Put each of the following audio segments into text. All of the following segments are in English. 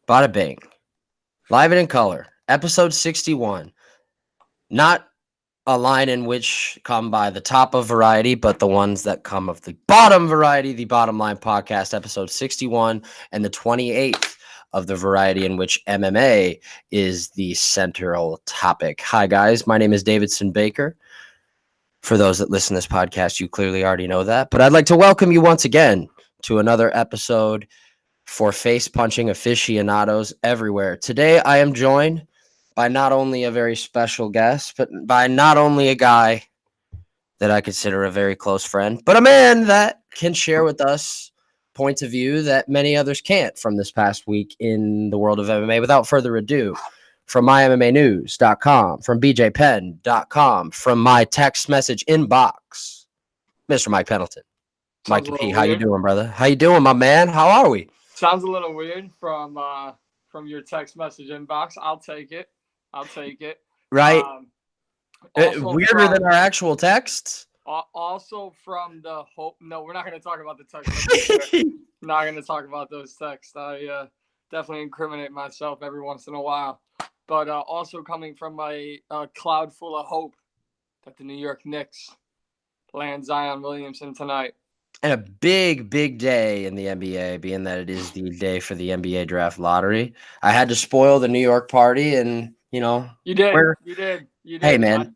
Bada bing. Live and in color. Episode 61. Not a line in which come by the top of variety, but the ones that come of the bottom variety, the Bottom Line Podcast, episode 61, and the 28th of the variety in which MMA is the central topic. Hi, guys. My name is Davidson Baker. For those that listen to this podcast, you clearly already know that, but I'd like to welcome you once again to another episode for face-punching aficionados everywhere. Today, I am joined by not only a very special guest, but by not only a guy that I consider a very close friend, but a man that can share with us points of view that many others can't from this past week in the world of MMA. Without further ado, from MyMMANews.com, from BJPenn.com, from my text message inbox, Mr. Mike Pendleton. Sounds Mikey a P, little how you weird. doing, brother? How you doing, my man? How are we? Sounds a little weird from your text message inbox. I'll take it. Right? Also Weirder than our actual texts? Also from the hope. No, we're not going to talk about the text message. Not going to talk about those texts. I definitely incriminate myself every once in a while. But also coming from my cloud full of hope that the New York Knicks land Zion Williamson tonight. And a big, big day in the NBA, being that it is the day for the NBA draft lottery. I had to spoil the New York party, and You did. Hey, man,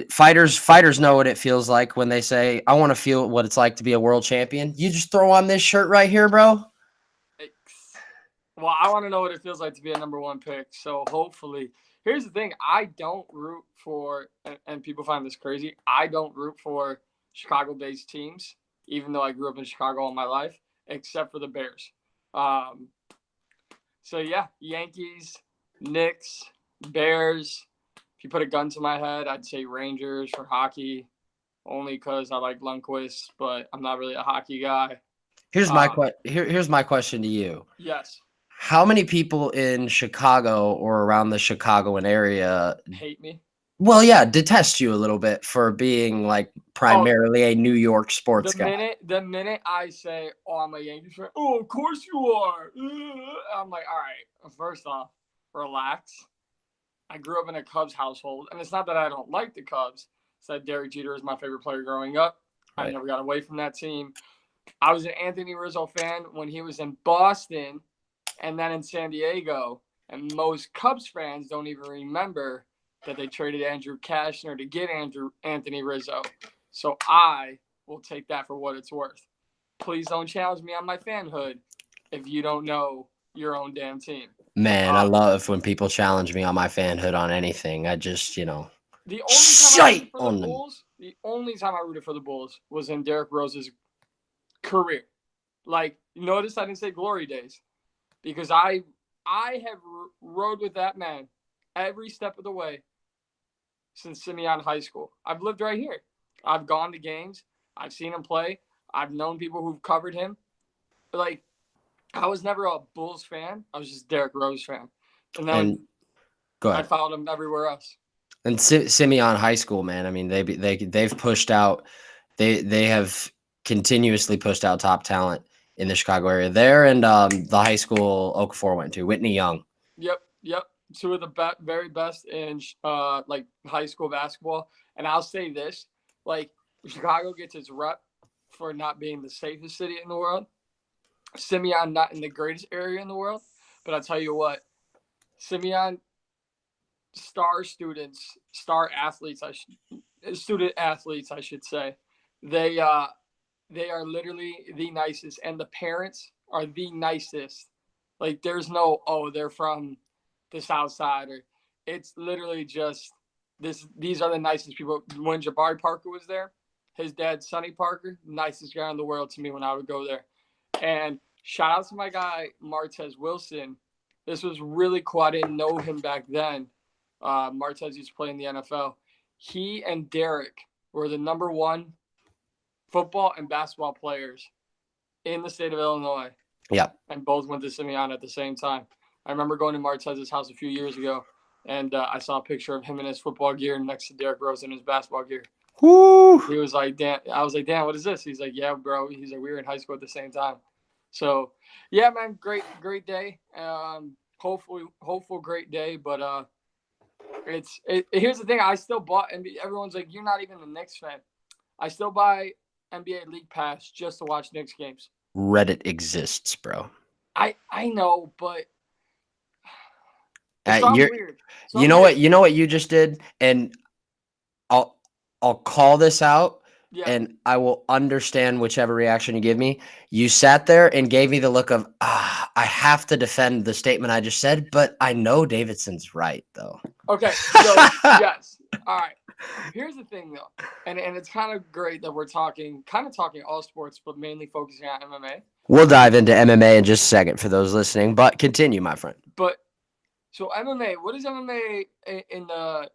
fighters know what it feels like when they say, "I want to feel what it's like to be a world champion." You just throw on this shirt right here, bro. Well, I want to know what it feels like to be a number one pick. So hopefully, here's the thing: I don't root for, and people find this crazy. I don't root for Chicago-based teams, even though I grew up in Chicago all my life, except for the Bears. So yeah, Yankees, Knicks, Bears. If you put a gun to my head, I'd say Rangers for hockey, only because I like Lundqvist, but I'm not really a hockey guy. Here's my question to you. Yes. How many people in Chicago or around the Chicagoan area hate me? Well, yeah, detest you a little bit for being like primarily a New York sports guy. The minute I say, "Oh, I'm a Yankees fan," "Oh, of course you are," I'm like, all right. First off, relax. I grew up in a Cubs household, and it's not that I don't like the Cubs. It's that Derek Jeter is my favorite player growing up. Right. I never got away from that team. I was an Anthony Rizzo fan when he was in Boston and then in San Diego. And most Cubs fans don't even remember that they traded Andrew Cashner to get Anthony Rizzo. So I will take that for what it's worth. Please don't challenge me on my fanhood if you don't know your own damn team. Man, I love when people challenge me on my fanhood on anything. I just, the only time I rooted for the Bulls was in Derrick Rose's career. Like, notice I didn't say glory days, because I have rode with that man every step of the way since Simeon High School. I've lived right here. I've gone to games. I've seen him play. I've known people who've covered him. But, like, I was never a Bulls fan. I was just Derrick Rose fan. And then I followed him everywhere else. And Simeon High School, man. I mean, they've pushed out. They have continuously pushed out top talent in the Chicago area there, and the high school Okafor went to, Whitney Young. Yep. Two of the very best in like high school basketball. And I'll say this, like, Chicago gets its rep for not being the safest city in the world. Simeon not in the greatest area in the world, but I'll tell you what, Simeon student athletes, I should say, they are literally the nicest, and the parents are the nicest. Like, there's no, oh, they're from the South Side, or it's literally just this. These are the nicest people. When Jabari Parker was there, his dad, Sonny Parker, nicest guy in the world to me when I would go there. And shout out to my guy, Martez Wilson. This was really cool. I didn't know him back then. Martez used to play in the NFL. He and Derek were the number one football and basketball players in the state of Illinois. Yeah. And both went to Simeon at the same time. I remember going to Martez's house a few years ago, and I saw a picture of him in his football gear next to Derrick Rose in his basketball gear. Woo! He was like, "Dan," I was like, "Dan, what is this?" He's like, "Yeah, bro." He's like, "We were in high school at the same time." So yeah, man, great day. Hopeful great day. But here's the thing. I still bought NBA. Everyone's like, you're not even a Knicks fan. I still buy NBA League Pass just to watch Knicks games. Reddit exists, bro. I know, but so I'm You're, weird. So you I'm know what? weird. You know what you just did, and I'll I'll call this out, Yeah. and I will understand whichever reaction you give me. You sat there and gave me the look of, I have to defend the statement I just said, but I know Davidson's right though. Okay. So yes. All right. Here's the thing though, and it's kind of great that we're talking all sports, but mainly focusing on MMA. We'll dive into MMA in just a second for those listening, but continue, my friend. But so MMA, what is MMA in the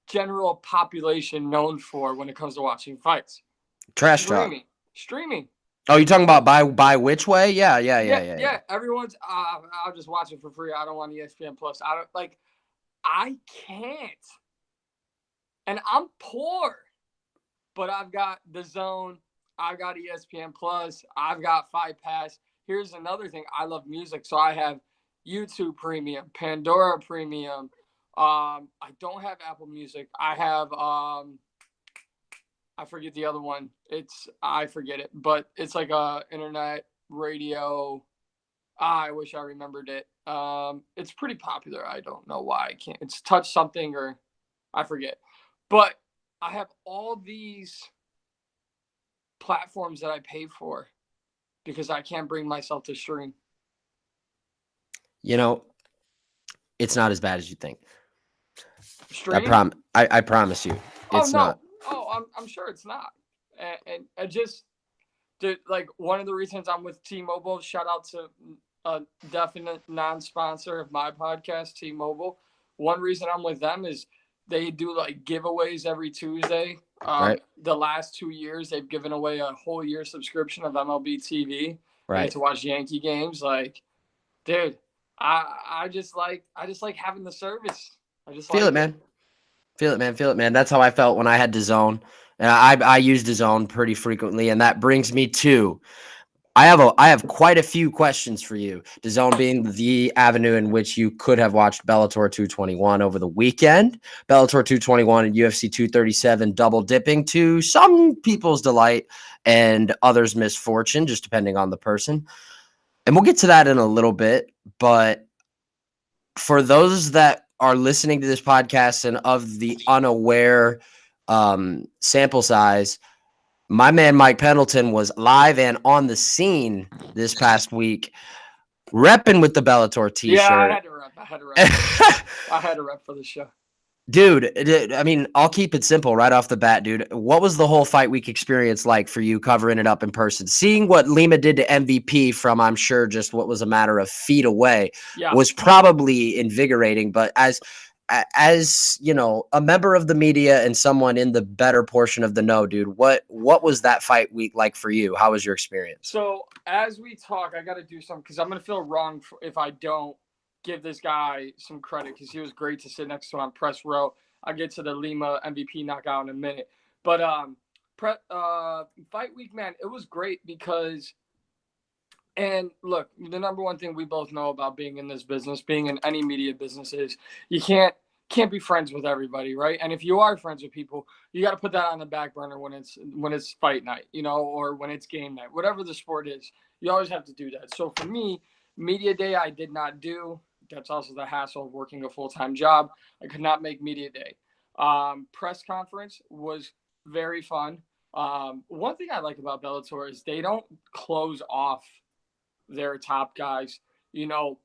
general population known for when it comes to watching fights? Trash talk. Streaming. Oh, you talking about by which way? Yeah. Yeah. Everyone's I'll just watch it for free. I don't want ESPN Plus. I can't. And I'm poor. But I've got the Zone, I've got ESPN Plus, I've got Fight Pass. Here's another thing. I love music, so I have YouTube Premium, Pandora Premium. I don't have Apple Music. I have I forget the other one. I forget it, but it's like a internet radio. I wish I remembered it. It's pretty popular. I don't know why I can't. It's Touch something or I forget. But I have all these platforms that I pay for because I can't bring myself to stream. You know, it's not as bad as you think. Stream? I promise you, it's not. Oh, I'm sure it's not. And just like one of the reasons I'm with T-Mobile. Shout out to a definite non-sponsor of my podcast, T-Mobile. One reason I'm with them is they do like giveaways every Tuesday. Right. The last 2 years, they've given away a whole year subscription of MLB TV. Right. To watch Yankee games. Like, dude, I just like having the service. I just Feel like it, man. Feel it, man. That's how I felt when I had DAZN, and I used DAZN pretty frequently, and that brings me to I have quite a few questions for you. DAZN being the avenue in which you could have watched Bellator 221 over the weekend, Bellator 221 and UFC 237 double dipping to some people's delight and others' misfortune, just depending on the person. And we'll get to that in a little bit, but for those that are listening to this podcast and of the unaware sample size, my man Mike Pendleton was live and on the scene this past week, repping with the Bellator t-shirt. Yeah, I had to rep. I had to rep for the show. Dude, I mean, I'll keep it simple right off the bat, dude. What was the whole fight week experience like for you covering it up in person? Seeing what Lima did to MVP from, I'm sure, just what was a matter of feet away was probably invigorating. But as you know, a member of the media and someone in the better portion of the know, dude, what was that fight week like for you? How was your experience? So as we talk, I got to do something because I'm going to feel wrong if I don't give this guy some credit because he was great to sit next to on press row. I'll get to the Lima MVP knockout in a minute. But fight week, man, it was great because – and look, the number one thing we both know about being in this business, being in any media business is you can't be friends with everybody, right? And if you are friends with people, you got to put that on the back burner when it's fight night, you know, or when it's game night, whatever the sport is. You always have to do that. So for me, media day I did not do. That's also the hassle of working a full-time job. I could not make media day. Press conference was very fun. One thing I like about Bellator is they don't close off their top guys. You know,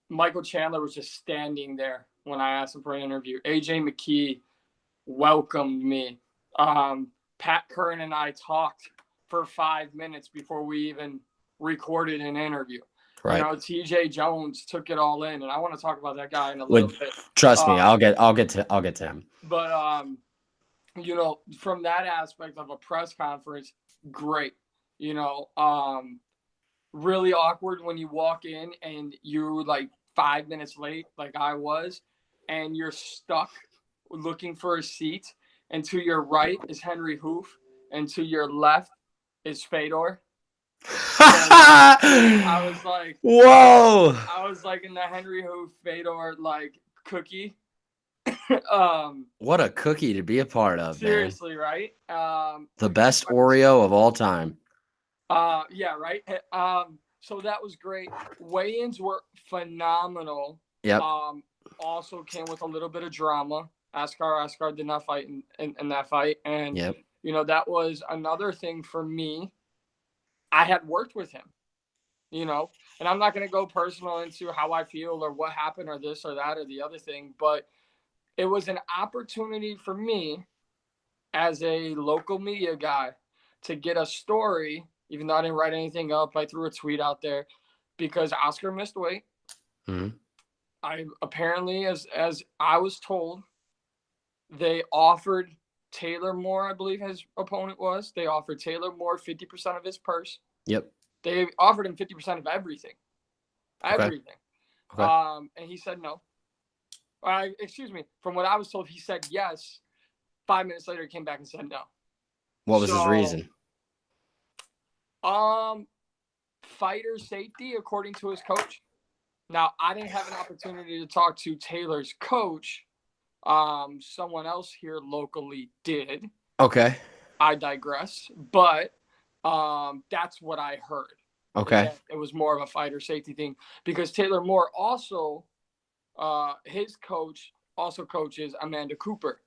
Michael Chandler was just standing there when I asked him for an interview. AJ McKee welcomed me. Pat Curran and I talked for 5 minutes before we even recorded an interview. Right. You know, TJ Jones took it all in, and I want to talk about that guy in a little bit. Trust me, I'll get to him. But you know, from that aspect of a press conference, great. You know, really awkward when you walk in and you're like 5 minutes late, like I was, and you're stuck looking for a seat. And to your right is Henry Hoof, and to your left is Fedor. I was like, whoa. I was like in the Henry Hoof Fedor like cookie. What a cookie to be a part of, man. Seriously, right? The best Oreo of all time. Yeah, right. So that was great. Weigh-ins were phenomenal. Yep. Also came with a little bit of drama. Askar did not fight in that fight, and Yep. that was another thing for me. I had worked with him, and I'm not going to go personal into how I feel or what happened or this or that or the other thing, but it was an opportunity for me as a local media guy to get a story, even though I didn't write anything up. I threw a tweet out there because Oscar missed weight. Mm-hmm. I apparently, as I was told, they offered Taylor Moore, I believe his opponent was. They offered Taylor Moore 50% of his purse. Yep. They offered him 50% of everything. Everything. Okay. And he said no. Excuse me. From what I was told, he said yes. 5 minutes later, he came back and said no. What was his reason? Fighter safety, according to his coach. Now, I didn't have an opportunity to talk to Taylor's coach. Someone else here locally did. Okay. I digress, but that's what I heard. Okay. It was more of a fighter safety thing because Taylor Moore also, his coach also coaches Amanda Cooper.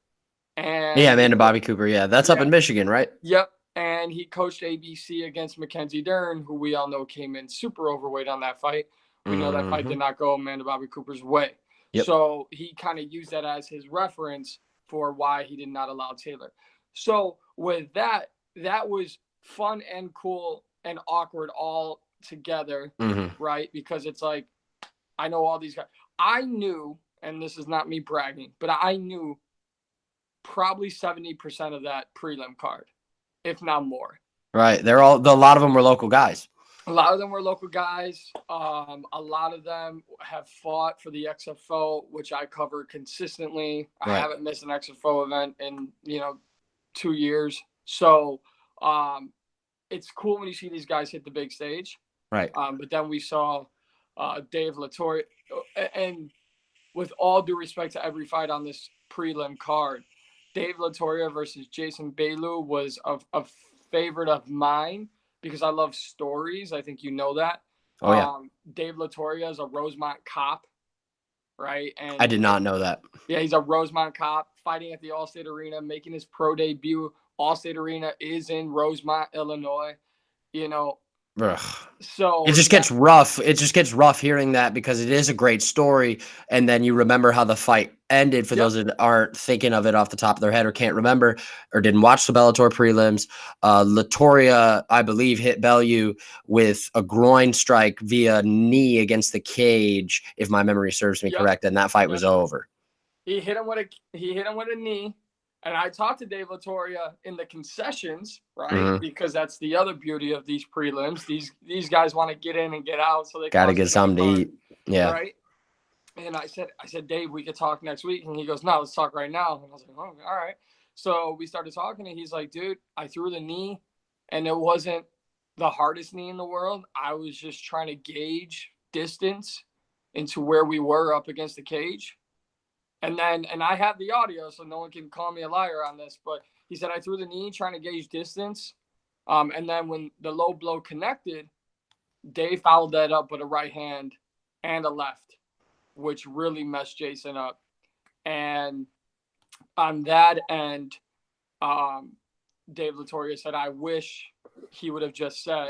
And yeah, Amanda Bobby Cooper. Yeah, that's up in Michigan, right? Yep. And he coached ABC against Mackenzie Dern, who we all know came in super overweight on that fight. We know that fight did not go Amanda Bobby Cooper's way. Yep. So he kind of used that as his reference for why he did not allow Taylor. So with that, that was fun and cool and awkward all together, right? Because it's like, I know all these guys. I knew, and this is not me bragging, but I knew probably 70% of that prelim card, if not more. Right. A lot of them were local guys. A lot of them were local guys. A lot of them have fought for the XFO, which I cover consistently. Right. I haven't missed an XFO event in 2 years. So it's cool when you see these guys hit the big stage. Right. But then we saw Dave Latoria, and with all due respect to every fight on this prelim card, Dave Latoria versus Jason Bailu was a favorite of mine because I love stories. I think you know that. Oh, yeah. Dave Latoria is a Rosemont cop, right? And I did not know that. Yeah, he's a Rosemont cop fighting at the Allstate Arena, making his pro debut. Allstate Arena is in Rosemont, Illinois. Ugh. So it just gets rough. It just gets rough hearing that because it is a great story. And then you remember how the fight ended for those that aren't thinking of it off the top of their head or can't remember or didn't watch the Bellator prelims. Latoria, I believe, hit Bellew with a groin strike via knee against the cage, if my memory serves me correct. And that fight was over. He hit him with a knee. And I talked to Dave Latoria in the concessions, right? Because that's the other beauty of these prelims. These guys want to get in and get out, so they got to get something to eat. Yeah. Right. And I said, Dave, we could talk next week. And he goes, no, let's talk right now. And I was like, oh, all right. So we started talking, and he's like, dude, I threw the knee, and it wasn't the hardest knee in the world. I was just trying to gauge distance into where we were up against the cage. And I have the audio, so no one can call me a liar on this, but he said I threw the knee trying to gauge distance. And then when the low blow connected, Dave fouled that up with a right hand and a left, which really messed Jason up. And on that end, Dave Latoria said, I wish he would have just said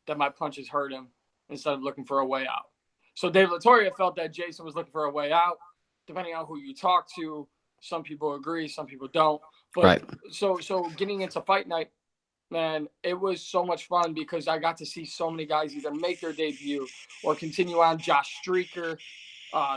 that my punches hurt him instead of looking for a way out. So Dave Latoria felt that Jason was looking for a way out. Depending on who you talk to, some people agree, some people don't. But so getting into fight night, man, it was so much fun because I got to see so many guys either make their debut or continue on. Josh Streaker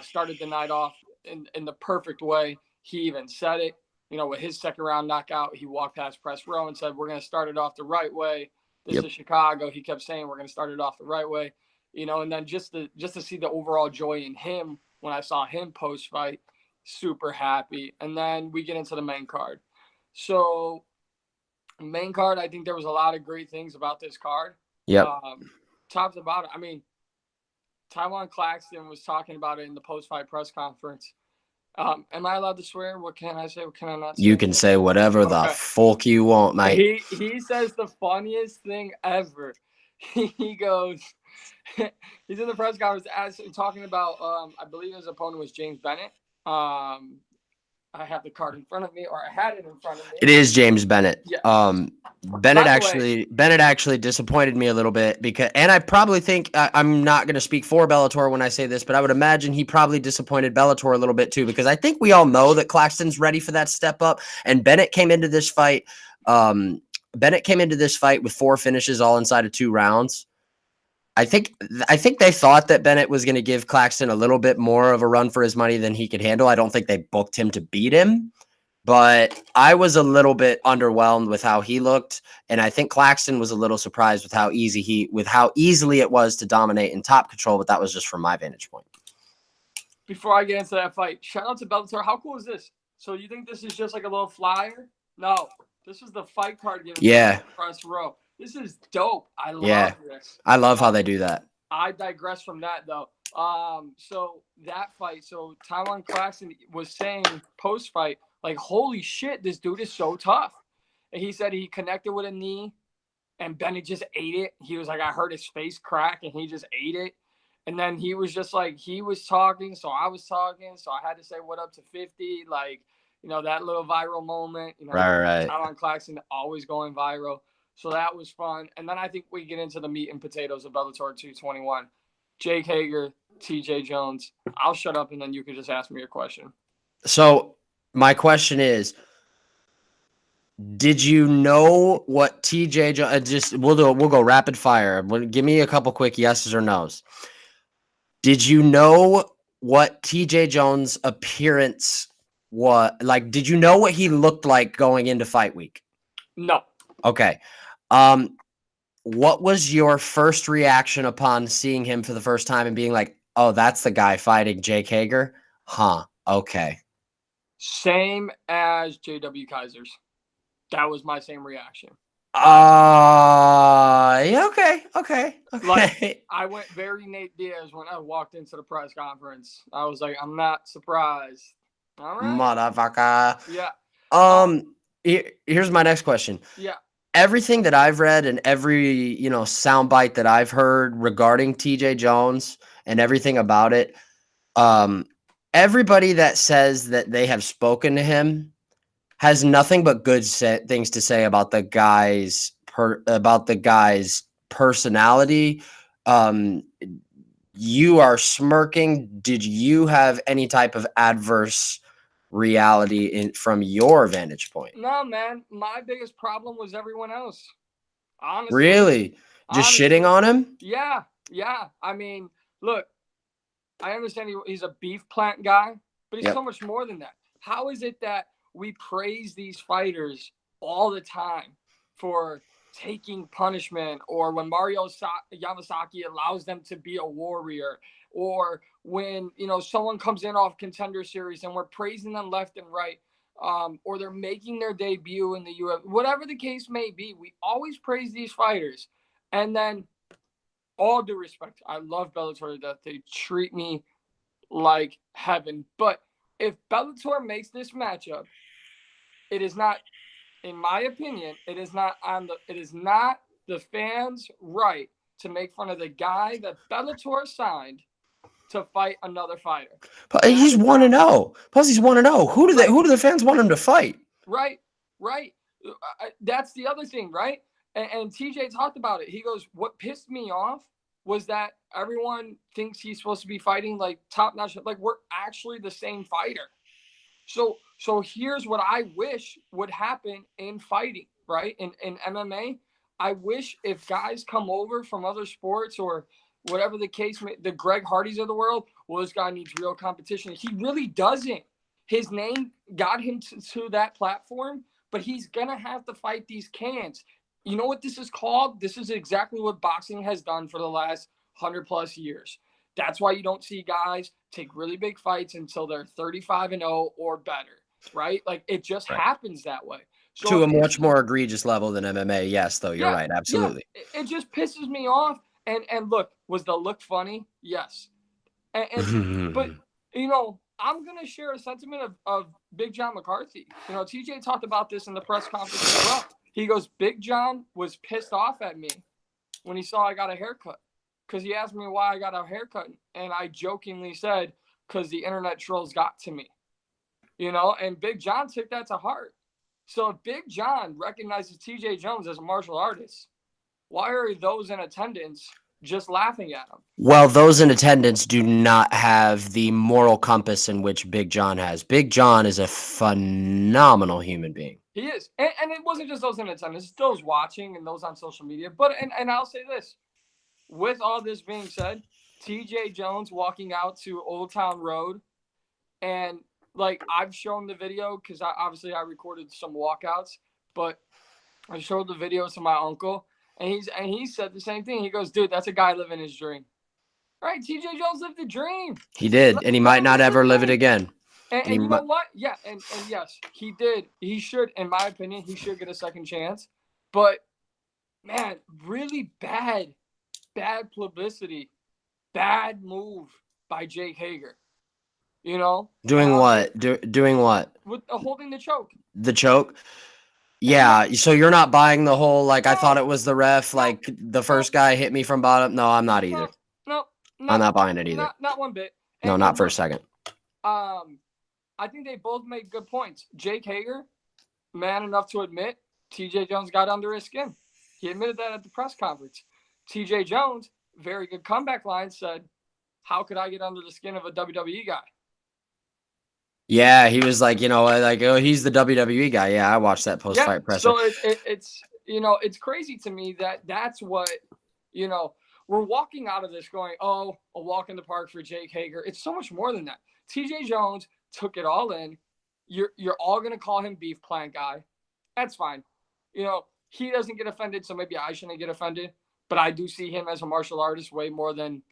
started the night off in the perfect way. He even said it, with his second round knockout. He walked past press row and said, we're going to start it off the right way. This is Chicago. He kept saying, we're going to start it off the right way. And then just to see the overall joy in him when I saw him post-fight, super happy. And then we get into the main card. So main card, I think there was a lot of great things about this card. Yep. top to bottom. I mean, Taiwan Claxton was talking about it in the post-fight press conference. Am I allowed to swear? What can I say? What can I not say? You can say whatever the fuck you want, mate. He says the funniest thing ever. He goes, he's in the press conference talking about, I believe his opponent was James Bennett. I have the card in front of me, or I had it in front of me. It is James Bennett. Yeah. Bennett actually disappointed me a little bit because, and I probably think I'm not going to speak for Bellator when I say this, but I would imagine he probably disappointed Bellator a little bit too, because I think we all know that Claxton's ready for that step up, and Bennett came into this fight. Bennett came into this fight with 4 finishes all inside of 2 rounds. I think they thought that Bennett was going to give Claxton a little bit more of a run for his money than he could handle. I don't think they booked him to beat him, but I was a little bit underwhelmed with how he looked, and I think Claxton was a little surprised with how easily it was to dominate in top control. But that was just from my vantage point. Before I get into that fight, shout out to Bellator. How cool is this? So you think this is just like a little flyer? No, this is the fight card given. Yeah. Press row. This is dope. I love this. I love how they do that. I digress from that though. So that fight. So Taiwan Claxton was saying post fight, like, holy shit, this dude is so tough. And he said he connected with a knee, and Bennett just ate it. He was like, I heard his face crack, and he just ate it. And then he was just like, he was talking, so I was talking, so I had to say what up to 50, like, you know, that little viral moment. You know, right. Taiwan Claxton always going viral. So that was fun. And then I think we get into the meat and potatoes of Bellator 221. Jake Hager, TJ Jones. I'll shut up, and then you can just ask me your question. So my question is, did you know what TJ Jones, we'll go rapid fire. Give me a couple quick yeses or nos. Did you know what TJ Jones' appearance was like? Did you know what he looked like going into fight week? No. Okay. What was your first reaction upon seeing him for the first time and being like, oh, that's the guy fighting Jake Hager? Huh. Okay. Same as JW Kaiser's. That was my same reaction. Yeah, okay. Like, I went very Nate Diaz when I walked into the press conference. I was like, I'm not surprised. All right. Motherfucker. Yeah. Here's my next question. Yeah. Everything that I've read and every, soundbite that I've heard regarding TJ Jones and everything about it, everybody that says that they have spoken to him has nothing but good things to say about the guy's personality. You are smirking. Did you have any type of adverse reality from your vantage point? No, man. My biggest problem was everyone else. Honestly. Really? Just shitting on him? Yeah. I mean, look, I understand he's a beef plant guy, but he's so much more than that. How is it that we praise these fighters all the time for taking punishment, or when Mario Yamasaki allows them to be a warrior, or when, someone comes in off Contender Series and we're praising them left and right, or they're making their debut in the UFC, whatever the case may be, we always praise these fighters. And then, all due respect, I love Bellator that they treat me like heaven. But if Bellator makes this matchup, it is not, in my opinion, it is not the fans' right to make fun of the guy that Bellator signed to fight another fighter. But he's 1-0. Plus, he's 1-0. Who do the fans want him to fight? Right. That's the other thing, right? And TJ talked about it. He goes, what pissed me off was that everyone thinks he's supposed to be fighting like top notch. Like, we're actually the same fighter. So here's what I wish would happen in fighting, right? In MMA, I wish if guys come over from other sports or whatever the case may, the Greg Hardys of the world, well, this guy needs real competition. He really doesn't. His name got him to that platform, but he's going to have to fight these cans. You know what this is called? This is exactly what boxing has done for the last 100+ years. That's why you don't see guys take really big fights until they're 35-0 or better, right? Like, it just happens that way. So to a much more egregious level than MMA. Yes, though, you're right. Absolutely. It just pisses me off. And look, was the look funny? Yes. But I'm gonna share a sentiment of Big John McCarthy. TJ talked about this in the press conference as well. He goes, Big John was pissed off at me when he saw I got a haircut, because he asked me why I got a haircut, and I jokingly said, because the internet trolls got to me. And Big John took that to heart. So if Big John recognizes TJ Jones as a martial artist, why are those in attendance just laughing at him? Well, those in attendance do not have the moral compass in which Big John has. Big John is a phenomenal human being. He is. And it wasn't just those in attendance, it's those watching and those on social media. But and I'll say this, with all this being said, TJ Jones walking out to Old Town Road, and like, I've shown the video because I recorded some walkouts, but I showed the video to my uncle, and he said the same thing. He goes, dude, that's a guy living his dream. Right? TJ Jones lived the dream. He did, and he might not ever live it again. And you know what? Yeah, and yes, he did. He should, in my opinion, he should get a second chance. But, man, really bad publicity, bad move by Jake Hager. Doing what? Doing what? With holding the choke. The choke? Yeah. So you're not buying the whole, like, I thought it was the ref, like the first guy hit me from bottom. No, I'm not either. No, I'm not buying it either. Not one bit. No, not for a second. I think they both made good points. Jake Hager, man enough to admit TJ Jones got under his skin. He admitted that at the press conference. TJ Jones, very good comeback line, said, how could I get under the skin of a WWE guy? Yeah, he was like, oh, he's the WWE guy. Yeah, I watched that post-fight presser. So it's crazy to me that's what, we're walking out of this going, oh, a walk in the park for Jake Hager. It's so much more than that. TJ Jones took it all in. You're all going to call him beef plant guy. That's fine. He doesn't get offended, so maybe I shouldn't get offended. But I do see him as a martial artist way more than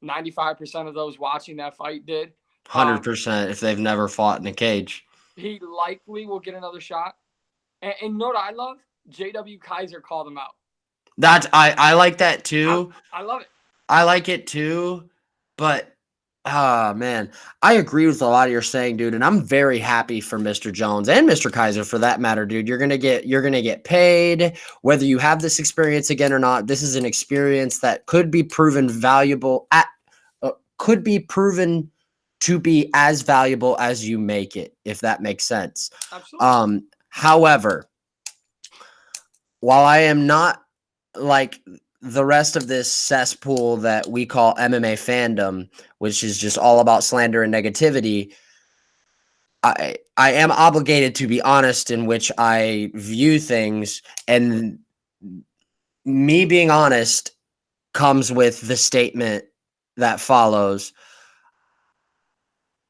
95% of those watching that fight did. 100% if they've never fought in a cage. He likely will get another shot. And you know what I love? J.W. Kaiser called him out. I like that too. I love it. I like it too. But, man, I agree with a lot of your saying, dude. And I'm very happy for Mr. Jones and Mr. Kaiser for that matter, dude. You're gonna get paid whether you have this experience again or not. This is an experience that could be proven valuable could be proven to be as valuable as you make it, if that makes sense. Absolutely. However, while I am not like the rest of this cesspool that we call MMA fandom, which is just all about slander and negativity, I am obligated to be honest in which I view things, and me being honest comes with the statement that follows.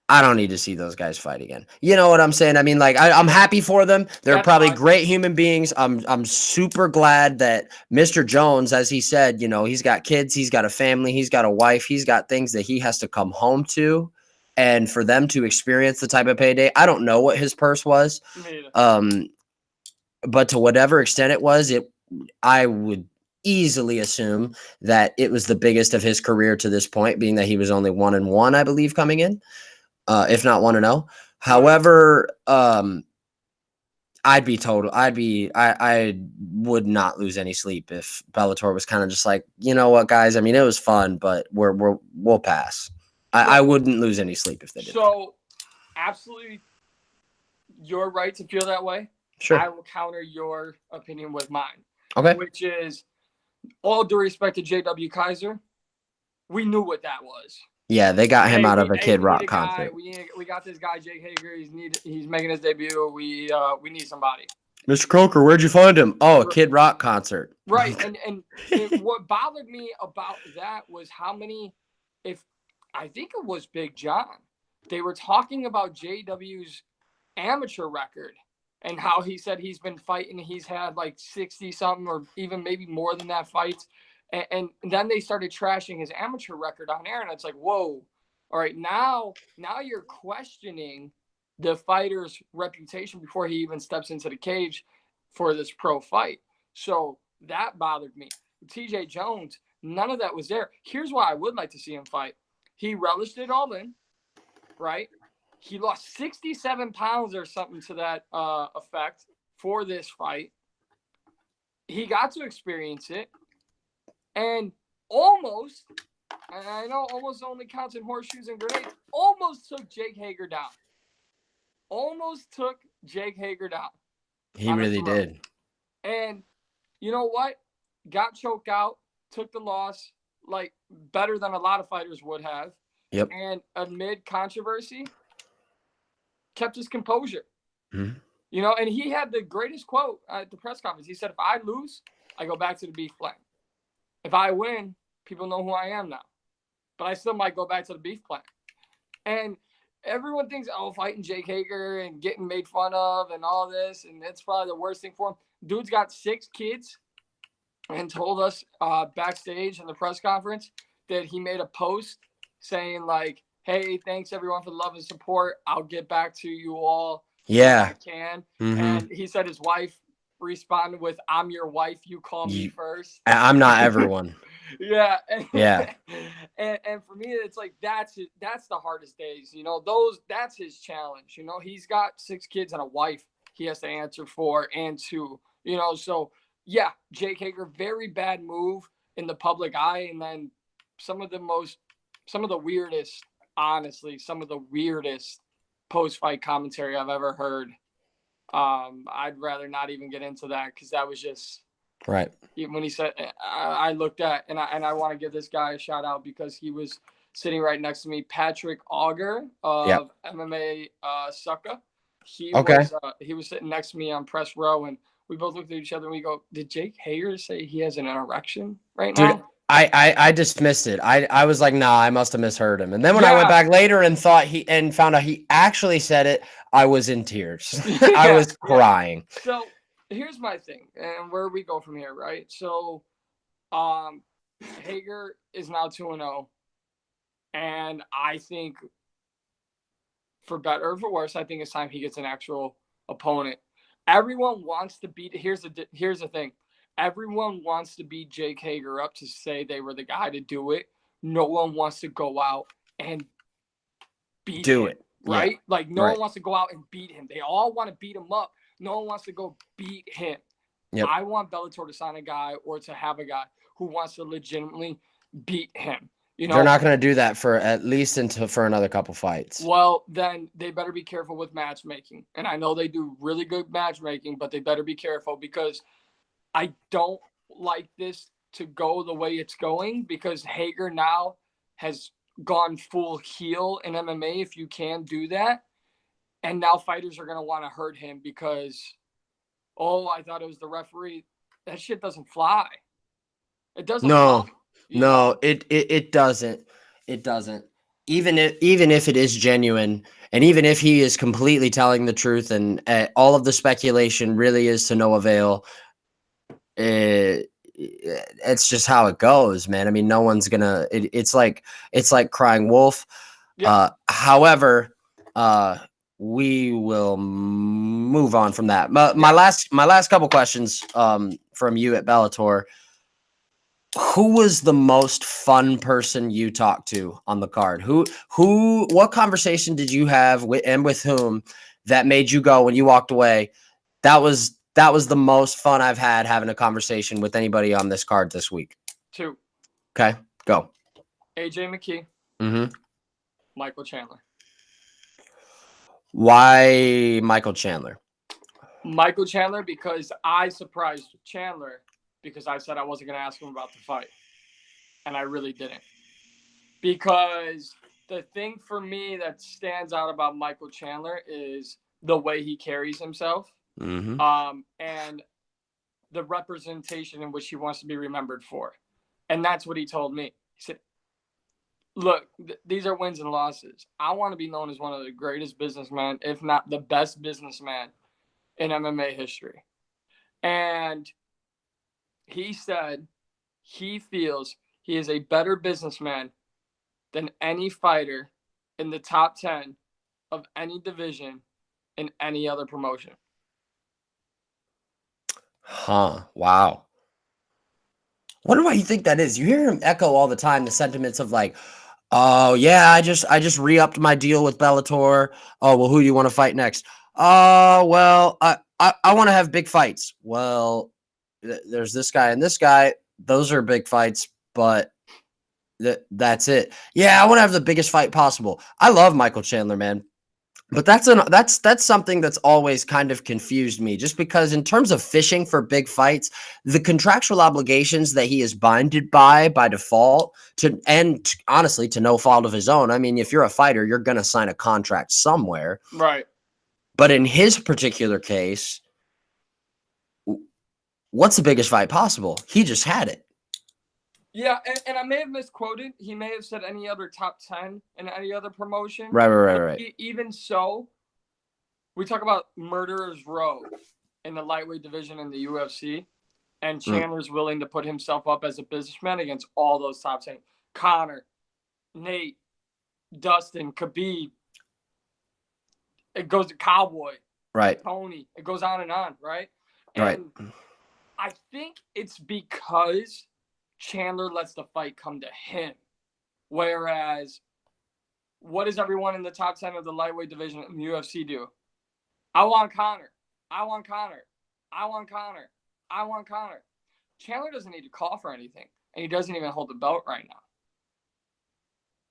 I don't need to see those guys fight again. You know what I'm saying? I mean, like, I'm happy for them. They're probably great human beings. I'm super glad that Mr. Jones, as he said, he's got kids, he's got a family, he's got a wife, he's got things that he has to come home to. And for them to experience the type of payday, I don't know what his purse was. But to whatever extent it was, I would easily assume that it was the biggest of his career to this point, being that he was only 1-1, I believe, coming in. If not 1-0. However, I would not lose any sleep if Bellator was kind of just like, you know what, guys? I mean, it was fun, but we'll pass. I wouldn't lose any sleep if they did. So, absolutely, you're right to feel that way. Sure. I will counter your opinion with mine. Okay. Which is, all due respect to J.W. Kaiser, we knew what that was. Yeah, they got him out of a Kid Rock concert. We got this guy, Jake Hager. He's making his debut. We need somebody. Mr. Croker, where'd you find him? Oh, a Kid Rock concert. Right, and what bothered me about that was how many, I think it was Big John, they were talking about JW's amateur record and how he said he's been fighting. He's had like 60-something or even maybe more than that fights. And then they started trashing his amateur record on air, and it's like, whoa, all right, now you're questioning the fighter's reputation before he even steps into the cage for this pro fight. So that bothered me. TJ Jones, None of that was there. Here's why I would like to see him fight. He relished it all in, right? He lost 67 pounds or something to that effect for this fight. He got to experience it and almost, and I know almost only counts in horseshoes and grenades, almost took Jake Hager down. Almost took Jake Hager down. He really did. And you know what? Got choked out, took the loss, like better than a lot of fighters would have. Yep. And amid controversy, kept his composure. Mm-hmm. You know, and he had the greatest quote at the press conference. He said, if I lose, I go back to the beef plan. If I win, people know who I am now. But I still might go back to the beef plan. And everyone thinks, oh, fighting Jake Hager and getting made fun of and all this, and it's probably the worst thing for him. Dude's got 6 kids and told us backstage in the press conference that he made a post saying, like, hey, thanks everyone for the love and support. I'll get back to you all when I can. Mm-hmm. And he said his wife responded with, I'm your wife. You call me first. I'm not everyone. Yeah. Yeah. And for me, it's like, that's the hardest days, you know, that's his challenge. You know, he's got 6 kids and a wife he has to answer for, and 2, you know, so yeah, Jake Hager, very bad move in the public eye. And then some of the weirdest, honestly, some of the weirdest post-fight commentary I've ever heard. I'd rather not even get into that, because that was just right. When he said, I looked at, and I want to give this guy a shout out because he was sitting right next to me, Patrick Auger of MMA Sucka. He was sitting next to me on press row, and we both looked at each other and we go, did Jake Hager say he has an erection right now? Dude, I dismissed it. I was like, nah, I must have misheard him. And then when I went back later and found out he actually said it, I was in tears. I was crying. So here's my thing, and where we go from here, right? So Hager is now 2-0, and I think, for better or for worse, I think it's time he gets an actual opponent. Everyone wants to beat. Here's the thing. Everyone wants to beat Jake Hager up to say they were the guy to do it. No one wants to go out and beat him, right? Yeah. Like, no one wants to go out and beat him. They all want to beat him up. No one wants to go beat him. Yep. I want Bellator to sign a guy, or to have a guy who wants to legitimately beat him. You know, they're not going to do that for at least for another couple fights. Well, then they better be careful with matchmaking. And I know they do really good matchmaking, but they better be careful, because I don't like this to go the way it's going, because Hager now has gone full heel in MMA, if you can do that. And now fighters are going to want to hurt him because, oh, I thought it was the referee. That shit doesn't fly. It doesn't fly. No, it doesn't. It doesn't. Even if it is genuine, and even if he is completely telling the truth, and all of the speculation really is to no avail, it's just how it goes, man. I mean, no one's gonna. It's like crying wolf. Yeah. However, we will move on from that. My last couple questions from you at Bellator. Who was the most fun person you talked to on the card? What conversation did you have with whom that made you go when you walked away? That was the most fun I've had having a conversation with anybody on this card this week. 2. Okay, go. AJ McKee. Mm-hmm. Michael Chandler. Why Michael Chandler? Michael Chandler, because I surprised Chandler, because I said I wasn't going to ask him about the fight. And I really didn't. Because the thing for me that stands out about Michael Chandler is the way he carries himself. Mm-hmm. And the representation in which he wants to be remembered for. And that's what he told me. He said, look, these are wins and losses. I want to be known as one of the greatest businessmen, if not the best businessman in MMA history. And he said he feels he is a better businessman than any fighter in the top 10 of any division in any other promotion. Huh. Wow. Wonder why you think that is. You hear him echo all the time the sentiments of like, oh yeah, I just re-upped my deal with Bellator. Oh well, who do you want to fight next? Oh well, I want to have big fights. Well, there's this guy and this guy. Those are big fights, but that's it. Yeah, I want to have the biggest fight possible. I love Michael Chandler, man. But that's something that's always kind of confused me, just because in terms of fishing for big fights, the contractual obligations that he is binded by default honestly to no fault of his own. I mean, if you're a fighter, you're going to sign a contract somewhere. Right. But in his particular case, what's the biggest fight possible? He just had it. Yeah, and I may have misquoted. He may have said any other top 10 in any other promotion. Right. Even so, we talk about Murderer's Row in the lightweight division in the UFC, and Chandler's willing to put himself up as a businessman against all those top 10. Connor, Nate, Dustin, Khabib. It goes to Cowboy. Right. Tony. It goes on, right? Right. And I think it's because Chandler lets the fight come to him. Whereas, what does everyone in the top 10 of the lightweight division in the UFC do? I want Connor. I want Connor. I want Connor. I want Connor. Chandler doesn't need to call for anything, and he doesn't even hold the belt right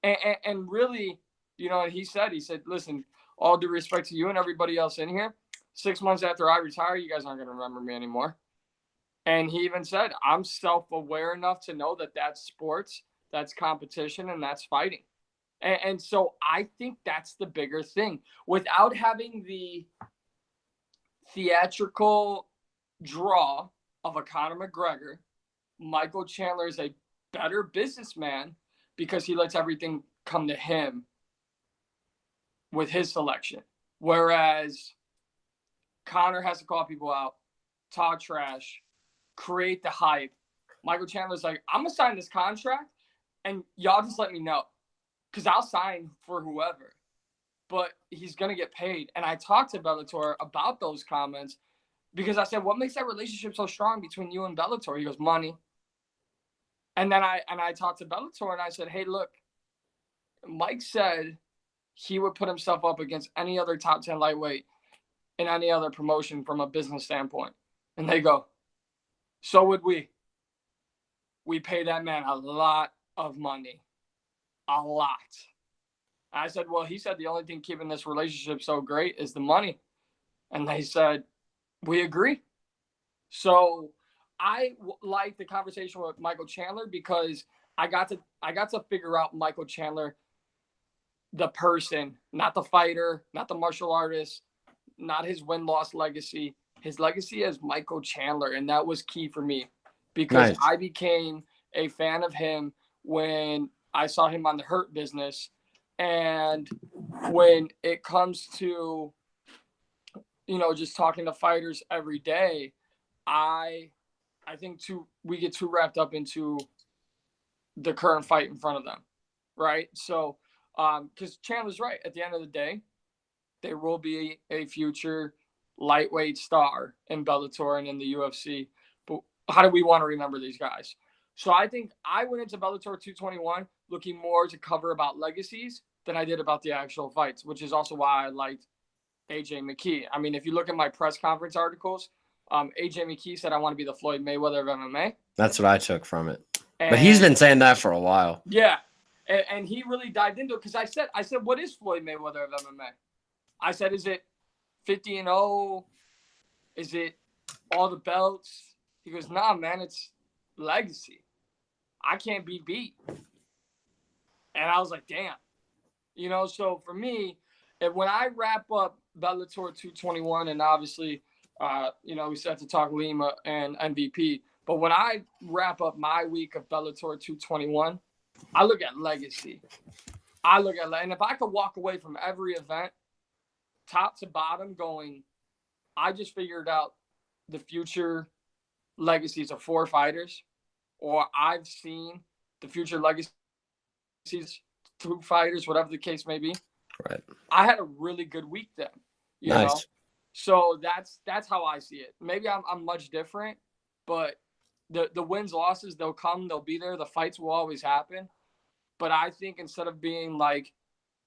now. And really, you know, he said, listen, all due respect to you and everybody else in here, 6 months after I retire, you guys aren't going to remember me anymore. And he even said, I'm self-aware enough to know that that's sports, that's competition, and that's fighting. And so I think that's the bigger thing. Without having the theatrical draw of a Conor McGregor, Michael Chandler is a better businessman because he lets everything come to him with his selection. Whereas Conor has to call people out, talk trash, create the hype. Michael Chandler's like, I'm going to sign this contract, and y'all just let me know, because I'll sign for whoever. But he's going to get paid. And I talked to Bellator about those comments because I said, what makes that relationship so strong between you and Bellator? He goes, money. And then I talked to Bellator and I said, hey, look, Mike said he would put himself up against any other top 10 lightweight in any other promotion from a business standpoint. And they go, so would we. We pay that man a lot of money. A lot. I said, well, he said the only thing keeping this relationship so great is the money. And they said, we agree. So I like the conversation with Michael Chandler because I got to figure out Michael Chandler, the person, not the fighter, not the martial artist, not his win-loss legacy. His legacy as Michael Chandler, and that was key for me because Nice. I became a fan of him when I saw him on the Hurt Business. And when it comes to, you know, just talking to fighters every day, I think we get too wrapped up into the current fight in front of them, right? So, because Chandler's right. At the end of the day, there will be a future lightweight star in Bellator and in the UFC. But how do we want to remember these guys? So I think I went into Bellator 221 looking more to cover about legacies than I did about the actual fights, which is also why I liked AJ McKee. I mean, if you look at my press conference articles, AJ McKee said, I want to be the Floyd Mayweather of MMA. That's what I took from it. And, but he's been saying that for a while. Yeah. And he really dived into it because I said, what is Floyd Mayweather of MMA? I said, is it 50-0? Is it all the belts? He goes, nah, man, it's legacy. I can't be beat. And I was like, damn. You know, so for me, when I wrap up Bellator 221, and obviously, you know, we still have to talk Lima and MVP, but when I wrap up my week of Bellator 221, I look at legacy. And if I could walk away from every event, top to bottom, going, I just figured out the future legacies of 4 fighters, or I've seen the future legacies 2 fighters, whatever the case may be. Right. I had a really good week then, you know? So that's how I see it. Maybe I'm much different, but The wins, losses, they'll come, they'll be there. The fights will always happen. But I think instead of being like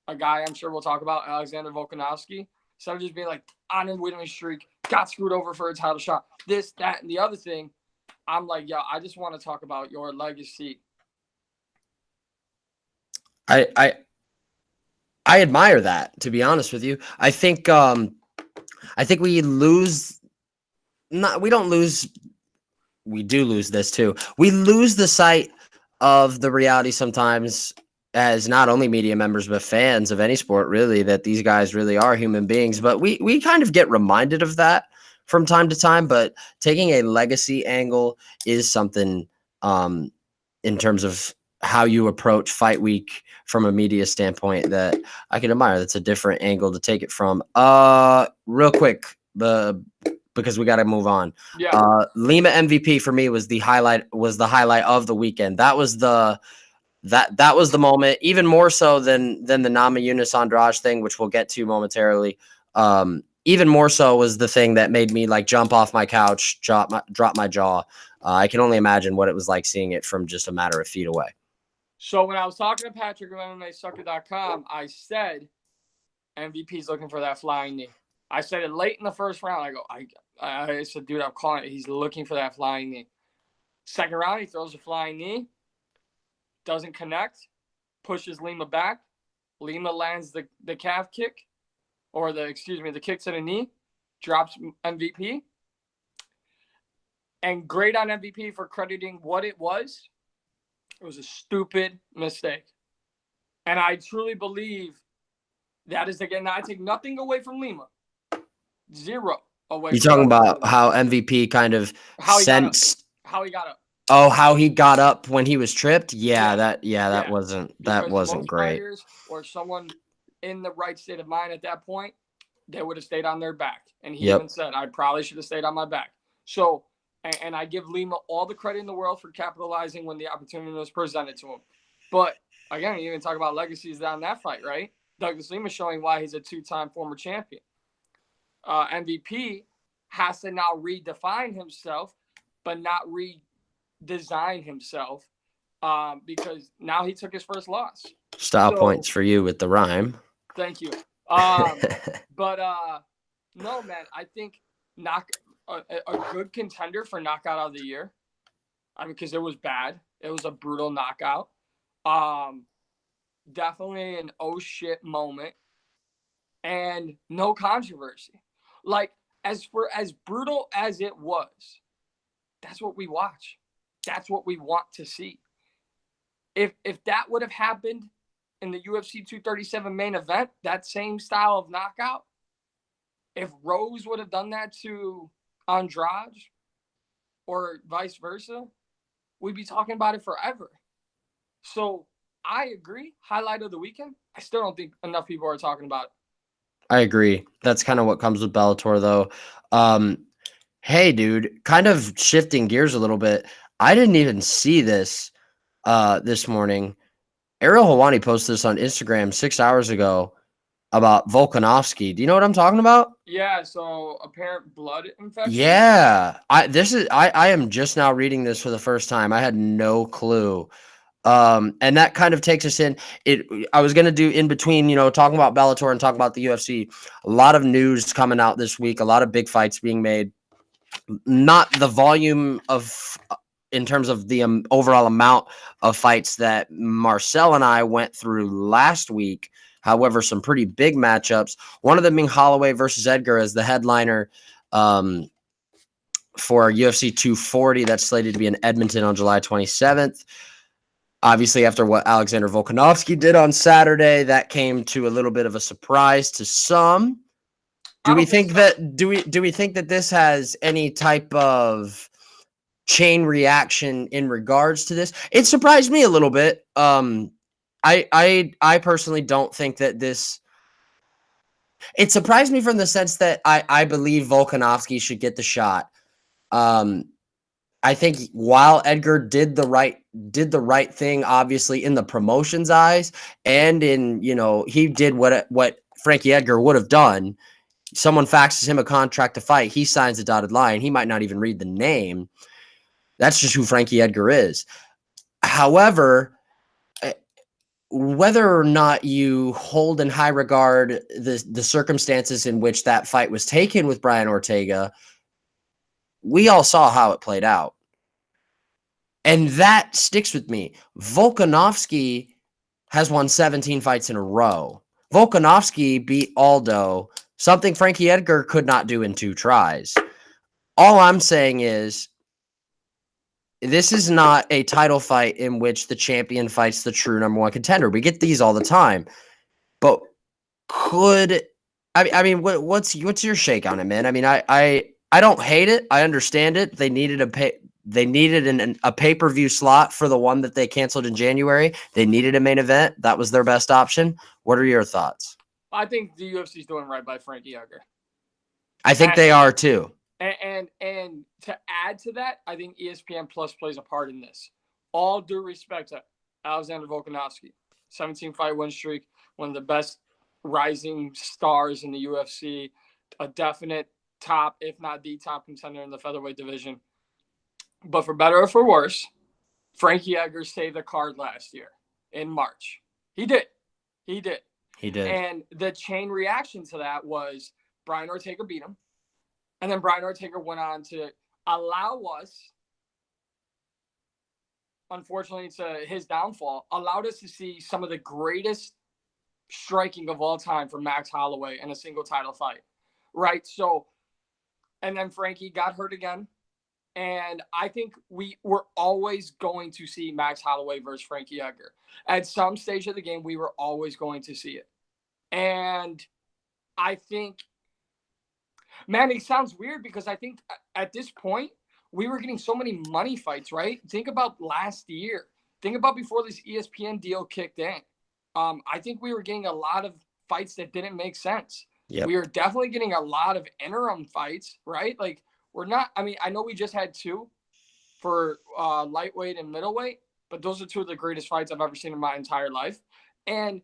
a guy I'm sure we'll talk about, Alexander Volkanovski, instead of just being like on a winning streak, got screwed over for a title shot, this, that, and the other thing, I'm like, yo, I just want to talk about your legacy. I admire that, to be honest with you. I think we lose. Not we don't lose. We do lose this too. We lose the sight of the reality sometimes, as not only media members but fans of any sport, really, that these guys really are human beings. But we kind of get reminded of that from time to time. But taking a legacy angle is something in terms of how you approach fight week from a media standpoint that I can admire. That's a different angle to take it from. Real quick, because we got to move on. Yeah. Lima MVP for me was the highlight of the weekend. That was the moment, even more so than the Namajunas Andrade thing, which we'll get to momentarily. Even more so was the thing that made me like jump off my couch, drop my jaw. I can only imagine what it was like seeing it from just a matter of feet away. So when I was talking to Patrick of MMAsucker.com, I said MVP's looking for that flying knee. I said it late in the first round. I said, dude, I'm calling it. He's looking for that flying knee. Second round, he throws a flying knee, doesn't connect, pushes Lima back. Lima lands the calf kick, or the kick to the knee, drops MVP. And great on MVP for crediting what it was. It was a stupid mistake. And I truly believe that is, again, I take nothing away from Lima. Zero away. You're talking about how MVP kind of how he sensed how he got up. Oh, how he got up when he was tripped? That wasn't great. Fighters or someone in the right state of mind at that point, they would have stayed on their back. And he even said, I probably should have stayed on my back. So, and I give Lima all the credit in the world for capitalizing when the opportunity was presented to him. But again, you even talk about legacies down that fight, right? Douglas Lima showing why he's a two-time former champion. MVP has to now redefine himself, but not redesign himself, because now he took his first loss. Style points for you with the rhyme. Thank you. But no, man, I think a good contender for knockout of the year. I mean, because it was bad. It was a brutal knockout. Definitely an oh shit moment, and no controversy. Like, as brutal as it was, that's what we watch. That's what we want to see. If that would have happened in the UFC 237 main event, that same style of knockout, if Rose would have done that to Andrade or vice versa, we'd be talking about it forever. So I agree. Highlight of the weekend. I still don't think enough people are talking about it. I agree. That's kind of what comes with Bellator, though. Hey, dude, kind of shifting gears a little bit. I didn't even see this this morning. Ariel Helwani posted this on Instagram 6 hours ago about Volkanovski. Do you know what I'm talking about? Yeah, so apparent blood infection. Yeah. I am just now reading this for the first time. I had no clue. And that kind of takes us in. I was going to do in between, talking about Bellator and talking about the UFC. A lot of news coming out this week, a lot of big fights being made. Not the volume of, in terms of the overall amount of fights that Marcel and I went through last week. However, some pretty big matchups. One of them being Holloway versus Edgar as the headliner for UFC 240. That's slated to be in Edmonton on July 27th. Obviously, after what Alexander Volkanovski did on Saturday, that came to a little bit of a surprise to some. Do we think that this has any type of chain reaction in regards to this? It surprised me a little bit. I personally don't think that this. It surprised me from the sense that I believe Volkanovski should get the shot. I think while Edgar did the right thing, obviously in the promotion's eyes, and in he did what Frankie Edgar would have done. Someone faxes him a contract to fight. He signs a dotted line. He might not even read the name. That's just who Frankie Edgar is. However, whether or not you hold in high regard the circumstances in which that fight was taken with Brian Ortega, we all saw how it played out. And that sticks with me. Volkanovski has won 17 fights in a row. Volkanovski beat Aldo, something Frankie Edgar could not do in 2 tries. All I'm saying is this is not a title fight in which the champion fights the true number 1 contender. We get these all the time. But what's your shake on it, man? I mean, I don't hate it. I understand it. They needed a pay-per-view slot for the one that they canceled in January. They needed a main event. That was their best option. What are your thoughts? I think the UFC is doing right by Frankie Edgar. I think they are too. And to add to that, I think ESPN Plus plays a part in this. All due respect to Alexander Volkanovski, 17-fight win streak, one of the best rising stars in the UFC, a definite top, if not the top contender in the featherweight division. But for better or for worse, Frankie Edgar saved the card last year in March. He did. And the chain reaction to that was Brian Ortega beat him. And then Brian Ortega went on to allow us, unfortunately to his downfall, allowed us to see some of the greatest striking of all time from Max Holloway in a single title fight. Right? So, and then Frankie got hurt again. And I think we were always going to see Max Holloway versus Frankie Edgar. At some stage of the game, we were always going to see it. And I think, man, it sounds weird because I think at this point, we were getting so many money fights, right? Think about last year. Think about before this ESPN deal kicked in. I think we were getting a lot of fights that didn't make sense. Yep. We were definitely getting a lot of interim fights, right? Like, we're not, I mean, I know we just had 2 for lightweight and middleweight, but those are 2 of the greatest fights I've ever seen in my entire life. And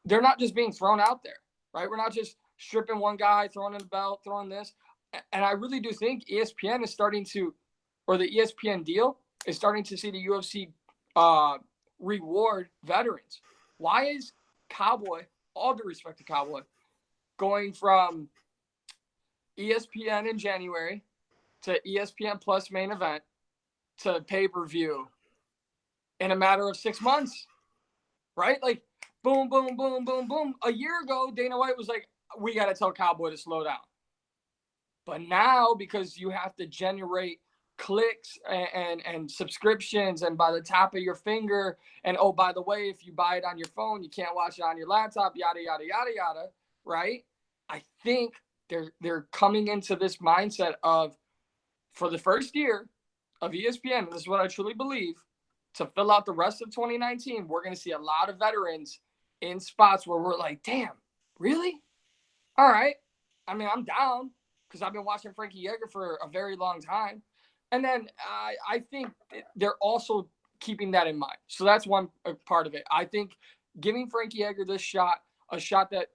they're not just being thrown out there, right? We're not just stripping one guy, throwing in the belt, throwing this. And I really do think ESPN is starting to, or the ESPN deal is starting to see the UFC reward veterans. Why is Cowboy, all due respect to Cowboy, going from ESPN in January to ESPN Plus main event to pay-per-view in a matter of 6 months, right? Like, boom, boom, boom, boom, boom. A year ago, Dana White was like, we got to tell Cowboy to slow down. But now, because you have to generate clicks and subscriptions and by the tap of your finger, and oh, by the way, if you buy it on your phone, you can't watch it on your laptop, yada, yada, yada, yada, right? I think they're coming into this mindset of, for the first year of ESPN, and this is what I truly believe, to fill out the rest of 2019, we're going to see a lot of veterans in spots where we're like, damn, really? All right. I mean, I'm down because I've been watching Frankie Edgar for a very long time. And then I think they're also keeping that in mind. So that's one part of it. I think giving Frankie Edgar this shot, a shot that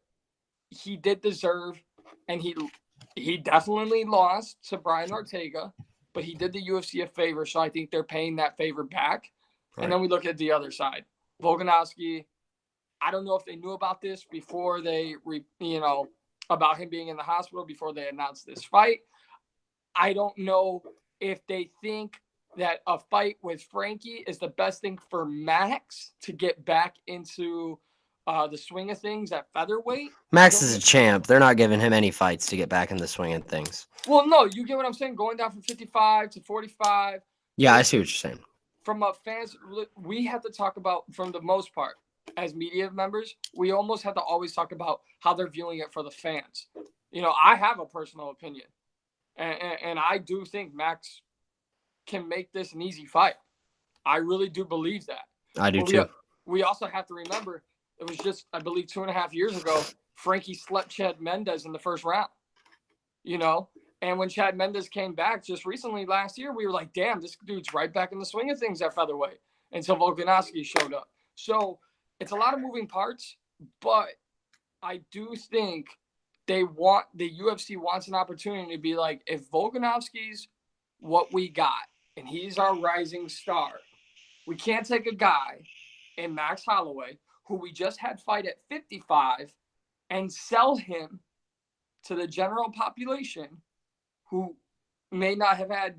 he did deserve, and he definitely lost to Brian Ortega, but he did the UFC a favor, so I think they're paying that favor back. Right. And then we look at the other side. Volkanovski, I don't know if they knew about this before they, about him being in the hospital before they announced this fight. I don't know if they think that a fight with Frankie is the best thing for Max to get back into the swing of things at featherweight. Max is a champ. They're not giving him any fights to get back in the swing of things. Well, no, you get what I'm saying? Going down from 55 to 45. Yeah, I see what you're saying. From a fans, we have to talk about, from the most part, as media members, we almost have to always talk about how they're viewing it for the fans. I have a personal opinion. And I do think Max can make this an easy fight. I really do believe that. I do too. We also have to remember, it was just, I believe, 2.5 years ago, Frankie slept Chad Mendes in the first round. And when Chad Mendes came back just recently last year, we were like, damn, this dude's right back in the swing of things at featherweight until Volkanovski showed up. So it's a lot of moving parts, but I do think the UFC wants an opportunity to be like, if Volkanovski's what we got, and he's our rising star. We can't take a guy in Max Holloway, who we just had fight at 55, and sell him to the general population who may not have had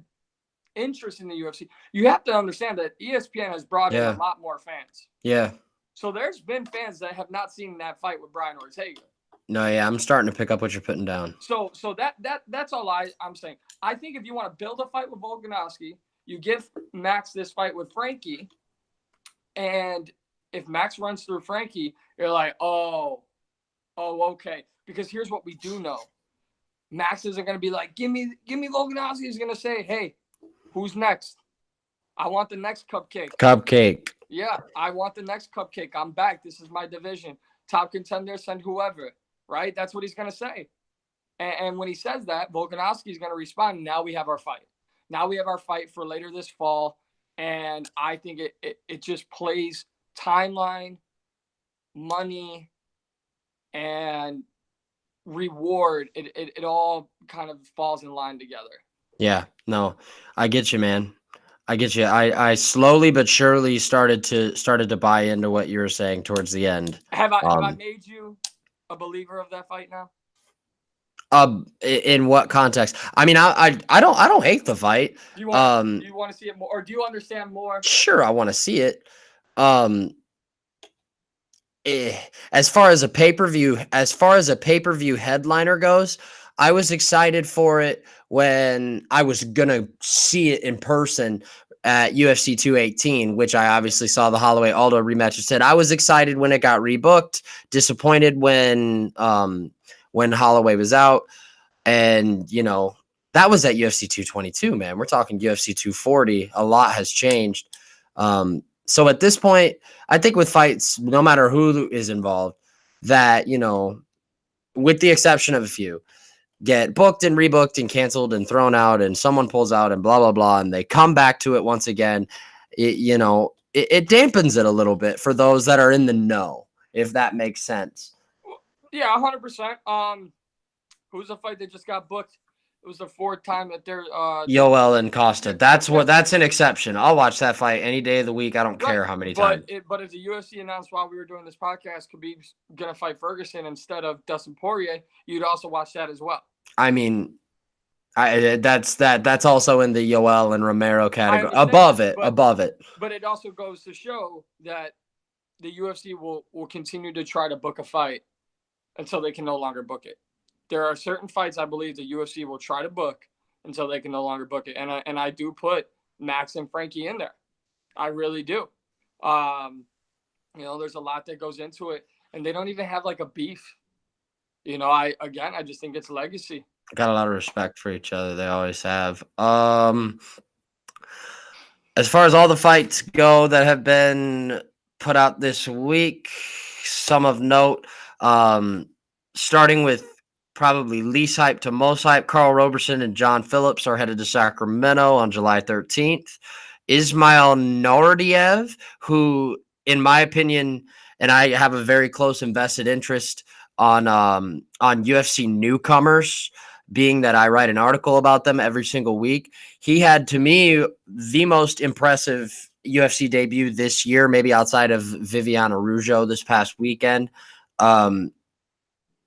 interest in the UFC. You have to understand that ESPN has brought in a lot more fans. Yeah. So there's been fans that have not seen that fight with Brian Ortega. No, yeah, I'm starting to pick up what you're putting down. So that's all I'm saying. I think if you want to build a fight with Volkanovski, you give Max this fight with Frankie, and if Max runs through Frankie, you're like, oh, okay. Because here's what we do know: Max isn't going to be like, give me Volkanovski. He's going to say, hey, who's next? I want the next cupcake. Cupcake. Yeah, I want the next cupcake. I'm back. This is my division. Top contender, send whoever. Right? That's what he's going to say. And when he says that, Volkanovski is going to respond. Now we have our fight. Now we have our fight for later this fall. And I think it just plays timeline, money, and reward. It all kind of falls in line together. Yeah, no, I get you, man. I get you. I slowly but surely started to buy into what you were saying towards the end. Have I made you a believer of that fight now? In what context? I mean, I don't hate the fight. Do you want to see it more, or do you understand more? Sure, I want to see it. As far as a pay-per-view headliner goes, I was excited for it when I was gonna see it in person at UFC 218, which I obviously saw the Holloway Aldo rematch instead. I was excited when it got rebooked, disappointed when Holloway was out, and that was at UFC 222, man. We're talking UFC 240. A lot has changed. So at this point, I think with fights, no matter who is involved, that, with the exception of a few, get booked and rebooked and canceled and thrown out and someone pulls out and blah, blah, blah, and they come back to it once again, it dampens it a little bit for those that are in the know, if that makes sense. Yeah, 100%. Who's the fight that just got booked? It was the fourth time that they're Yoel and Costa. That's an exception. I'll watch that fight any day of the week. I don't care how many times. But if the UFC announced while we were doing this podcast Khabib's gonna fight Ferguson instead of Dustin Poirier, you'd also watch that as well. I mean, that's also in the Yoel and Romero category. Above it. But it also goes to show that the UFC will continue to try to book a fight until they can no longer book it. There are certain fights I believe the UFC will try to book until they can no longer book it. And I do put Max and Frankie in there. I really do. There's a lot that goes into it, and they don't even have like a beef. I just think it's legacy. Got a lot of respect for each other. They always have. As far as all the fights go that have been put out this week, some of note, starting with probably least hype to most hype, Carl Roberson and John Phillips are headed to Sacramento on July 13th. Ismail Nordiev, who, in my opinion, and I have a very close invested interest on UFC newcomers, being that I write an article about them every single week. He had, to me, the most impressive UFC debut this year, maybe outside of Viviane Araújo this past weekend.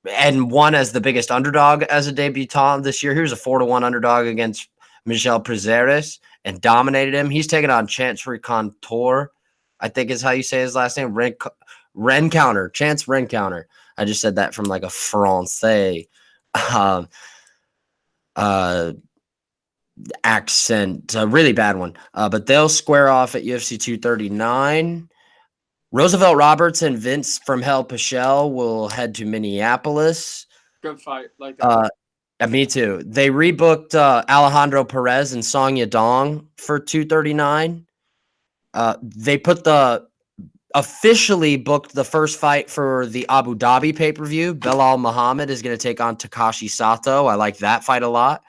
And won as the biggest underdog as a debutant this year. He was a 4-1 underdog against Miguel Prazeres and dominated him. He's taken on Chance Rencounter, I think is how you say his last name. Rencounter. Chance Rencounter. I just said that from like a Francais accent. A really bad one. But they'll square off at UFC 239. Roosevelt Roberts and Vince from Hell Pichel will head to Minneapolis. Good fight. Like that. Me too. They rebooked Alejandro Perez and Song Yadong for 239. They officially booked the first fight for the Abu Dhabi pay-per-view. Belal Muhammad is going to take on Takashi Sato. I like that fight a lot.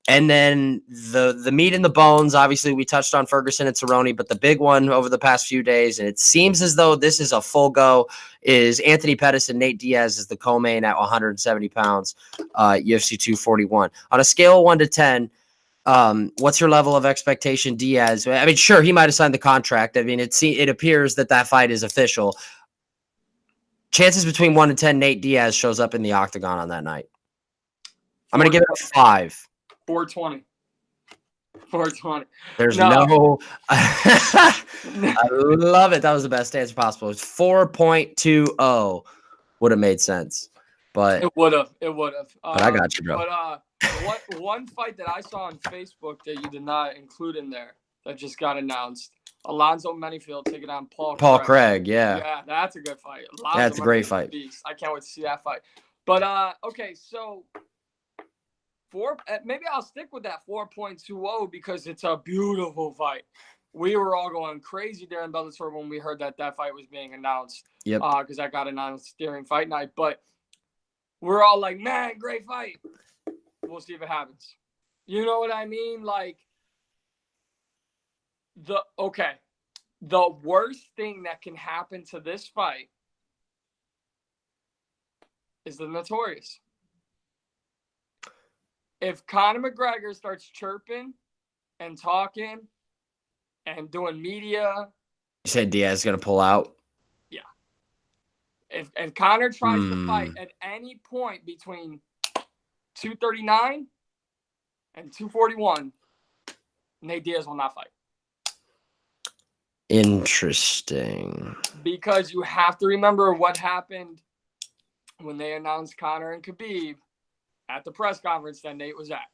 And then the meat and the bones, obviously we touched on Ferguson and Cerrone, but the big one over the past few days, and it seems as though this is a full go, is Anthony Pettis and Nate Diaz as the co-main at 170 pounds, UFC 241. On a scale of 1 to 10, What's your level of expectation, Diaz? I mean, sure, he might have signed the contract. I mean, it appears that fight is official. Chances between 1 and 10, Nate Diaz shows up in the octagon on that night. I'm going to give it a 5. 420. 420. There's no I love it. That was the best answer possible. It's 4.20. Would have made sense. But it would have. It would have. But I got you, bro. But one fight that I saw on Facebook that you did not include in there that just got announced. Alonzo Menifield taking on Paul Craig, yeah. Yeah, that's a good fight. That's a great fight. Beast. I can't wait to see that fight. But okay, so maybe I'll stick with that 4.20 because it's a beautiful fight. We were all going crazy during Bellator when we heard that fight was being announced. Yep. Because that got announced during fight night. But we're all like, man, great fight. We'll see if it happens. You know what I mean? Like, the worst thing that can happen to this fight is the notorious. If Conor McGregor starts chirping and talking and doing media. You said Diaz is going to pull out? Yeah. If Conor tries to fight at any point between 239 and 241, Nate Diaz will not fight. Interesting. Because you have to remember what happened when they announced Conor and Khabib at the press conference that Nate was at.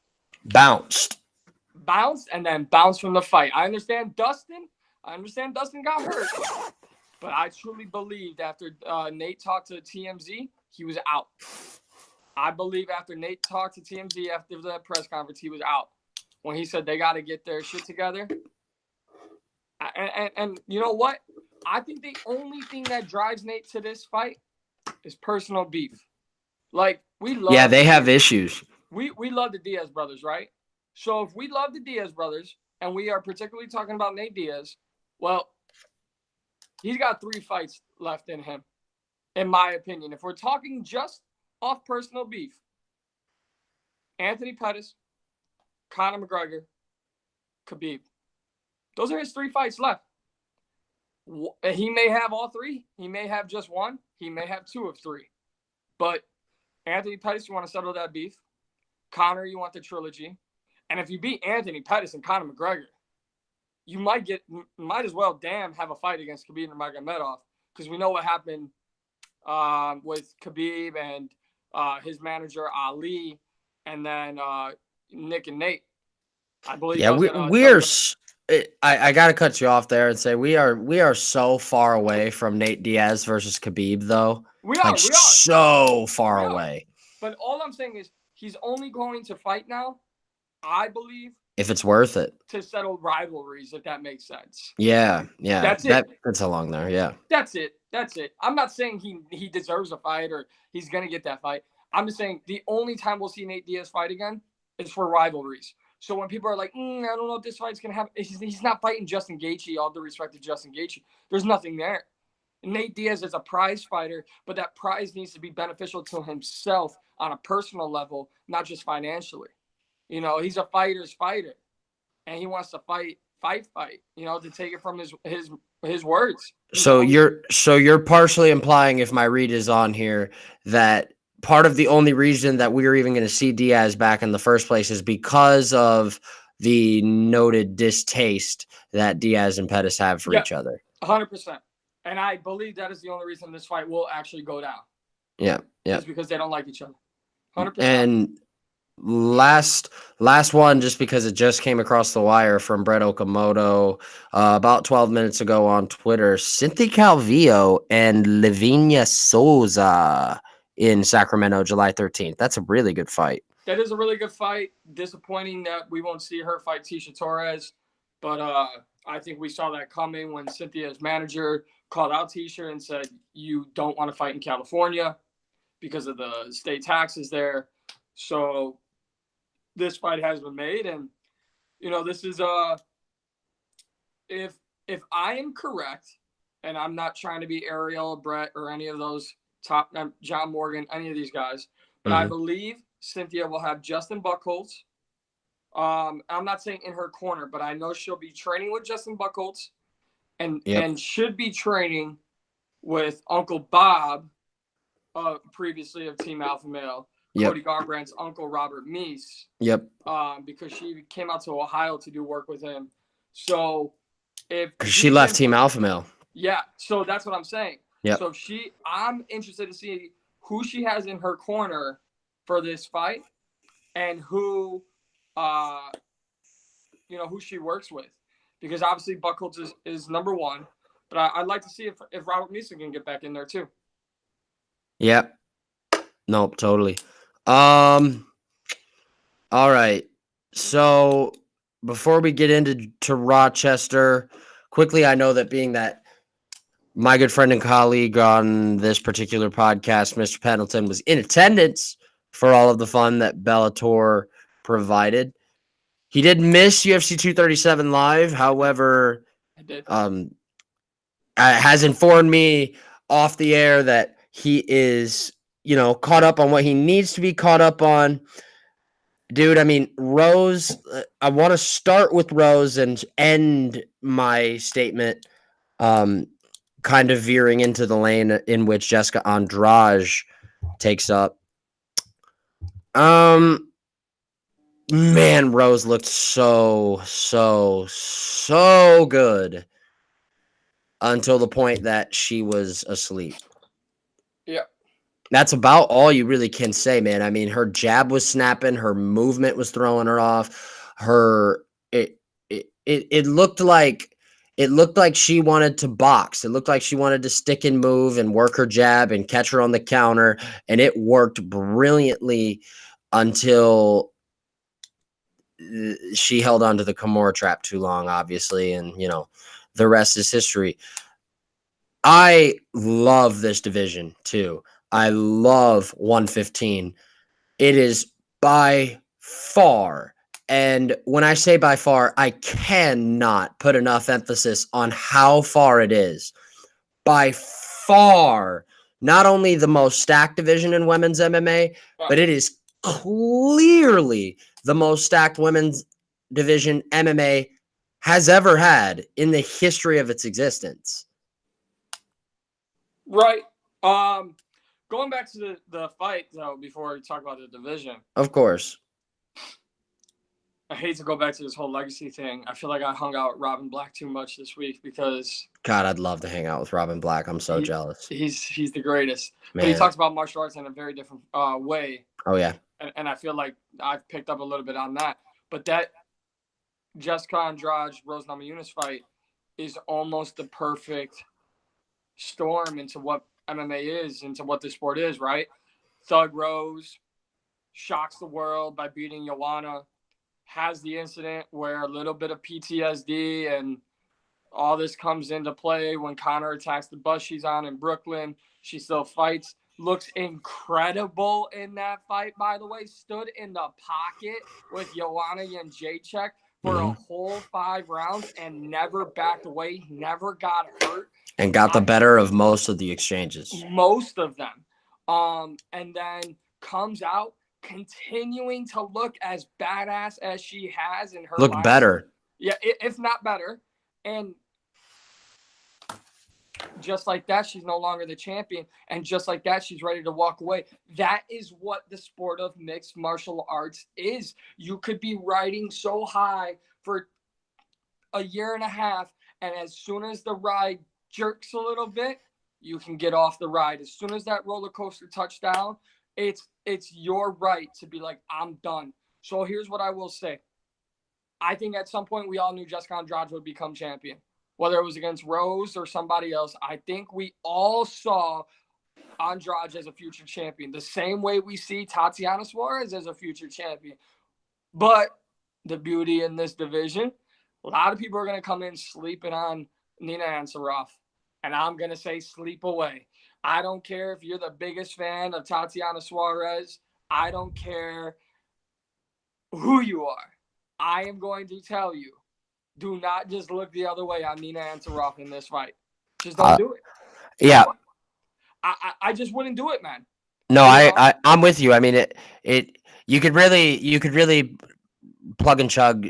Bounced and then bounced from the fight. I understand Dustin got hurt. But I truly believed after Nate talked to TMZ, he was out. I believe after Nate talked to TMZ after the press conference, he was out. When he said they got to get their shit together. And you know what? I think the only thing that drives Nate to this fight is personal beef. Like, we love. Yeah, they have issues. We love the Diaz brothers, right? So if we love the Diaz brothers, and we are particularly talking about Nate Diaz, well, he's got 3 fights left in him, in my opinion. If we're talking just off personal beef, Anthony Pettis, Conor McGregor, Khabib. Those are his 3 fights left. He may have all 3. He may have just 1. He may have 2 of 3. But Anthony Pettis, you want to settle that beef. Conor, you want the trilogy. And if you beat Anthony Pettis and Conor McGregor, you might as well have a fight against Khabib Nurmagomedov, because we know what happened with Khabib and his manager Ali, and then Nick and Nate. I believe. Yeah, I got to cut you off there and say we are so far away from Nate Diaz versus Khabib, though. We are so far away. But all I'm saying is he's only going to fight now, I believe, if it's worth it, to settle rivalries, if that makes sense. Yeah. That's it. That's along there. Yeah. That's it. I'm not saying he deserves a fight or he's gonna get that fight. I'm just saying the only time we'll see Nate Diaz fight again is for rivalries. So when people are like, I don't know if this fight's gonna happen, he's not fighting Justin Gaethje. All due respect to Justin Gaethje, there's nothing there. Nate Diaz is a prize fighter, but that prize needs to be beneficial to himself on a personal level, not just financially. You know, he's a fighter's fighter, and he wants to fight. You know, to take it from his words. So you're partially implying, if my read is on here, that part of the only reason that we're even going to see Diaz back in the first place is because of the noted distaste that Diaz and Pettis have for each other. 100%. And I believe that is the only reason this fight will actually go down. Yeah. It's because they don't like each other. 100%. And last one, just because it just came across the wire from Brett Okamoto about 12 minutes ago on Twitter. Cynthia Calvillo and Lavinia Souza in Sacramento, July 13th. That's a really good fight. That is a really good fight. Disappointing that we won't see her fight Tisha Torres, but I think we saw that coming when Cynthia's manager called out Tisha and said, you don't want to fight in California because of the state taxes there. So this fight has been made, and you know, this is if I am correct, and I'm not trying to be Ariel, Brett, or any of those top John Morgan, any of these guys, but I believe Cynthia will have Justin Buchholz I'm not saying in her corner, but I know she'll be training with Justin Buchholz Yep. and should be training with Uncle Bob, previously of Team Alpha Male, Yep. Cody Garbrandt's uncle, Robert Meese. Yep. Because she came out to Ohio to do work with him. So if she left Team Alpha Male. Yeah, so that's what I'm saying. Yep. So I'm interested to see who she has in her corner for this fight and who who she works with. Because obviously Buchholz is number one. But I'd like to see if Robert Meese can get back in there too. Yep. Nope, totally. All right. So before we get into Rochester, quickly, I know that being that my good friend and colleague on this particular podcast, Mr. Pendleton, was in attendance for all of the fun that Bellator provided. He did miss UFC 237 live. However, I did. Has informed me off the air that he is, caught up on what he needs to be caught up on. Dude, I mean, Rose, I want to start with Rose and end my statement kind of veering into the lane in which Jessica Andrade takes up. Man, Rose looked so good until the point that she was asleep. Yeah. That's about all you really can say, man. I mean, her jab was snapping, her movement was throwing her off. It looked like she wanted to box. It looked like she wanted to stick and move and work her jab and catch her on the counter, and it worked brilliantly until she held onto the Kimura trap too long, obviously, and the rest is history. I love this division too. I love 115. It is by far, and when I say by far, I cannot put enough emphasis on how far it is. By far, not only the most stacked division in women's MMA, but it is clearly the most stacked women's division MMA has ever had in the history of its existence. Right. Going back to the fight, though, before we talk about the division. Of course. I hate to go back to this whole legacy thing. I feel like I hung out with Robin Black too much this week because... God, I'd love to hang out with Robin Black. I'm so jealous. He's the greatest. Man. But he talks about martial arts in a very different way. Oh, yeah. And I feel like I've picked up a little bit on that. But that Jessica Andrade, Rose Namajunas fight is almost the perfect storm into what MMA is, into what the sport is, right? Thug Rose shocks the world by beating Joanna, has the incident where a little bit of PTSD and all this comes into play when Conor attacks the bus she's on in Brooklyn. She still fights. Looks incredible in that fight, by the way. Stood in the pocket with Joanna Jędrzejczyk for a whole 5 rounds and never backed away, never got hurt. And got the better of most of the exchanges. Most of them. And then comes out continuing to look as badass as she has in her Look better. Yeah, if not better. And just like that, she's no longer the champion. And just like that, she's ready to walk away. That is what the sport of mixed martial arts is. You could be riding so high for a year and a half, and as soon as the ride jerks a little bit, you can get off the ride. As soon as that roller coaster touched down, it's your right to be like, I'm done. So here's what I will say. I think at some point we all knew Jessica Andrade would become champion. Whether it was against Rose or somebody else, I think we all saw Andrade as a future champion. The same way we see Tatiana Suarez as a future champion. But the beauty in this division, a lot of people are going to come in sleeping on Nina Ansaroff. And I'm going to say sleep away. I don't care if you're the biggest fan of Tatiana Suarez. I don't care who you are. I am going to tell you, do not just look the other way on Nina Ansaroff in this fight. Just don't do it. Yeah. I just wouldn't do it, man. No, I'm with you. I mean, you could really plug and chug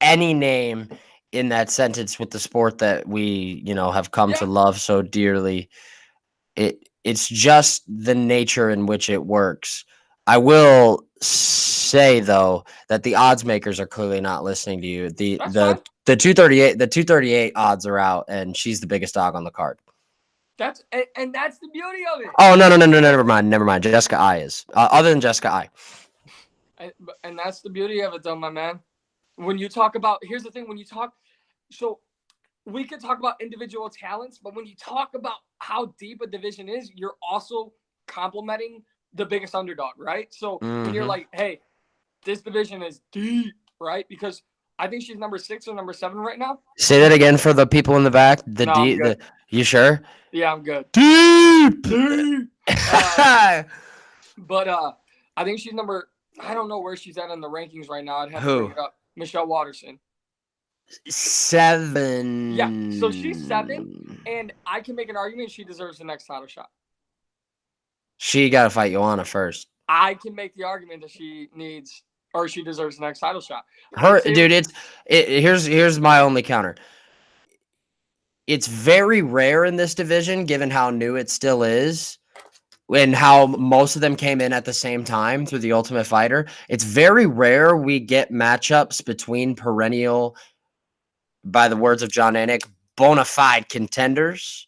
any name in that sentence with the sport that we, have come to love so dearly. It's just the nature in which it works. I will say though that the odds makers are clearly not listening to you. The 238 odds are out, and she's the biggest dog on the card. That's the beauty of it. Oh no, never mind. Jessica I is other than Jessica I. And that's the beauty of it, though, my man. When you talk about, here's the thing: so we could talk about individual talents, but when you talk about how deep a division is, you're also complimenting the biggest underdog, right? So when you're like, hey, this division is deep, right? Because I think she's number 6 or number 7 right now. Say that again for the people in the back. You sure? Yeah, I'm good. Deep. But I think she's number. I don't know where she's at in the rankings right now. I'd have to bring it up. Michelle Waterson. 7. Yeah, so she's 7, and I can make an argument she deserves the next title shot. She got to fight Joanna first. I can make the argument that she deserves the next title shot. Here's my only counter. It's very rare in this division, given how new it still is, and how most of them came in at the same time through the Ultimate Fighter. It's very rare we get matchups between perennial, by the words of John Anik, bona fide contenders.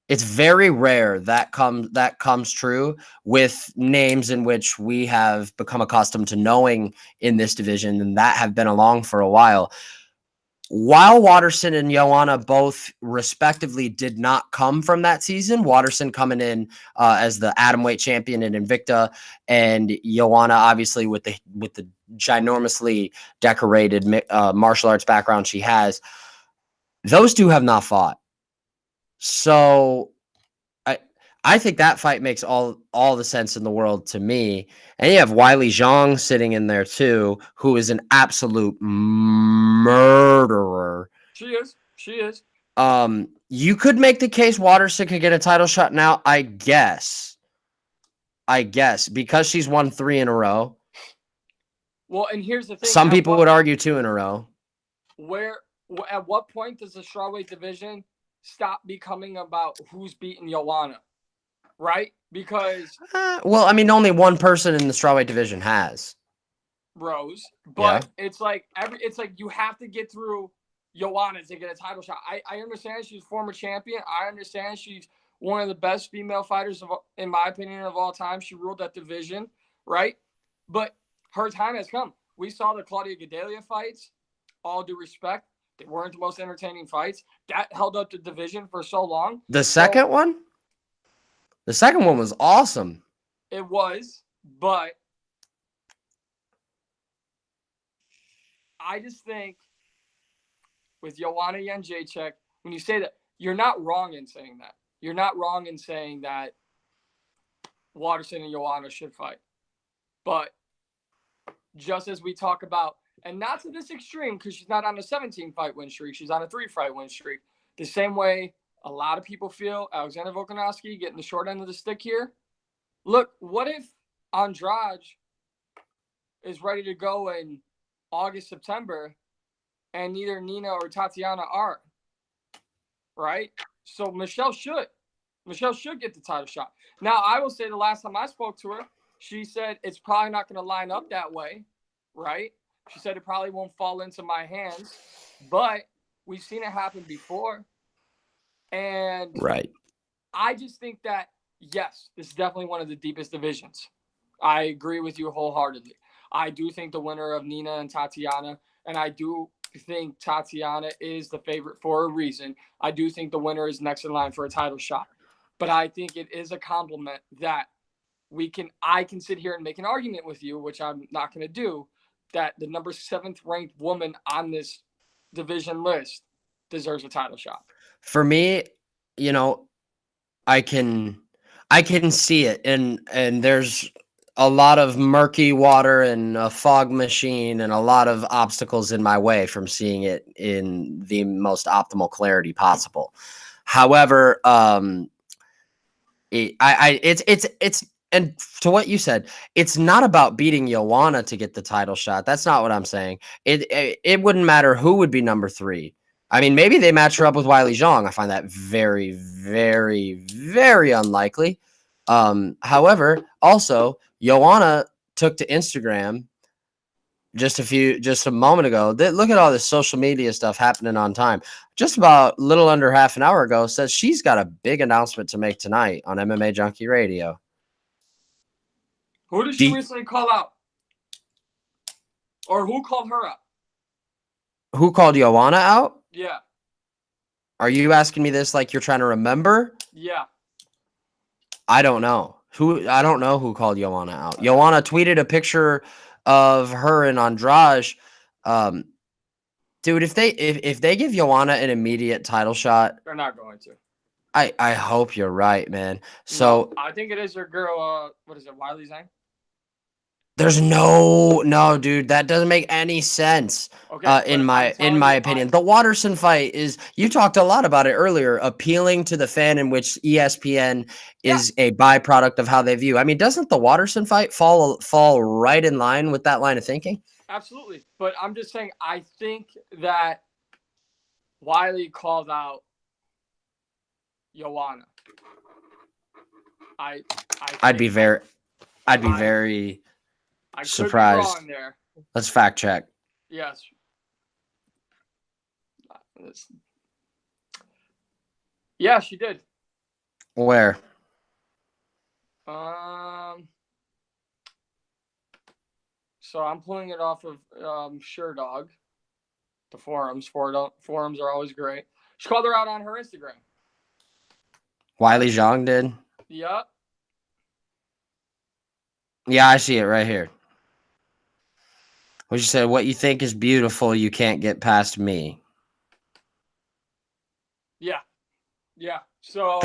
It's very rare that comes true with names in which we have become accustomed to knowing in this division and that have been along for a while. While Waterson and Joanna both respectively did not come from that season, Waterson coming in as the atomweight champion in Invicta, and Joanna obviously with the ginormously decorated martial arts background she has, those two have not fought. So I think that fight makes all the sense in the world to me. And you have Weili Zhang sitting in there too, who is an absolute murderer. She is. You could make the case Waterson could get a title shot now, I guess, because she's won 3 in a row. Well, and here's the thing. Some people would argue 2 in a row. At what point does the strawweight division stop becoming about who's beating Joanna? Right? Because only one person in the strawweight division has Rose, but it's like you have to get through Joanna to get a title shot. I understand she's former champion. I understand she's one of the best female fighters in my opinion of all time. She ruled that division, right? But her time has come. We saw the Claudia Gadelha fights. All due respect, they weren't the most entertaining fights. That held up the division for so long. The second one was awesome. It was, but I just think with Joanna Jędrzejczyk, when you say that, you're not wrong in saying that. You're not wrong in saying that Waterson and Joanna should fight. But just as we talk about, and not to this extreme, because she's not on a 17-fight win streak. She's on a 3-fight win streak. The same way a lot of people feel Alexander Volkanovski getting the short end of the stick here. Look, what if Andrade is ready to go in August, September, and neither Nina or Tatiana are? Right? So Michelle should get the title shot. Now, I will say the last time I spoke to her, she said it's probably not going to line up that way, right? She said it probably won't fall into my hands, but we've seen it happen before. And right. I just think that, yes, this is definitely one of the deepest divisions. I agree with you wholeheartedly. I do think the winner of Nina and Tatiana, and I do think Tatiana is the favorite for a reason. I do think the winner is next in line for a title shot. But I think it is a compliment that I can sit here and make an argument with you, which I'm not going to do, that the number 7th ranked woman on this division list deserves a title shot. For me, I can see it, and there's a lot of murky water and a fog machine and a lot of obstacles in my way from seeing it in the most optimal clarity possible. However, it's and to what you said, it's not about beating Joanna to get the title shot. That's not what I'm saying. It wouldn't matter who would be number 3. I mean, maybe they match her up with Wiley Zhang. I find that very, very, very unlikely. However, also Joanna took to Instagram just a moment ago. Look at all this social media stuff happening on time. Just about little under half an hour ago, says she's got a big announcement to make tonight on MMA Junkie Radio. Who did she recently call out? Or who called her out? Who called Joanna out? Yeah. Are you asking me this like you're trying to remember? Yeah. I don't know. I don't know who called Joanna out. Joanna tweeted a picture of her and Andrade. Dude, if they give Joanna an immediate title shot, they're not going to. I hope you're right, man. So no, I think it is her girl. What is it, Wiley Zhang? There's no, dude. That doesn't make any sense. Okay, in my opinion, the Watterson fight is. You talked a lot about it earlier, appealing to the fan, in which ESPN is a byproduct of how they view. I mean, doesn't the Watterson fight fall right in line with that line of thinking? Absolutely, but I'm just saying. I think that Wiley called out Joanna. I'd be very surprised. Could be wrong there. Let's fact check. Yes. Yeah, she did. Where? So I'm pulling it off of SureDog. The forums. Forums are always great. She called her out on her Instagram. Wiley Zhang did? Yep. Yeah, I see it right here. What you said, what you think is beautiful, you can't get past me. Yeah. Yeah. So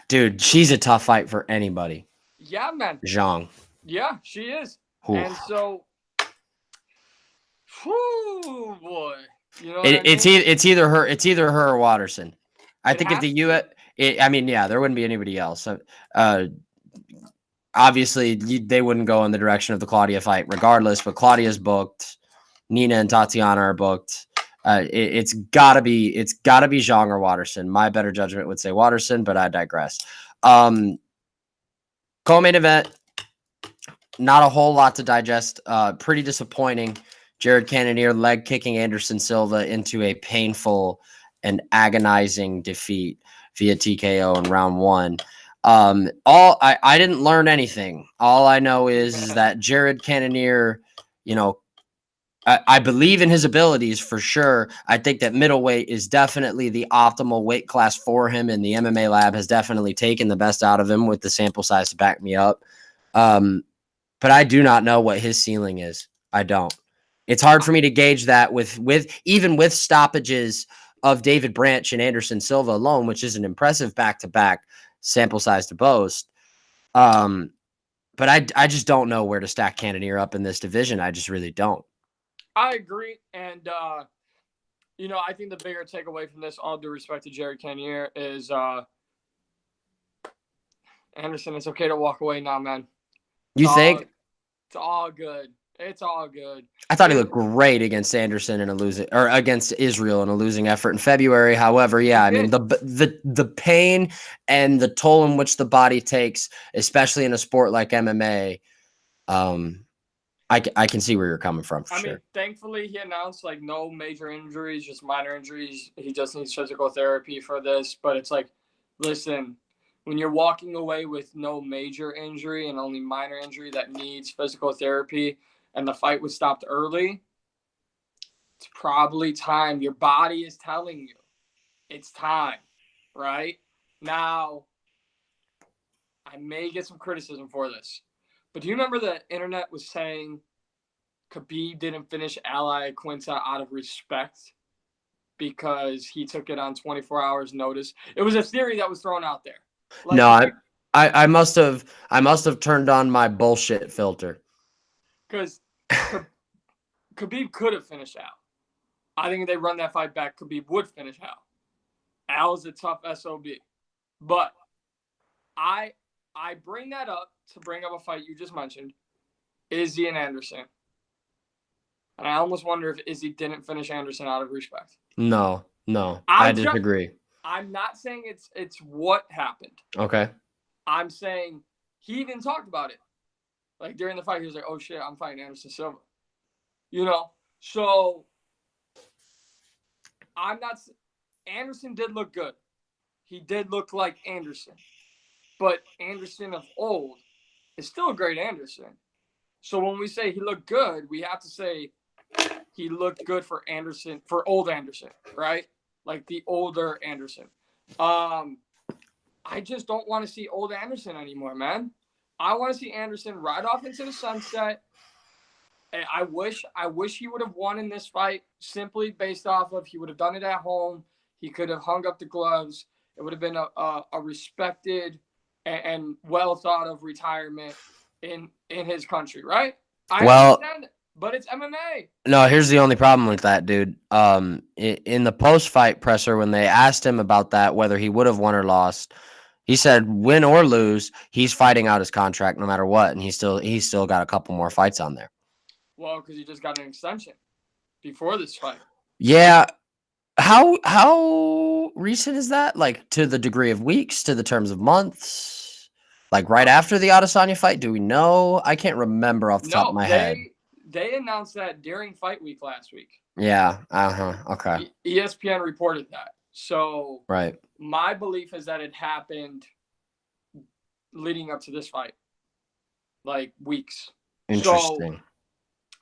dude, she's a tough fight for anybody. Yeah, man. Zhang. Yeah, she is. Ooh. And so, whoo, boy. You know it's either her or Watterson. I think if the US, I mean, yeah, there wouldn't be anybody else. Obviously, they wouldn't go in the direction of the Claudia fight, regardless. But Claudia's booked. Nina and Tatiana are booked. It's gotta be Zhang or Watterson. My better judgment would say Watterson, but I digress. Co-main event, not a whole lot to digest. Pretty disappointing. Jared Cannonier leg kicking Anderson Silva into a painful and agonizing defeat via TKO in round 1. I didn't learn anything. All I know is that Jared Cannonier, I believe in his abilities for sure. I think that middleweight is definitely the optimal weight class for him, and the MMA lab has definitely taken the best out of him with the sample size to back me up. But I do not know what his ceiling is. I don't. It's hard for me to gauge that with even with stoppages of David Branch and Anderson Silva alone, which is an impressive back-to-back sample size to boast. But I just don't know where to stack Cannonier up in this division. I just really don't. I agree. And, I think the bigger takeaway from this, all due respect to Jared Cannonier, is Anderson, it's okay to walk away now, man. You think? It's all good. It's all good. I thought he looked great against Anderson against Israel in a losing effort in February. However, yeah, I mean the pain and the toll in which the body takes, especially in a sport like MMA, I can see where you're coming from for sure. I mean, thankfully he announced no major injuries, just minor injuries. He just needs physical therapy for this. But it's listen, when you're walking away with no major injury and only minor injury that needs physical therapy, and the fight was stopped early, it's probably time. Your body is telling you it's time, right? Now, I may get some criticism for this, but do you remember the internet was saying Khabib didn't finish Ally Quinta out of respect because he took it on 24 hours notice? It was a theory that was thrown out there. No, I must have turned on my bullshit filter. Because Khabib could have finished Al. I think if they run that fight back, Khabib would finish Al. Al is a tough SOB. But I I bring that up to bring up a fight you just mentioned, Izzy and Anderson. And I almost wonder if Izzy didn't finish Anderson out of respect. No, I disagree. I'm not saying it's what happened. Okay. I'm saying he even talked about it. Like during the fight, he was like, "Oh shit, I'm fighting Anderson Silva." You know, so I'm not. Anderson did look good. He did look like Anderson, but Anderson of old is still a great Anderson. So when we say he looked good, we have to say he looked good for Anderson, for old Anderson, right? Like the older Anderson. I just don't want to see old Anderson anymore, man. I want to see Anderson ride off into the sunset. And I wish he would have won in this fight simply based off of he would have done it at home. He could have hung up the gloves. It would have been a respected and well thought of retirement in his country, right? I understand it, but it's MMA. No, here's the only problem with that, dude. In the post-fight presser, when they asked him about that, whether he would have won or lost, he said, "Win or lose, he's fighting out his contract no matter what, and he's still got a couple more fights on there." Well, because he just got an extension before this fight. Yeah. How recent is that? Like to the degree of weeks, to the terms of months? Like right after the Adesanya fight? Do we know? I can't remember off the top of my head. They announced that during fight week last week. Yeah. Okay. ESPN reported that. So right. My belief is that it happened leading up to this fight, like weeks. Interesting.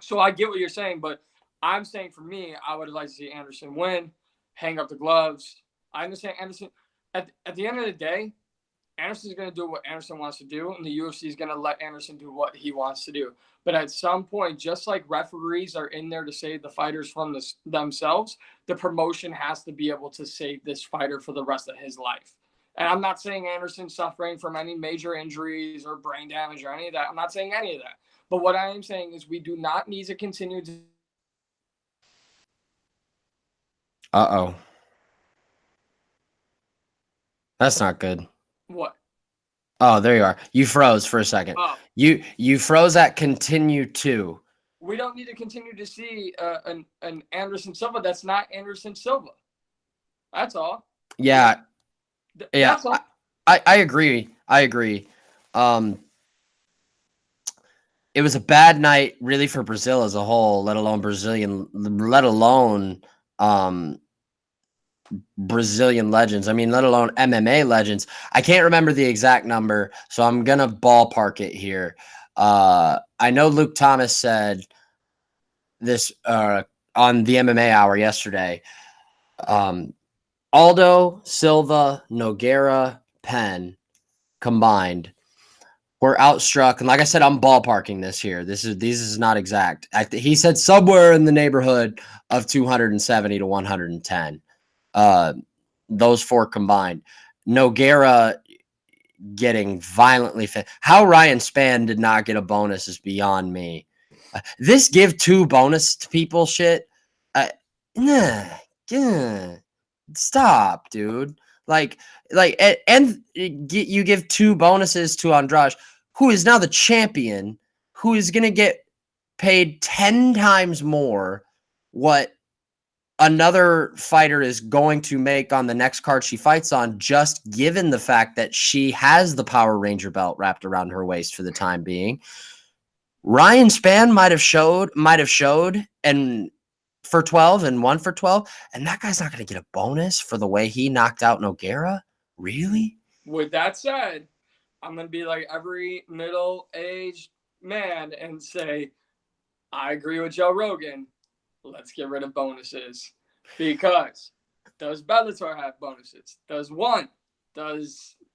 So I get what you're saying, but I'm saying for me, I would like to see Anderson win, hang up the gloves. I understand Anderson. At the end of the day, Anderson's going to do what Anderson wants to do, and the UFC is going to let Anderson do what he wants to do. But at some point, just like referees are in there to save the fighters from themselves, the promotion has to be able to save this fighter for the rest of his life. And I'm not saying Anderson's suffering from any major injuries or brain damage or any of that. I'm not saying any of that. But what I am saying is we do not need to continue to. Uh-oh. That's not good. What? Oh, there you are. You froze for a second. Oh. You froze at continue to. We don't need to continue to see an Anderson Silva that's not Anderson Silva. That's all. Yeah. That's all. I agree. It was a bad night really for Brazil as a whole, let alone Brazilian legends. I mean, let alone MMA legends. I can't remember the exact number, so I'm going to ballpark it here. I know Luke Thomas said this on the MMA Hour yesterday. Aldo, Silva, Nogueira, Penn combined were outstruck. And like I said, I'm ballparking this here. This is not exact. He said somewhere in the neighborhood of 270 to 110. Those four combined. Nogueira getting violently fit. How Ryan Spann did not get a bonus is beyond me. This give two bonus to people shit. Stop, dude. And you give two bonuses to Andrade, who is now the champion, who is going to get paid 10 times more what another fighter is going to make on the next card she fights on, just given the fact that she has the Power Ranger belt wrapped around her waist for the time being. Ryan Spann might have showed and for 12 and 1 for 12, and that guy's not going to get a bonus for the way he knocked out Nogueira? Really? With that said, I'm going to be like every middle-aged man and say, I agree with Joe Rogan. Let's get rid of bonuses. Because does Bellator have bonuses? Does one?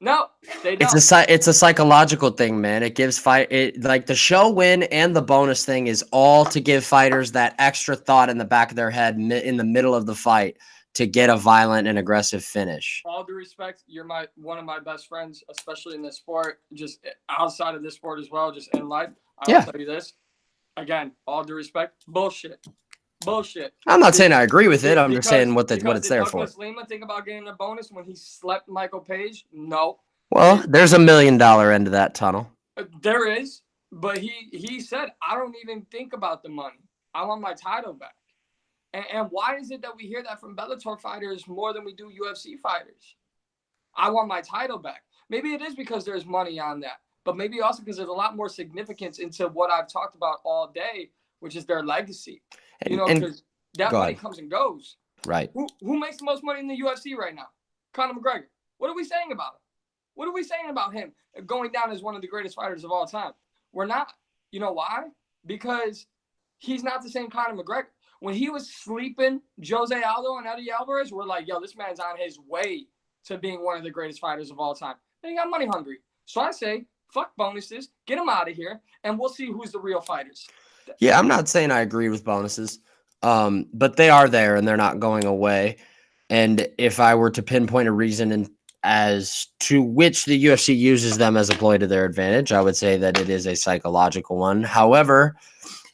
No, they don't. It's a psychological thing, man. It gives like the show win and the bonus thing is all to give fighters that extra thought in the back of their head in the middle of the fight to get a violent and aggressive finish. All due respect, you're one of my best friends, especially in this sport, just outside of this sport as well, just in life. I'll tell you this. Again, all due respect, bullshit. I'm not saying I agree with it. I'm just saying what it's there for. Douglas Lima think about getting a bonus when he slept Michael Page? No. Well, there's $1 million end of that tunnel. There is, but he said, I don't even think about the money. I want my title back. And why is it that we hear that from Bellator fighters more than we do UFC fighters? I want my title back. Maybe it is because there's money on that, but maybe also because there's a lot more significance into what I've talked about all day, which is their legacy. Because that money comes and goes. Right. Who makes the most money in the UFC right now? Conor McGregor. What are we saying about him? What are we saying about him going down as one of the greatest fighters of all time? We're not. You know why? Because he's not the same Conor McGregor. When he was sleeping Jose Aldo and Eddie Alvarez, we're like, yo, this man's on his way to being one of the greatest fighters of all time. Then he got money hungry. So I say, fuck bonuses, get him out of here, and we'll see who's the real fighters. Yeah, I'm not saying I agree with bonuses, but they are there and they're not going away. And if I were to pinpoint a reason as to which the UFC uses them as a ploy to their advantage, I would say that it is a psychological one. However,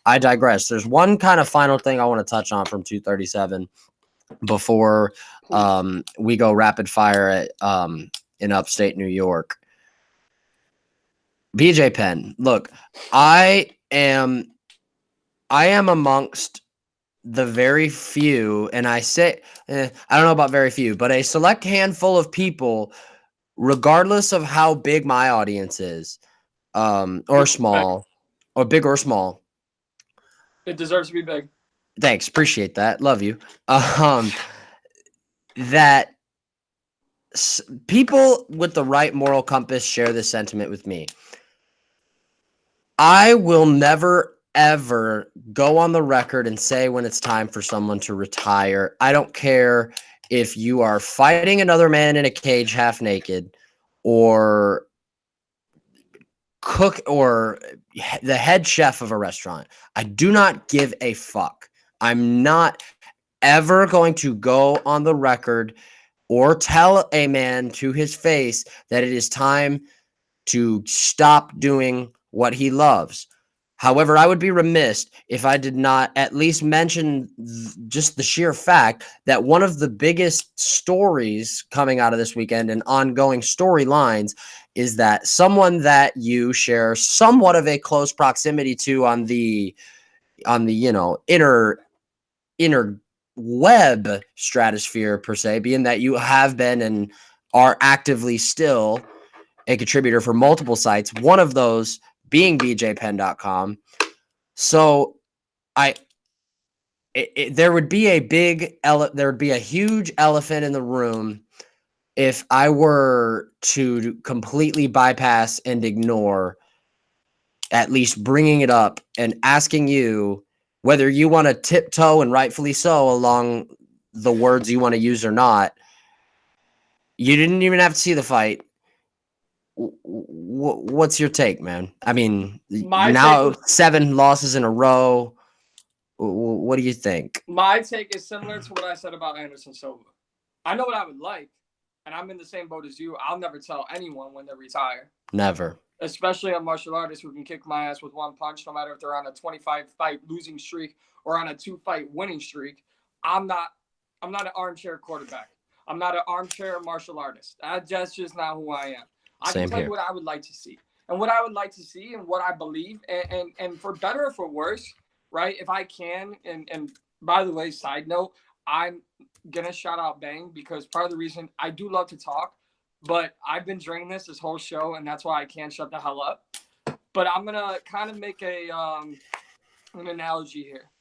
I digress. There's one kind of final thing I want to touch on from 237 before we go rapid fire at in upstate New York. BJ Penn, look, I am amongst the very few, and I say I don't know about very few, but a select handful of people, regardless of how big my audience is, or small, or big or small. It deserves to be big. Thanks, appreciate that. Love you. That people with the right moral compass share this sentiment with me. I will never, ever go on the record and say when it's time for someone to retire. I don't care if you are fighting another man in a cage half naked, or cook, or the head chef of a restaurant. I do not give a fuck. I'm not ever going to go on the record or tell a man to his face that it is time to stop doing what he loves. However, I would be remiss if I did not at least mention just the sheer fact that one of the biggest stories coming out of this weekend and ongoing storylines is that someone that you share somewhat of a close proximity to on the inner web stratosphere per se, being that you have been and are actively still a contributor for multiple sites, one of those being bjpenn.com. So there would be a huge elephant in the room if I were to completely bypass and ignore at least bringing it up and asking you whether you want to tiptoe, and rightfully so, along the words you want to use or not. You didn't even have to see the fight. What's your take, man? I mean, now 7 losses in a row. What do you think? My take is similar to what I said about Anderson Silva. I know what I would like, and I'm in the same boat as you. I'll never tell anyone when they retire. Never. Especially a martial artist who can kick my ass with one punch, no matter if they're on a 25-fight losing streak or on a 2-fight winning streak. I'm not an armchair quarterback. I'm not an armchair martial artist. That's just not who I am. I can tell you what I would like to see. And what I would like to see and what I believe, and for better or for worse, right, if I can, and by the way, side note, I'm going to shout out Bang, because part of the reason I do love to talk, but I've been drinking this whole show, and that's why I can't shut the hell up. But I'm going to kind of make an analogy here.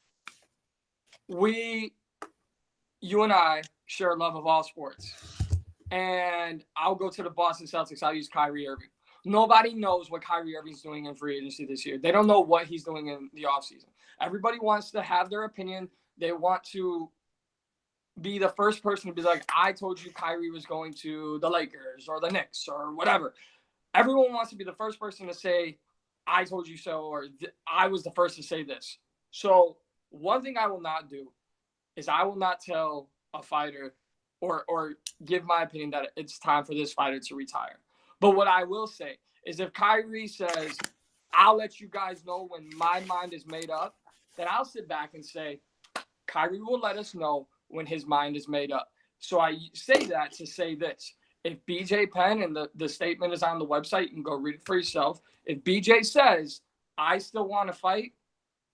You and I share a love of all sports. And I'll go to the Boston Celtics. I'll use Kyrie Irving. Nobody knows what Kyrie Irving's doing in free agency this year. They don't know what he's doing in the offseason. Everybody wants to have their opinion. They want to be the first person to be like, I told you Kyrie was going to the Lakers or the Knicks or whatever. Everyone wants to be the first person to say, I told you so, or I was the first to say this. So one thing I will not do is I will not tell a fighter or give my opinion that it's time for this fighter to retire. But what I will say is if Kyrie says, I'll let you guys know when my mind is made up, then I'll sit back and say, Kyrie will let us know when his mind is made up. So I say that to say this. If BJ Penn, and the statement is on the website, you can go read it for yourself. If BJ says, I still want to fight,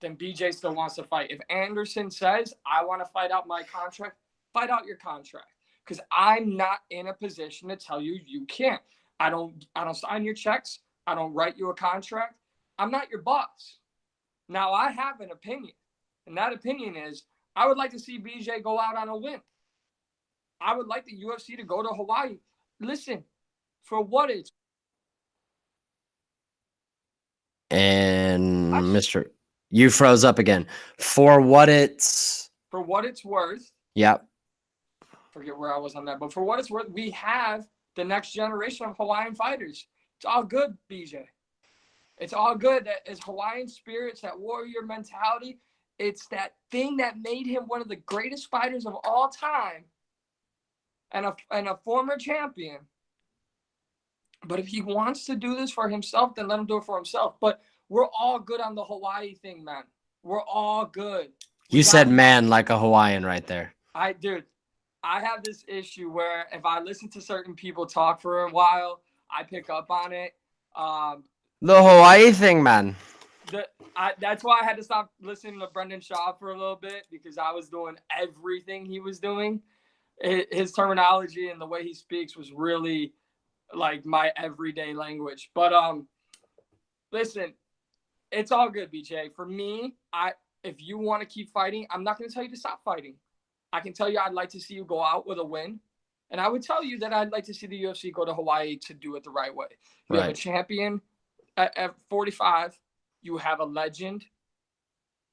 then BJ still wants to fight. If Anderson says, I want to fight out my contract, fight out your contract. Because I'm not in a position to tell you you can't. I don't sign your checks. I don't write you a contract. I'm not your boss. Now I have an opinion. And that opinion is I would like to see BJ go out on a win. I would like the UFC to go to Hawaii. Listen, for what it's And Mr. You froze up again. For what it's worth. Yep. Forget where I was on that, but for what it's worth, we have the next generation of Hawaiian fighters. It's all good, BJ. It's all good. That is Hawaiian spirits, that warrior mentality. It's that thing that made him one of the greatest fighters of all time, and a former champion. But if he wants to do this for himself, then let him do it for himself. But we're all good on the Hawaii thing, man. We're all good. You said man like a Hawaiian right there. I have this issue where if I listen to certain people talk for a while, I pick up on it. The Hawaii thing, man. That's why I had to stop listening to Brendan Shaw for a little bit, because I was doing everything he was doing. His terminology and the way he speaks was really like my everyday language. But listen, it's all good, BJ. For me, if you want to keep fighting, I'm not going to tell you to stop fighting. I can tell you I'd like to see you go out with a win. And I would tell you that I'd like to see the UFC go to Hawaii to do it the right way. You have a champion at 45. You have a legend.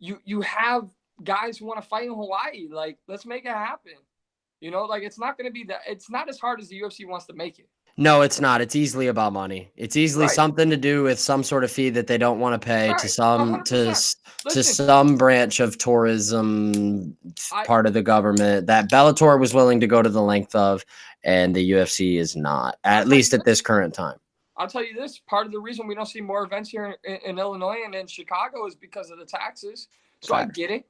You have guys who want to fight in Hawaii. Like, let's make it happen. You know, like, it's not going to be that. It's not as hard as the UFC wants to make it. No, it's not. It's easily about money. It's easily something to do with some sort of fee that they don't want to pay to some to some branch of tourism part of the government that Bellator was willing to go to the length of, and the UFC is not, at least at this current time. I'll tell you this, part of the reason we don't see more events here in Illinois and in Chicago is because of the taxes. So I get it.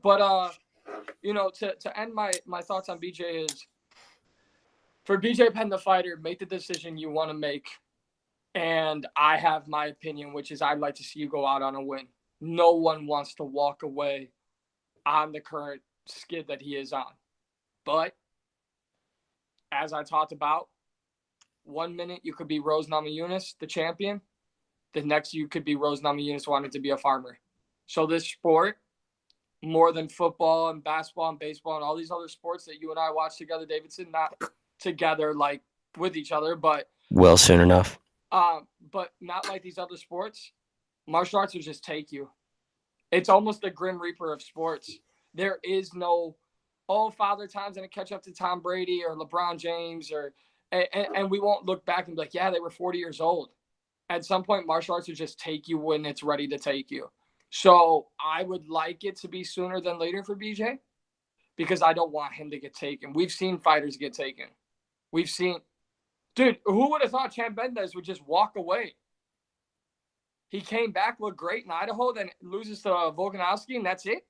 But you know, to end my thoughts on BJ is, for BJ Penn, the fighter, make the decision you want to make. And I have my opinion, which is I'd like to see you go out on a win. No one wants to walk away on the current skid that he is on. But as I talked about, 1 minute you could be Rose Namajunas, the champion. The next you could be Rose Namajunas wanting to be a farmer. So this sport, more than football and basketball and baseball and all these other sports that you and I watch together, Davidson, not together like with each other, but will soon enough. But not like these other sports. Martial arts will just take you. It's almost the Grim Reaper of sports. There is no, Father Time's gonna catch up to Tom Brady or LeBron James, and we won't look back and be like, yeah, they were 40 years old. At some point, martial arts will just take you when it's ready to take you. So I would like it to be sooner than later for BJ, because I don't want him to get taken. We've seen fighters get taken. We've seen, dude, who would have thought Champ Mendez would just walk away? He came back, looked great in Idaho, then loses to Volkanovski, and that's it?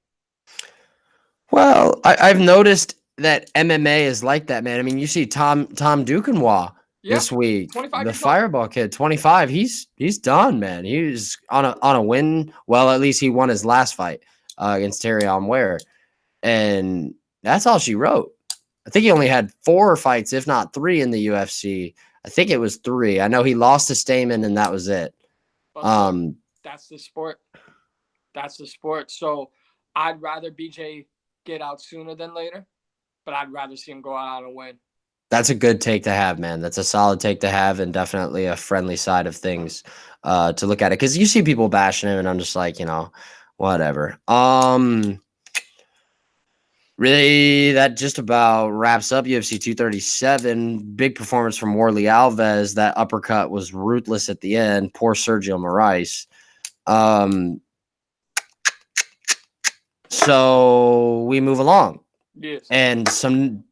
Well, I've noticed that MMA is like that, man. I mean, you see Tom Duquesnoy this week, the Fireball kid, 25. He's done, man. He's on a win. Well, at least he won his last fight against Terrion Ware, and that's all she wrote. I think he only had 4 fights, if not 3, in the UFC. I think it was 3. I know he lost to Stamen, and that was it. But that's the sport. That's the sport. So I'd rather BJ get out sooner than later, but I'd rather see him go out on a win. That's a good take to have, man. That's a solid take to have, and definitely a friendly side of things to look at it. Because you see people bashing him, and I'm just like, you know, whatever. Really, that just about wraps up UFC 237. Big performance from Warley Alves. That uppercut was ruthless at the end. Poor Sergio Moraes. So we move along. Yes. And some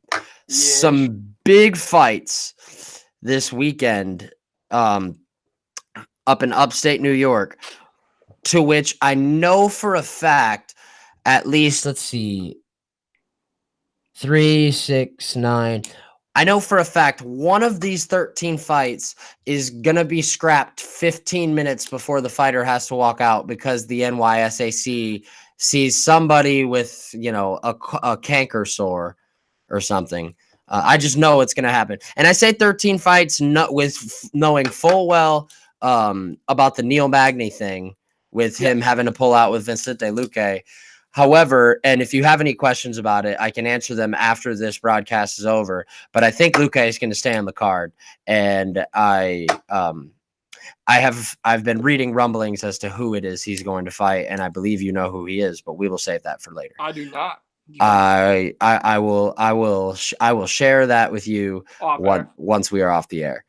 big fights this weekend up in upstate New York, to which I know for a fact, at least, let's see, 3, 6, 9. I know for a fact one of these 13 fights is going to be scrapped 15 minutes before the fighter has to walk out because the NYSAC sees somebody with, a canker sore or something. I just know it's going to happen. And I say 13 fights knowing full well about the Neil Magny thing with him having to pull out with Vicente Luque. However, and if you have any questions about it, I can answer them after this broadcast is over. But I think Luque is going to stay on the card, and I've been reading rumblings as to who it is he's going to fight, and I believe you know who he is, but we will save that for later. I do not. I will share that with you once we are off the air.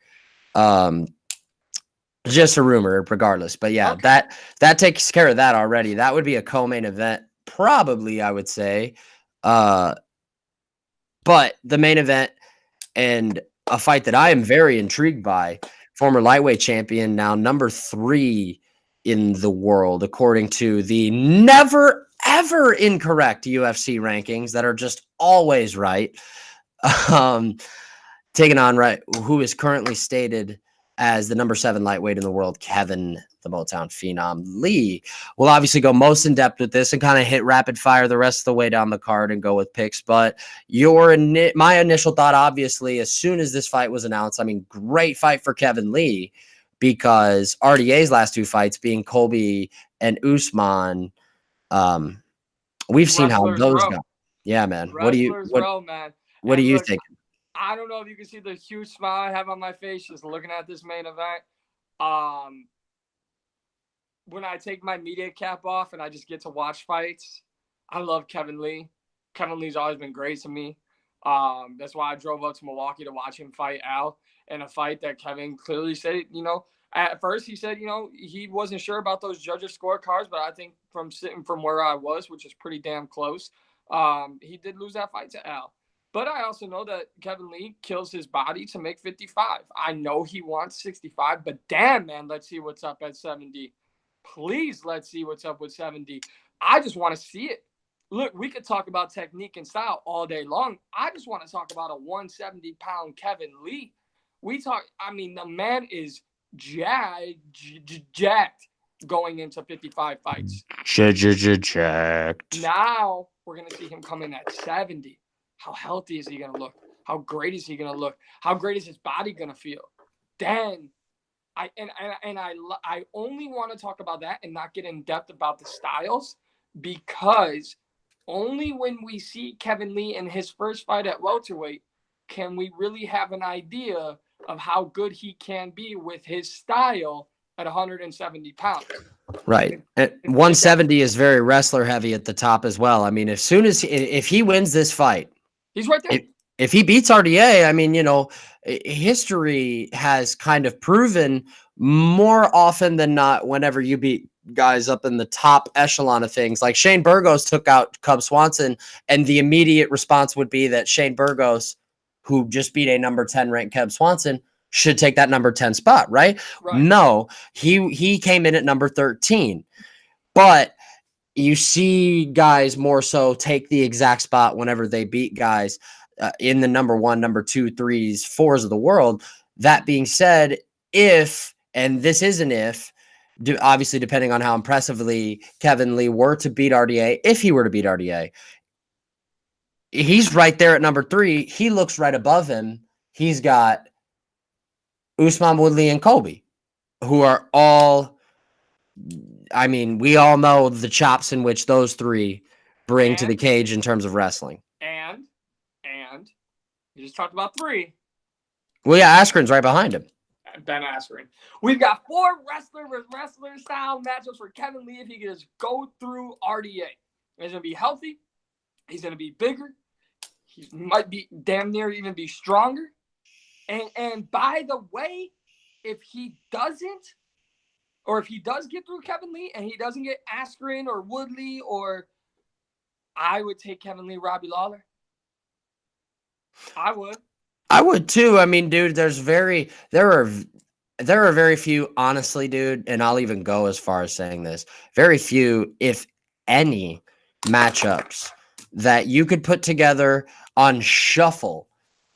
Just a rumor, regardless. But yeah, Okay. that takes care of that already. That would be a co-main event, probably, I would say. But the main event and a fight that I am very intrigued by, former lightweight champion, now number 3 in the world, according to the never ever incorrect UFC rankings that are just always right. Taking on who is currently stated as the number 7 lightweight in the world, Kevin the Motown Phenom Lee. We'll obviously go most in depth with this and kind of hit rapid fire the rest of the way down the card and go with picks. But my initial thought, obviously, as soon as this fight was announced, I mean, great fight for Kevin Lee because RDA's last 2 fights being Colby and Usman, we've seen how those go. Yeah, man. What do you think? I don't know if you can see the huge smile I have on my face just looking at this main event. When I take my media cap off and I just get to watch fights, I love Kevin Lee. Kevin Lee's always been great to me. That's why I drove up to Milwaukee to watch him fight Al in a fight that Kevin clearly said, at first he said, he wasn't sure about those judges' scorecards, but I think from sitting from where I was, which is pretty damn close, he did lose that fight to Al. But I also know that Kevin Lee kills his body to make 55. I know he wants 65, but damn, man, let's see what's up at 70. Please, let's see what's up with 70. I just want to see it. Look, we could talk about technique and style all day long. I just want to talk about a 170-pound Kevin Lee. The man is jacked going into 55 fights. Jacked. Now we're going to see him come in at 70. How healthy is he going to look? How great is he going to look? How great is his body going to feel? Then I only want to talk about that and not get in depth about the styles because only when we see Kevin Lee in his first fight at welterweight can we really have an idea of how good he can be with his style at 170 pounds. Right. 170 is very wrestler heavy at the top as well. I mean, if he wins this fight, he's right there. If he beats RDA, I mean, history has kind of proven more often than not, whenever you beat guys up in the top echelon of things, like Shane Burgos took out Cub Swanson, and the immediate response would be that Shane Burgos, who just beat a number 10 ranked Cub Swanson, should take that number 10 spot, right? No, he came in at number 13. But you see guys more so take the exact spot whenever they beat guys in the number 1, number 2, 3s, 4s of the world. That being said, and this is an obviously depending on how impressively Kevin Lee were to beat RDA, if he were to beat RDA, he's right there at number 3. He looks right above him. He's got Usman, Woodley, and Colby, who are all, I mean, we all know the chops in which those 3 bring to the cage in terms of wrestling. And you just talked about 3. Well, yeah, Askren's right behind him. Ben Askren. We've got 4 wrestler versus wrestler style matchups for Kevin Lee if he can just go through RDA. He's going to be healthy. He's going to be bigger. He might be damn near even be stronger. And by the way, if he does get through Kevin Lee and he doesn't get Askren or Woodley, I would take Kevin Lee, Robbie Lawler. I would too. I mean, dude, there are very few, honestly, dude, and I'll even go as far as saying this, very few, if any, matchups that you could put together on shuffle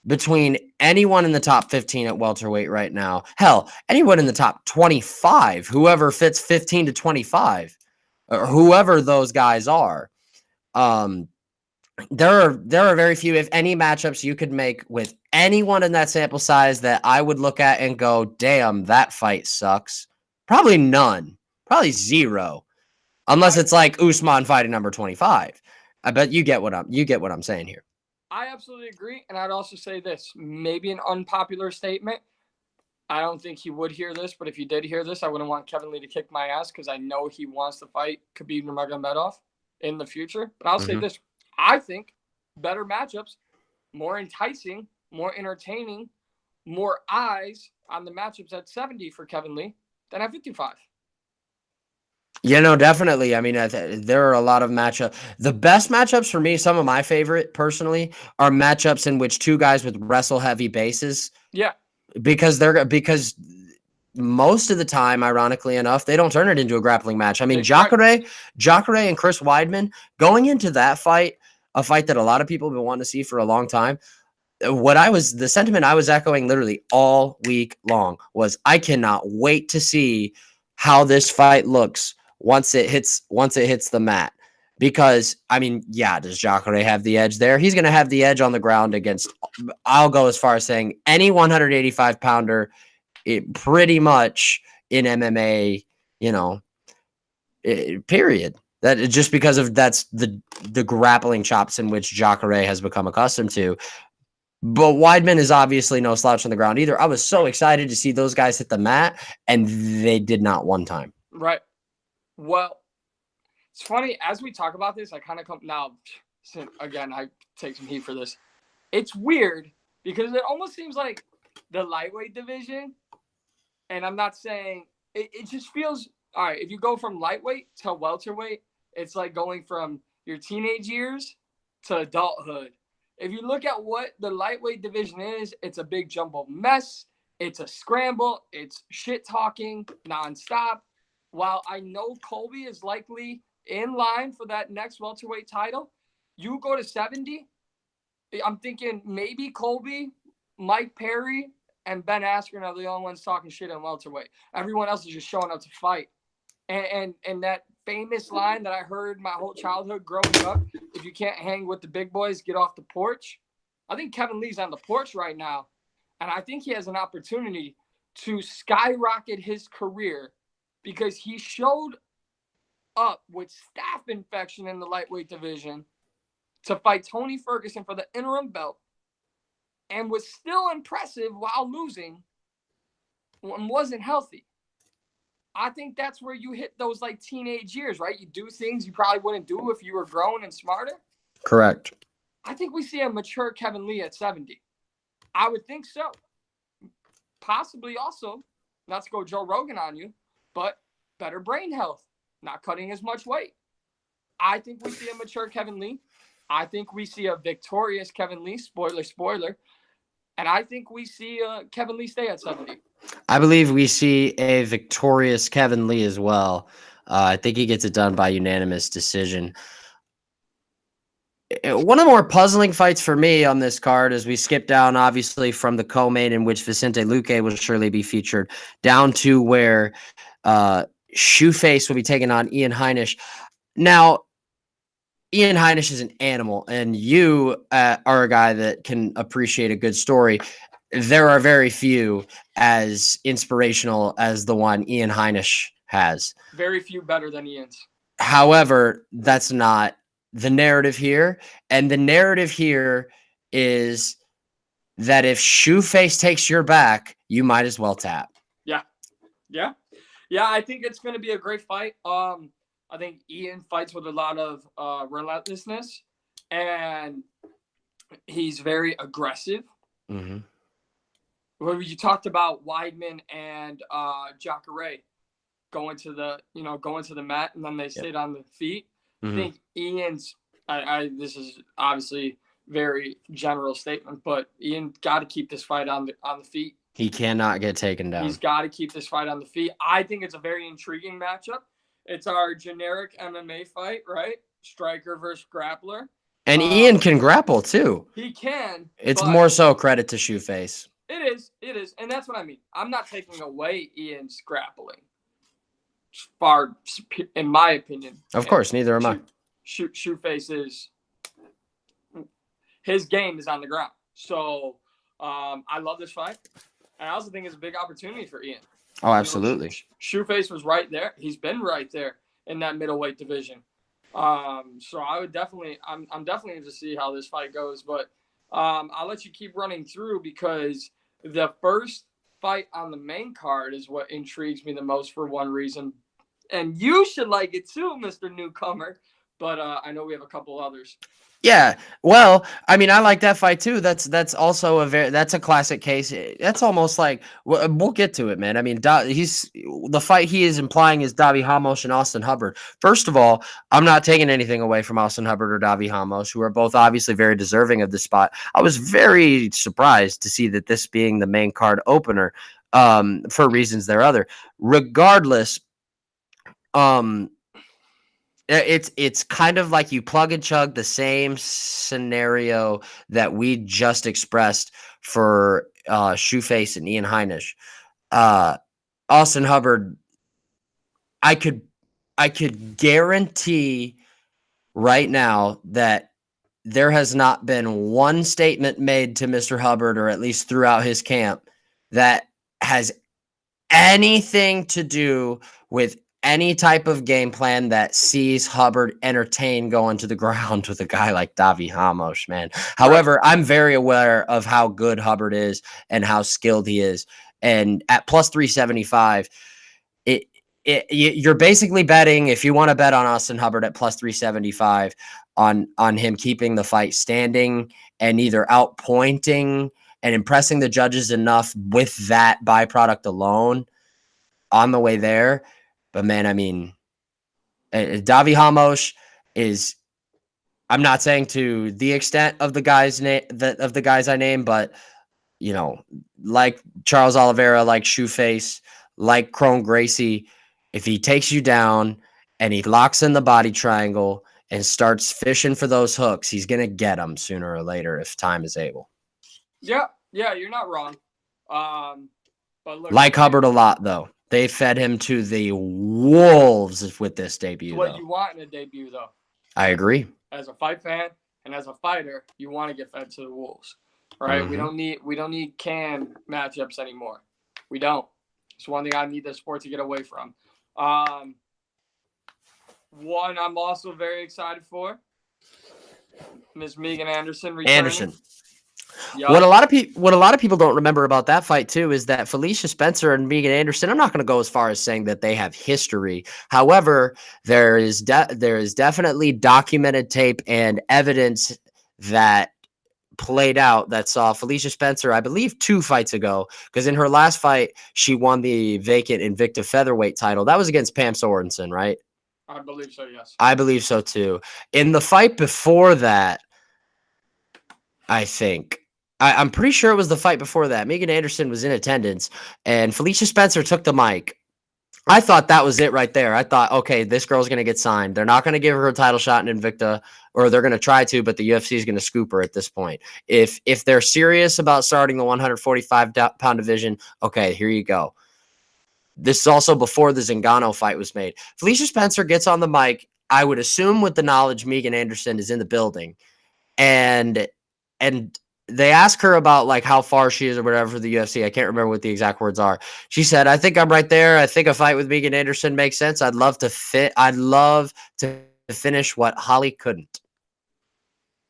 between anyone in the top 15 at welterweight right now. Hell, anyone in the top 25, whoever fits 15 to 25, or whoever those guys are. There are very few, if any, matchups you could make with anyone in that sample size that I would look at and go, damn, that fight sucks. Probably none. Probably zero. Unless it's like Usman fighting number 25. I bet you get what I'm saying here. I absolutely agree. And I'd also say this, maybe an unpopular statement. I don't think he would hear this, but if he did hear this, I wouldn't want Kevin Lee to kick my ass because I know he wants to fight Khabib Nurmagomedov in the future. But I'll say this. I think better matchups, more enticing, more entertaining, more eyes on the matchups at 70 for Kevin Lee than at 55. Yeah, no, definitely. I mean, there are a lot of matchups. The best matchups for me, some of my favorite personally, are matchups in which two guys with wrestle heavy bases. Yeah. Because most of the time, ironically enough, they don't turn it into a grappling match. I mean, Jacare and Chris Weidman going into that fight, a fight that a lot of people have been wanting to see for a long time. The sentiment I was echoing literally all week long was, I cannot wait to see how this fight looks once it hits the mat. Because, I mean, yeah, does Jacare have the edge there? He's going to have the edge on the ground against, I'll go as far as saying, any 185-pounder, pretty much in MMA, period. That just because of that's the grappling chops in which Jacare has become accustomed to. But Weidman is obviously no slouch on the ground either. I was so excited to see those guys hit the mat, and they did not one time. Right. Well, it's funny, as we talk about this, I kind of come now, again, I take some heat for this. It's weird because it almost seems like the lightweight division, and I'm not saying, it just feels, all right, if you go from lightweight to welterweight, it's like going from your teenage years to adulthood. If you look at what the lightweight division is, it's a big jumbled mess. It's a scramble. It's shit talking nonstop. While I know Colby is likely in line for that next welterweight title, you go to 70, I'm thinking maybe Colby, Mike Perry, and Ben Askren are the only ones talking shit in welterweight. Everyone else is just showing up to fight. And that famous line that I heard my whole childhood growing up, if you can't hang with the big boys, get off the porch. I think Kevin Lee's on the porch right now, and I think he has an opportunity to skyrocket his career because he showed up with staph infection in the lightweight division to fight Tony Ferguson for the interim belt and was still impressive while losing and wasn't healthy. I think that's where you hit those like teenage years, right? You do things you probably wouldn't do if you were grown and smarter. Correct. I think we see a mature Kevin Lee at 70. I would think so. Possibly also, not to go Joe Rogan on you, but better brain health, not cutting as much weight. I think we see a mature Kevin Lee. I think we see a victorious Kevin Lee, spoiler. And I think we see Kevin Lee stay at 70. I believe we see a victorious Kevin Lee as well. I think he gets it done by unanimous decision. One of the more puzzling fights for me on this card as we skip down, obviously, from the co-main in which Vicente Luque will surely be featured, down to where Shoeface will be taking on Ian Heinisch. Now, Ian Heinisch is an animal, and you are a guy that can appreciate a good story. There are very few as inspirational as the one Ian Heinisch has. Very few better than Ian's. However, that's not the narrative here. And the narrative here is that if Shoeface takes your back, you might as well tap. Yeah. I think it's going to be a great fight. I think Ian fights with a lot of relentlessness, and he's very aggressive. Mm-hmm. When you talked about Weidman and Jacare going to the mat, and then they sit on the feet. Mm-hmm. I think Ian's. This is obviously very general statement, but Ian got to keep this fight on the feet. He cannot get taken down. He's got to keep this fight on the feet. I think it's a very intriguing matchup. It's our generic MMA fight, right? Striker versus grappler. And Ian can grapple too. He can. It's more so credit to Shoeface. It is, and that's what I mean. I'm not taking away Ian's grappling. In my opinion. Of course, neither am I. Shoeface is his game is on the ground. So I love this fight, and I also think it's a big opportunity for Ian. Oh, absolutely. Shoeface was right there. He's been right there in that middleweight division. So I would definitely, I'm definitely interested to see how this fight goes. But I'll let you keep running through because the first fight on the main card is what intrigues me the most for one reason, and you should like it too, Mr. Newcomer. But I know we have a couple others. Yeah, well, I mean, I like that fight too. That's also that's a classic case. That's almost like we'll get to it, man. I mean, the fight he is implying is Davi Ramos and Austin Hubbard. First of all, I'm not taking anything away from Austin Hubbard or Davi Ramos, who are both obviously very deserving of the spot. I was very surprised to see that this being the main card opener, for reasons there other. Regardless, it's kind of like you plug and chug the same scenario that we just expressed for Shoeface and Ian Heinisch. Austin Hubbard, I could guarantee right now that there has not been one statement made to Mr. Hubbard, or at least throughout his camp, that has anything to do with any type of game plan that sees Hubbard entertain going to the ground with a guy like Davi Ramos, man. However, I'm very aware of how good Hubbard is and how skilled he is. And at plus 375, you're basically betting, if you want to bet on Austin Hubbard at plus 375, on him keeping the fight standing and either outpointing and impressing the judges enough with that byproduct alone on the way there. But man, I mean, Davi Ramos is, I'm not saying to the extent of the guys I named, but you know, like Charles Oliveira, like Shoeface, like Crone Gracie, if he takes you down and he locks in the body triangle and starts fishing for those hooks, he's gonna get them sooner or later if time is able. Yeah, you're not wrong. But look, like Hubbard a lot though. They fed him to the wolves with this debut. What you want in a debut, though. I agree. As a fight fan and as a fighter, you want to get fed to the wolves, right? Mm-hmm. We don't need canned matchups anymore. We don't. It's one thing I need the sport to get away from. One I'm also very excited for, Ms. Megan Anderson returning. Yep. What a lot of people don't remember about that fight too is that Felicia Spencer and Megan Anderson, I'm not going to go as far as saying that they have history. However, there is definitely documented tape and evidence that played out that saw Felicia Spencer, I believe 2 fights ago, because in her last fight she won the vacant Invicta featherweight title. That was against Pam Sorensen, right? I believe so, yes. I believe so too. In the fight before that, I think I'm pretty sure it was the fight before that. Megan Anderson was in attendance, and Felicia Spencer took the mic. I thought that was it right there. I thought, okay, this girl's going to get signed. They're not going to give her a title shot in Invicta, or they're going to try to, but the UFC is going to scoop her at this point. If they're serious about starting the 145-pound division, okay, here you go. This is also before the Zingano fight was made. Felicia Spencer gets on the mic, I would assume with the knowledge Megan Anderson is in the building, and they ask her about like how far she is or whatever for the UFC. I can't remember what the exact words are. She said, I think I'm right there. I think a fight with Megan Anderson makes sense. I'd love to finish what Holly couldn't.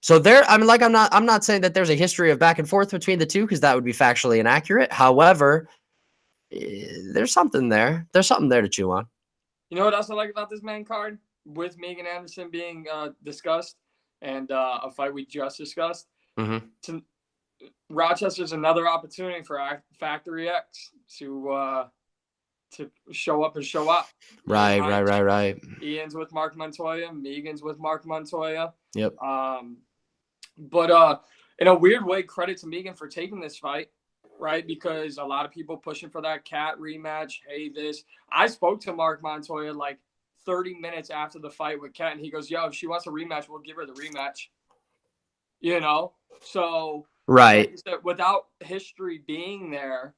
So I'm not saying that there's a history of back and forth between the two, because that would be factually inaccurate. However, there's something there. There's something there to chew on. You know what else I like about this main card with Megan Anderson being discussed and a fight we just discussed? Mm-hmm. Rochester's another opportunity for Factory X to show up and show out. Right. Ian's with Mark Montoya. Megan's with Mark Montoya. Yep. But in a weird way, credit to Megan for taking this fight, right? Because a lot of people pushing for that Cat rematch. Hey, I spoke to Mark Montoya like 30 minutes after the fight with Cat, and he goes, yo, if she wants a rematch, we'll give her the rematch. you know? So, like Right. you said, without history being there,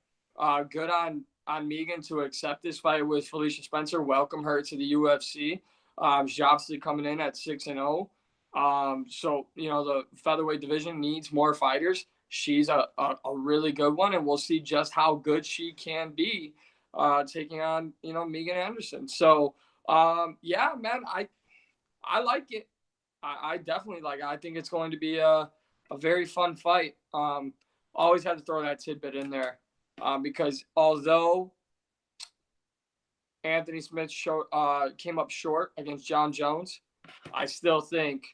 good on Megan to accept this fight with Felicia Spencer, welcome her to the UFC. She's obviously coming in at 6-0. So, the featherweight division needs more fighters. She's a really good one, and we'll see just how good she can be taking on, Megan Anderson. So, yeah, man, I like it. I definitely like it. I think it's going to be a very fun fight. Always had to throw that tidbit in there because although Anthony Smith came up short against John Jones, I still think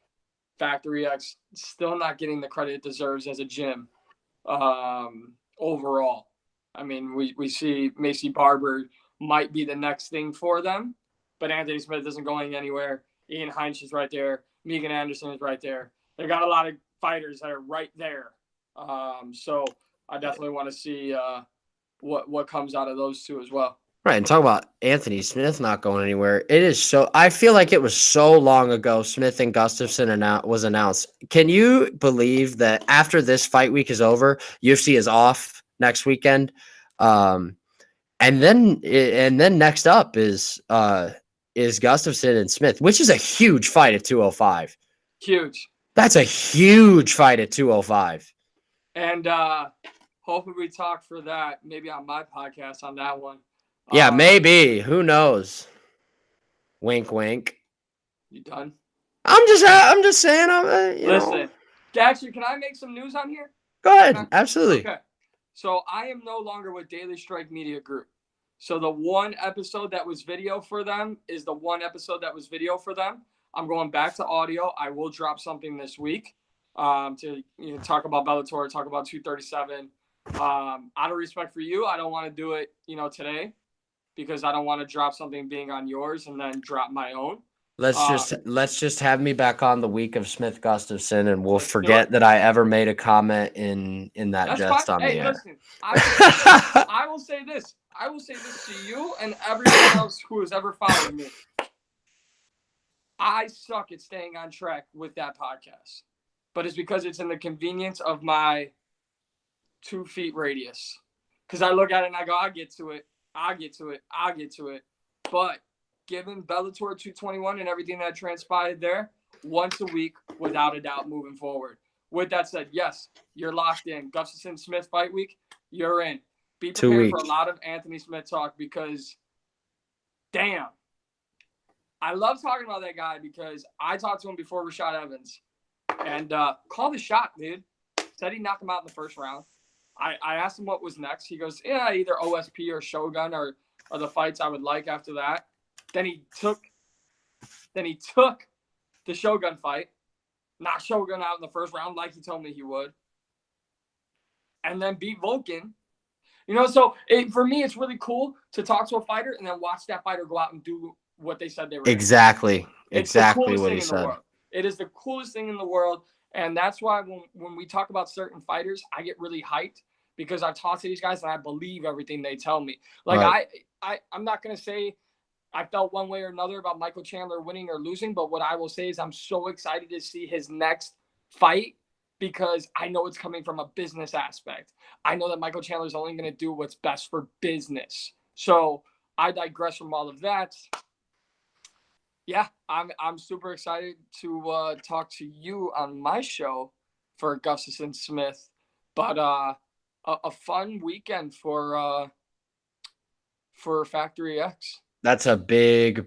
Factory X still not getting the credit it deserves as a gym overall. I mean, we see Macy Barber might be the next thing for them, but Anthony Smith isn't going anywhere. Ian Heinz is right there. Megan Anderson is right there. They got a lot of fighters that are right there. So I definitely want to see what comes out of those two as well. Right, and talk about Anthony Smith not going anywhere. It is so. I feel like it was so long ago. Smith and Gustafson was announced. Can you believe that after this fight week is over, UFC is off next weekend, and then next up is Gustafson and Smith, which is a huge fight at 205. Huge. That's a huge fight at 205. And hopefully we talk for that maybe on my podcast on that one. Yeah, maybe. Who knows? Wink, wink. You done? I'm just saying. Listen, Daxter, can I make some news on here? Go ahead. Absolutely. Okay. So I am no longer with Daily Strike Media Group. So the one episode that was video for them is the one episode that was video for them. I'm going back to audio. I will drop something this week to talk about Bellator, talk about 237. Out of respect for you, I don't want to do it, today because I don't want to drop something being on yours and then drop my own. Let's just have me back on the week of Smith Gustafson, and we'll forget that I ever made a comment in that jest on the air. Listen, I will say this. I will say this to you and everyone else who has ever followed me. I suck at staying on track with that podcast, but it's because it's in the convenience of my 2 feet radius. Because I look at it and I go, I'll get to it. But given Bellator 221 and everything that transpired there, once a week, without a doubt, moving forward. With that said, yes, you're locked in. Gustafson Smith fight week, you're in. Be prepared for a lot of Anthony Smith talk because, damn, I love talking about that guy because I talked to him before Rashad Evans and called the shot, dude. Said he knocked him out in the first round. I asked him what was next. He goes, yeah, either OSP or Shogun are the fights I would like after that. Then he took the Shogun fight, knocked Shogun out in the first round like he told me he would, and then beat Volkan. So for me, it's really cool to talk to a fighter and then watch that fighter go out and do what they said they were. Exactly what he said. It is the coolest thing in the world, and that's why when we talk about certain fighters, I get really hyped because I've talked to these guys and I believe everything they tell me. Like right. I'm not gonna say I felt one way or another about Michael Chandler winning or losing, but what I will say is I'm so excited to see his next fight because I know it's coming from a business aspect. I know that Michael Chandler is only going to do what's best for business. So I digress from all of that. Yeah, I'm super excited to talk to you on my show for Gustafson Smith, but a fun weekend for Factory X. That's a big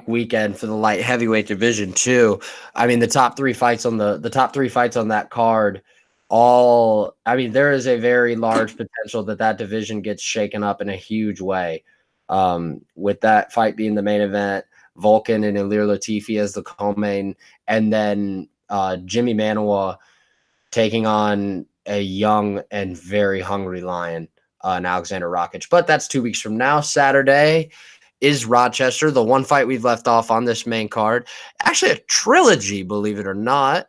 weekend for the light heavyweight division too. I mean, the top three fights on that card, there is a very large potential that division gets shaken up in a huge way. With that fight being the main event, Volkan and Ilir Latifi as the co-main, and then Jimmy Manuwa taking on a young and very hungry lion. And Alexander Rakic. But that's 2 weeks from now. Saturday is Rochester, the one fight we've left off on this main card. Actually, a trilogy, believe it or not.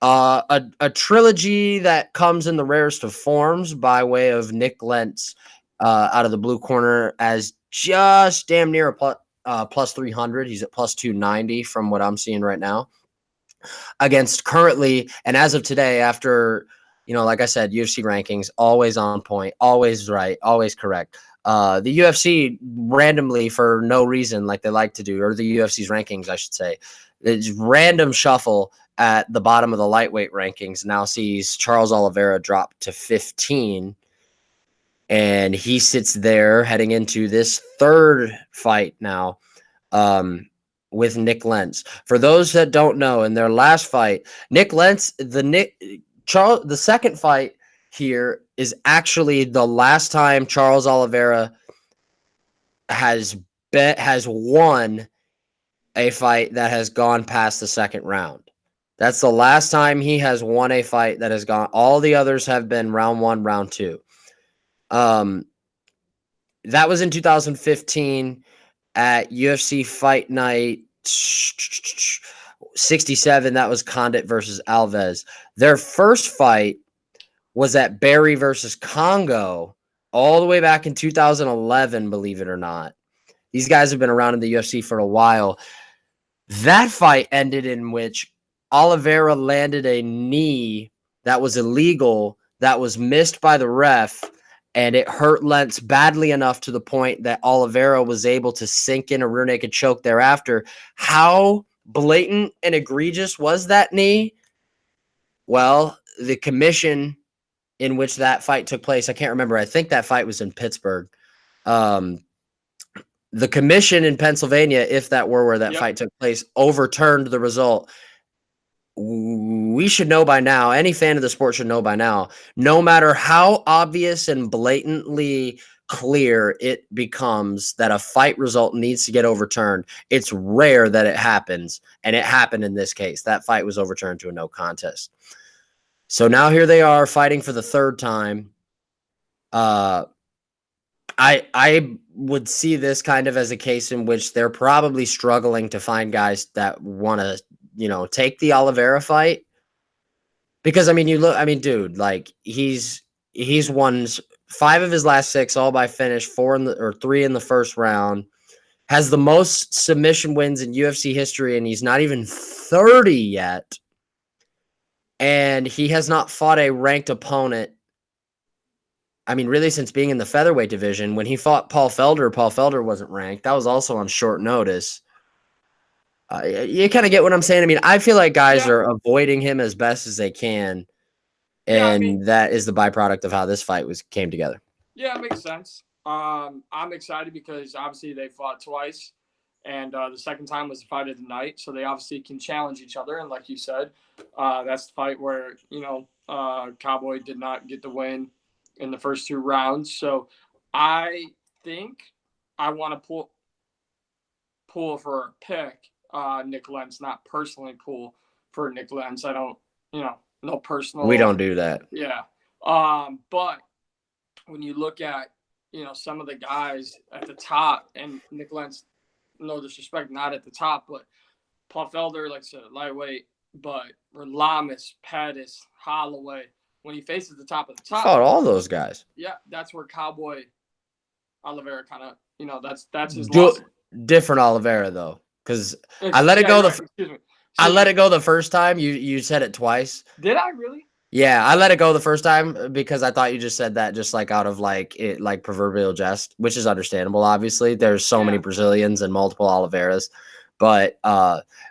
A trilogy that comes in the rarest of forms by way of Nick Lentz out of the blue corner as just damn near a plus 300. He's at plus 290 from what I'm seeing right now. against currently, and as of today, after, like I said, UFC rankings, always on point, always right, always correct. The UFC randomly, for no reason, like they like to do, or the UFC's rankings, I should say, it's random shuffle at the bottom of the lightweight rankings now sees Charles Oliveira drop to 15, and he sits there heading into this third fight now, with Nick Lentz. For those that don't know, in their last fight, Nick Lentz, the second fight here is actually the last time Charles Oliveira has won a fight that has gone past the second round. That's the last time he has won a fight that has gone. All the others have been round 1, round 2. That was in 2015 at UFC Fight Night 67. That was Condit versus Alves. Their first fight was at Barry versus Congo all the way back in 2011, believe it or not. These guys have been around in the UFC for a while. That fight ended in which Oliveira landed a knee that was illegal, that was missed by the ref, and it hurt Lentz badly enough to the point that Oliveira was able to sink in a rear naked choke thereafter. How blatant and egregious was that knee? Well, the commission in which that fight took place, I can't remember. I think that fight was in Pittsburgh. The commission in Pennsylvania, if that were where that fight took place, overturned the result. We should know by now, any fan of the sport should know by now, no matter how obvious and blatantly clear it becomes that a fight result needs to get overturned, it's rare that it happens, and it happened in this case. That fight was overturned to a no contest. So now here they are fighting for the third time. I would see this kind of as a case in which they're probably struggling to find guys that want to, take the Oliveira fight. Because dude, like he's won 5 of his last 6, all by finish, 3 in the first round, has the most submission wins in UFC history, and he's not even 30 yet. And he has not fought a ranked opponent. Really, since being in the featherweight division. When he fought Paul Felder wasn't ranked. That was also on short notice. You kind of get what I'm saying. I feel like guys are avoiding him as best as they can, and that is the byproduct of how this fight came together. Yeah, it makes sense. I'm excited because obviously they fought twice, and the second time was the fight of the night, so they obviously can challenge each other. And like you said, that's the fight where Cowboy did not get the win in the first 2 rounds. So I think I want to pull for a pick Nick Lentz, not personally pull for Nick Lentz. I don't, no personal. We don't do that. Yeah. But when you look at, some of the guys at the top, and Nick Lentz, no disrespect, not at the top, but Paul Felder, like I said, lightweight, but Lamas, Pettis, Holloway, when he faces the top of the top. Fought all those guys. Yeah, that's where Cowboy Oliveira kind of, that's his loss. Different Oliveira, though, because I let it go. I let it go the first time. You said it twice. Did I really? Yeah, I let it go the first time because I thought you just said that just like out of like proverbial jest, which is understandable. Obviously, there's so many Brazilians and multiple Oliveiras, but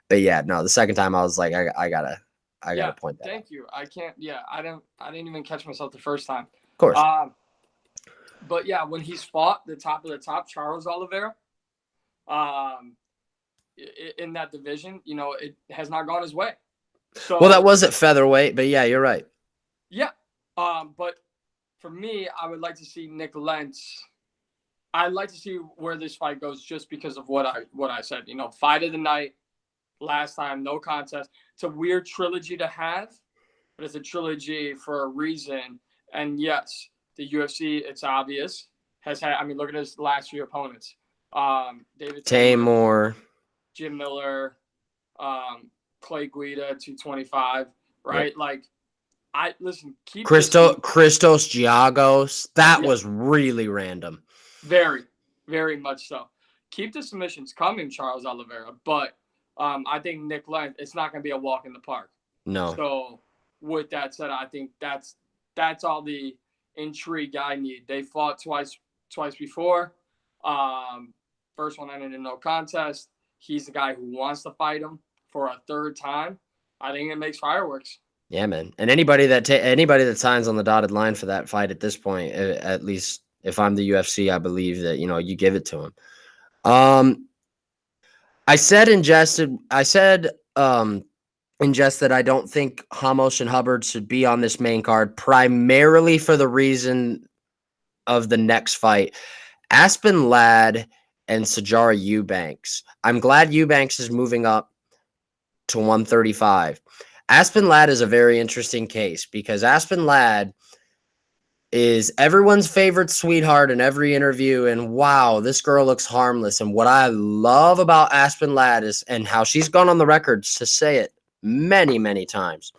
yeah, no. The second time I was like, I gotta point that. Thank you. I can't. Yeah, I didn't even catch myself the first time. Of course. But yeah, when he's fought the top of the top, Charles Oliveira, in that division, it has not gone his way. So, well, that was at featherweight, but yeah, you're right. Yeah. But for me, I would like to see Nick Lentz. I'd like to see where this fight goes just because of what I said. Fight of the night, last time, no contest. It's a weird trilogy to have, but it's a trilogy for a reason. And yes, the UFC, it's obvious, has had, look at his last 3 opponents. David Tamor, Jim Miller, Clay Guida, 225, right? Yep. Like, keep Christos Giagos. That was really random. Very, very much so. Keep the submissions coming, Charles Oliveira, but I think Nick Lentz, it's not going to be a walk in the park. No. So with that said, I think that's all the intrigue I need. They fought twice before. First one ended in no contest. He's the guy who wants to fight him for a third time. I think it makes fireworks. Yeah, man. And anybody that signs on the dotted line for that fight at this point, at least if I'm the UFC, I believe that, you know, you give it to him. I said in jest that I don't think Ramos and Hubbard should be on this main card, primarily for the reason of the next fight. Aspen Ladd and Sijara Eubanks. I'm glad Eubanks is moving up to 135. Aspen Ladd is a very interesting case because Aspen Ladd is everyone's favorite sweetheart in every interview. And wow, this girl looks harmless. And what I love about Aspen Ladd is, and how she's gone on the record to say it many, many times,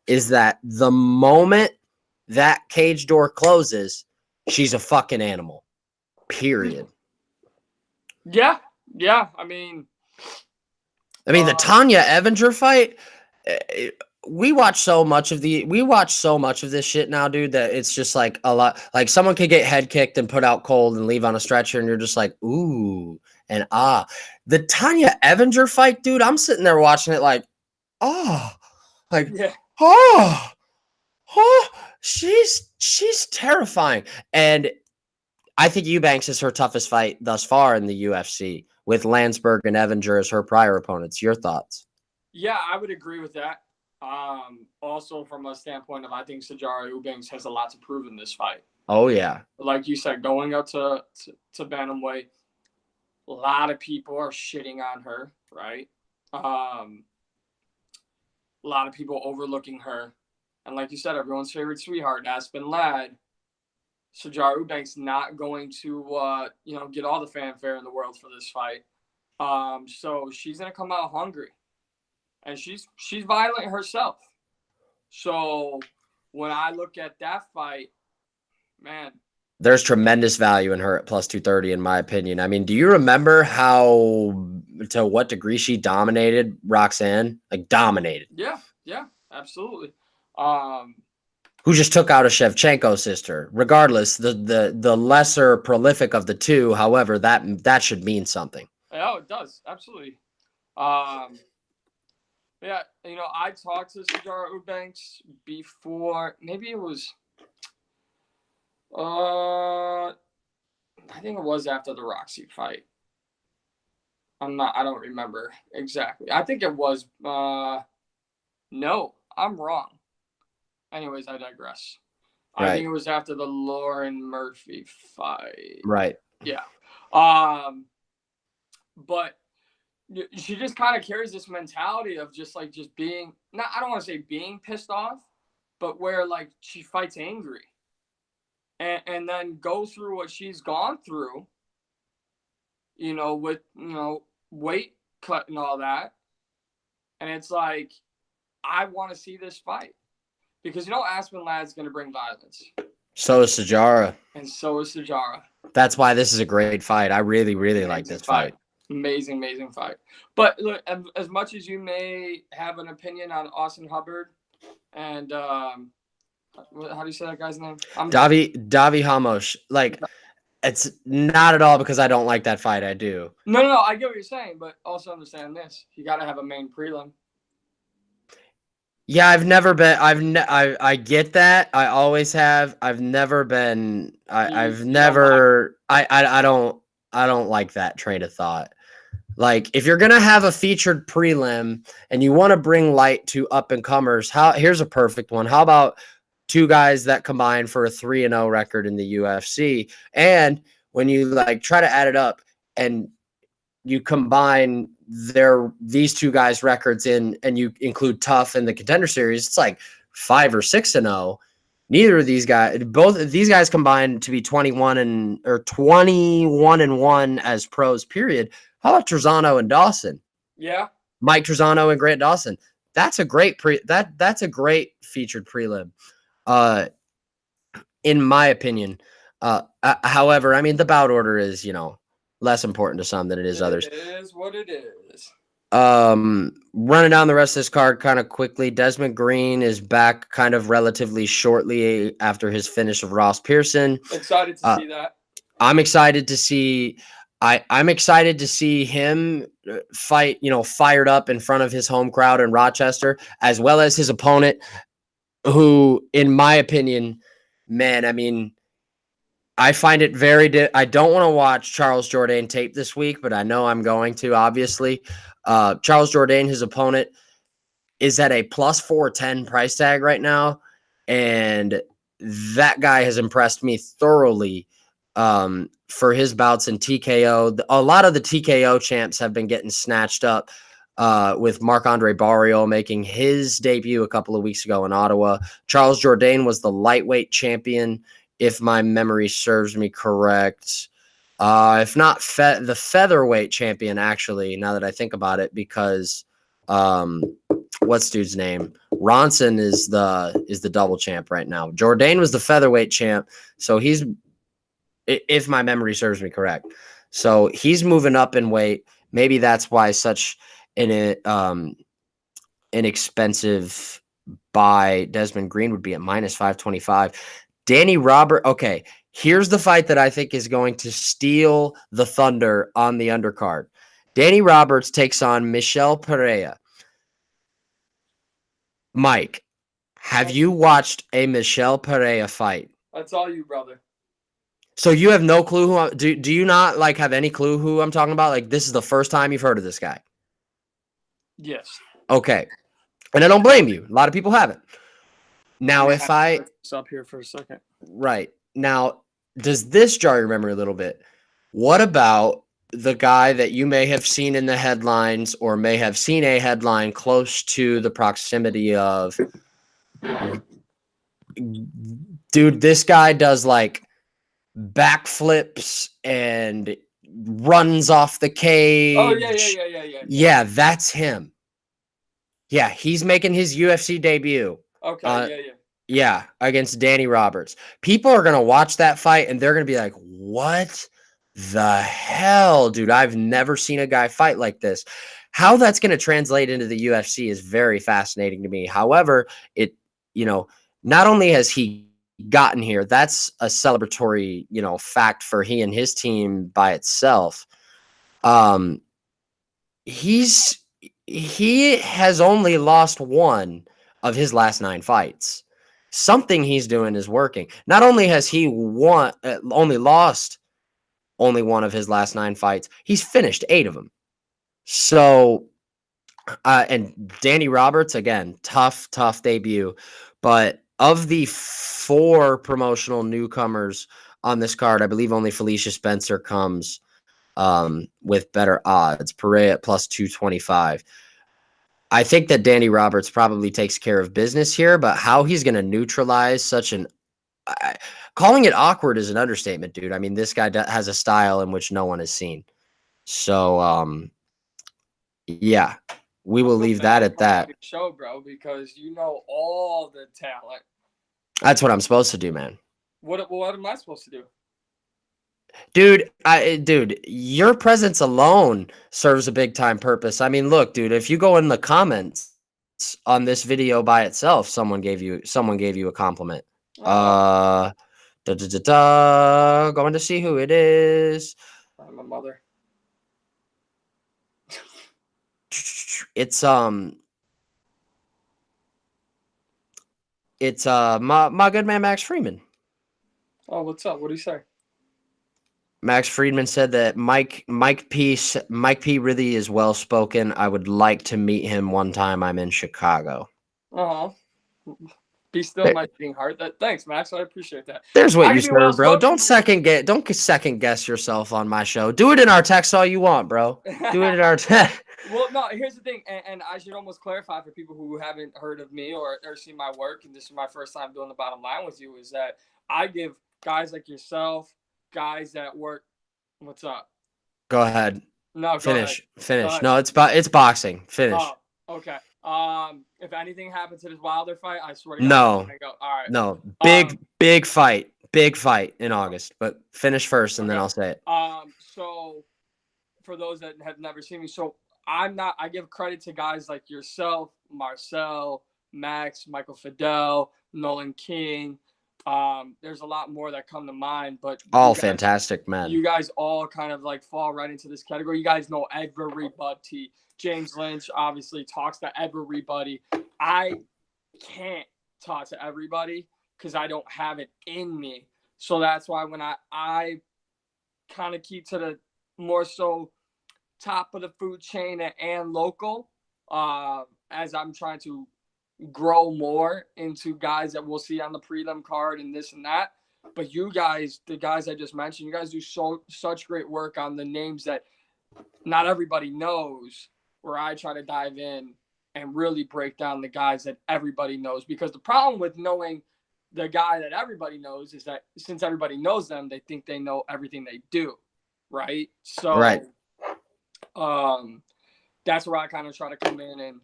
is that the moment that cage door closes, she's a fucking animal. Period. Yeah. I mean, the Tanya Evinger fight. We watch so much of this shit now, dude, that it's just like a lot. Like someone could get head kicked and put out cold and leave on a stretcher, and you're just like, ooh and ah. The Tanya Evinger fight, dude. I'm sitting there watching it like, oh, like, yeah. oh, she's terrifying. And I think Eubanks is her toughest fight thus far in the UFC, with Landsberg and Evinger as her prior opponents. Your thoughts? Yeah, I would agree with that. Also from a standpoint of, I think Sijara Eubanks has a lot to prove in this fight. Oh yeah. Like you said, going up to bantamweight, a lot of people are shitting on her, right? A lot of people overlooking her. And like you said, everyone's favorite sweetheart, Aspen Ladd. Sijara Eubanks not going to get all the fanfare in the world for this fight. So she's gonna come out hungry. And she's violent herself. So when I look at that fight, man, there's tremendous value in her at plus 230, in my opinion. I mean, do you remember to what degree she dominated Roxanne? Like dominated. Yeah, absolutely. Who just took out a Shevchenko sister. Regardless, the lesser prolific of the two, however, that should mean something. Oh, it does. Absolutely. Yeah, I talked to Sijara Eubanks before. Maybe it was, I think it was after the Roxy fight. I don't remember exactly. I think it was, no, I'm wrong. Anyways, I digress. Right. I think it was after the Lauren Murphy fight. Right. Yeah. But she just kind of carries this mentality of just being, I don't want to say being pissed off, but where like she fights angry and then goes through what she's gone through, with, weight cut and all that. And it's like, I want to see this fight because, Aspen Ladd's going to bring violence. So is Sijara. And so is Sijara. That's why this is a great fight. I really, really like this fight. Amazing fight. But look, as much as you may have an opinion on Austin Hubbard and how do you say that guy's name? Davi Ramos. Like, it's not at all because I don't like that fight. I do. No. I get what you're saying, but also understand this: you got to have a main prelim. Yeah, I've never been. I get that. I always have. I've never been. I don't like that train of thought. Like, if you're gonna have a featured prelim and you want to bring light to up and comers, here's a perfect one. How about two guys that combine for a 3-0 record in the UFC? And when you try to add it up and you combine these two guys' records and you include Tough in the Contender Series, it's like 5 or 6-0. Both of these guys combined to be 21-1 as pros, period. How about Trezano and Dawson? Yeah. Mike Trezano and Grant Dawson. That's a great that's a great featured prelim. In my opinion. However, the bout order is, less important to some than it is others. It is what it is. Running down the rest of this card kind of quickly. Desmond Green is back kind of relatively shortly after his finish of Ross Pearson. Excited to see that. I'm excited to see. I'm excited to see him fight, fired up in front of his home crowd in Rochester, as well as his opponent, who, in my opinion, man, I mean, I find it very. I don't want to watch Charles Jourdain tape this week, but I know I'm going to. Obviously, Charles Jourdain, his opponent, is at a plus 410 price tag right now, and that guy has impressed me thoroughly for his bouts in TKO. A lot of the TKO champs have been getting snatched up, with Marc-Andre Barrio making his debut a couple of weeks ago in Ottawa. Charles Jourdain was the lightweight champion, if my memory serves me correct. If not the featherweight champion, actually, now that I think about it, because what's dude's name? Ronson is the double champ right now. Jourdain was the featherweight champ, so he's, if my memory serves me correct, so he's moving up in weight. Maybe that's why such an inexpensive buy Desmond Green would be at minus 525. Danny Robert. Okay, here's the fight that I think is going to steal the thunder on the undercard. Danny Roberts takes on Michel Pereira. Mike, have you watched a Michel Pereira fight? That's all you, brother. So you have no clue who do you not have any clue who I'm talking about? Like, this is the first time you've heard of this guy. Yes. Okay. And I don't blame you. A lot of people haven't. Now, if I stop here for a second. Right. Now, does this jar your memory a little bit? What about the guy that you may have seen in the headlines, or may have seen a headline close to the proximity of, dude, this guy does like backflips and runs off the cage. Oh, yeah. Yeah, that's him. Yeah, he's making his UFC debut. Okay, Yeah, against Danny Roberts. People are going to watch that fight and they're going to be like, what the hell, dude? I've never seen a guy fight like this. How that's going to translate into the UFC is very fascinating to me. However, not only has he gotten here, that's a celebratory, fact for he and his team by itself. He has only lost one of his last 9 fights. Something he's doing is working. Not only has he only lost only one of his last 9 fights, he's finished 8 of them. So, and Danny Roberts, again, tough debut. But of the 4 promotional newcomers on this card, I believe only Felicia Spencer comes with better odds. Pereira at plus 225. I think that Danny Roberts probably takes care of business here, but how he's going to neutralize such an calling it awkward is an understatement, dude. I mean, this guy has a style in which no one has seen. So, yeah, we will leave that at that. Show, bro, because you know all the talent. That's what I'm supposed to do, man. What am I supposed to do? Dude, your presence alone serves a big time purpose. I mean, look, dude, if you go in the comments on this video by itself, someone gave you a compliment. Going to see who it is. My mother. It's my good man Max Friedman. Oh, what's up? What do you say? Max Friedman said that Mike P really is well spoken. I would like to meet him one time I'm in Chicago. Be still my beating heart. Thanks, Max. I appreciate that. There's what you serve, bro. Don't second guess yourself on my show. Do it in our text all you want, bro. Do it in our text. Well, no, here's the thing, and I should almost clarify for people who haven't heard of me or seen my work, and this is my first time doing the bottom line with you, is that I give guys like yourself, guys that work. What's up? Go ahead. No, finish. No, it's boxing. Finish. Oh, okay. If anything happens to this Wilder fight, I swear to God, no. I'm gonna go. All right. No. Big fight in August. But finish first, and then I'll say it. So for those that have never seen me, so I give credit to guys like yourself, Marcel, Max, Michael Fidel, Nolan King. There's a lot more that come to mind, but All fantastic men. You guys all kind of like fall right into this category. You guys know everybody. James Lynch obviously talks to everybody. I can't talk to everybody because I don't have it in me. So that's why when I kind of keep to the more so top of the food chain and local, as I'm trying to grow more into guys that we'll see on the prelim card and this and that. But you guys, the guys I just mentioned, you guys do such great work on the names that not everybody knows, where I try to dive in and really break down the guys that everybody knows. Because the problem with knowing the guy that everybody knows is that since everybody knows them, they think they know everything they do. Right. So right. That's where I kind of try to come in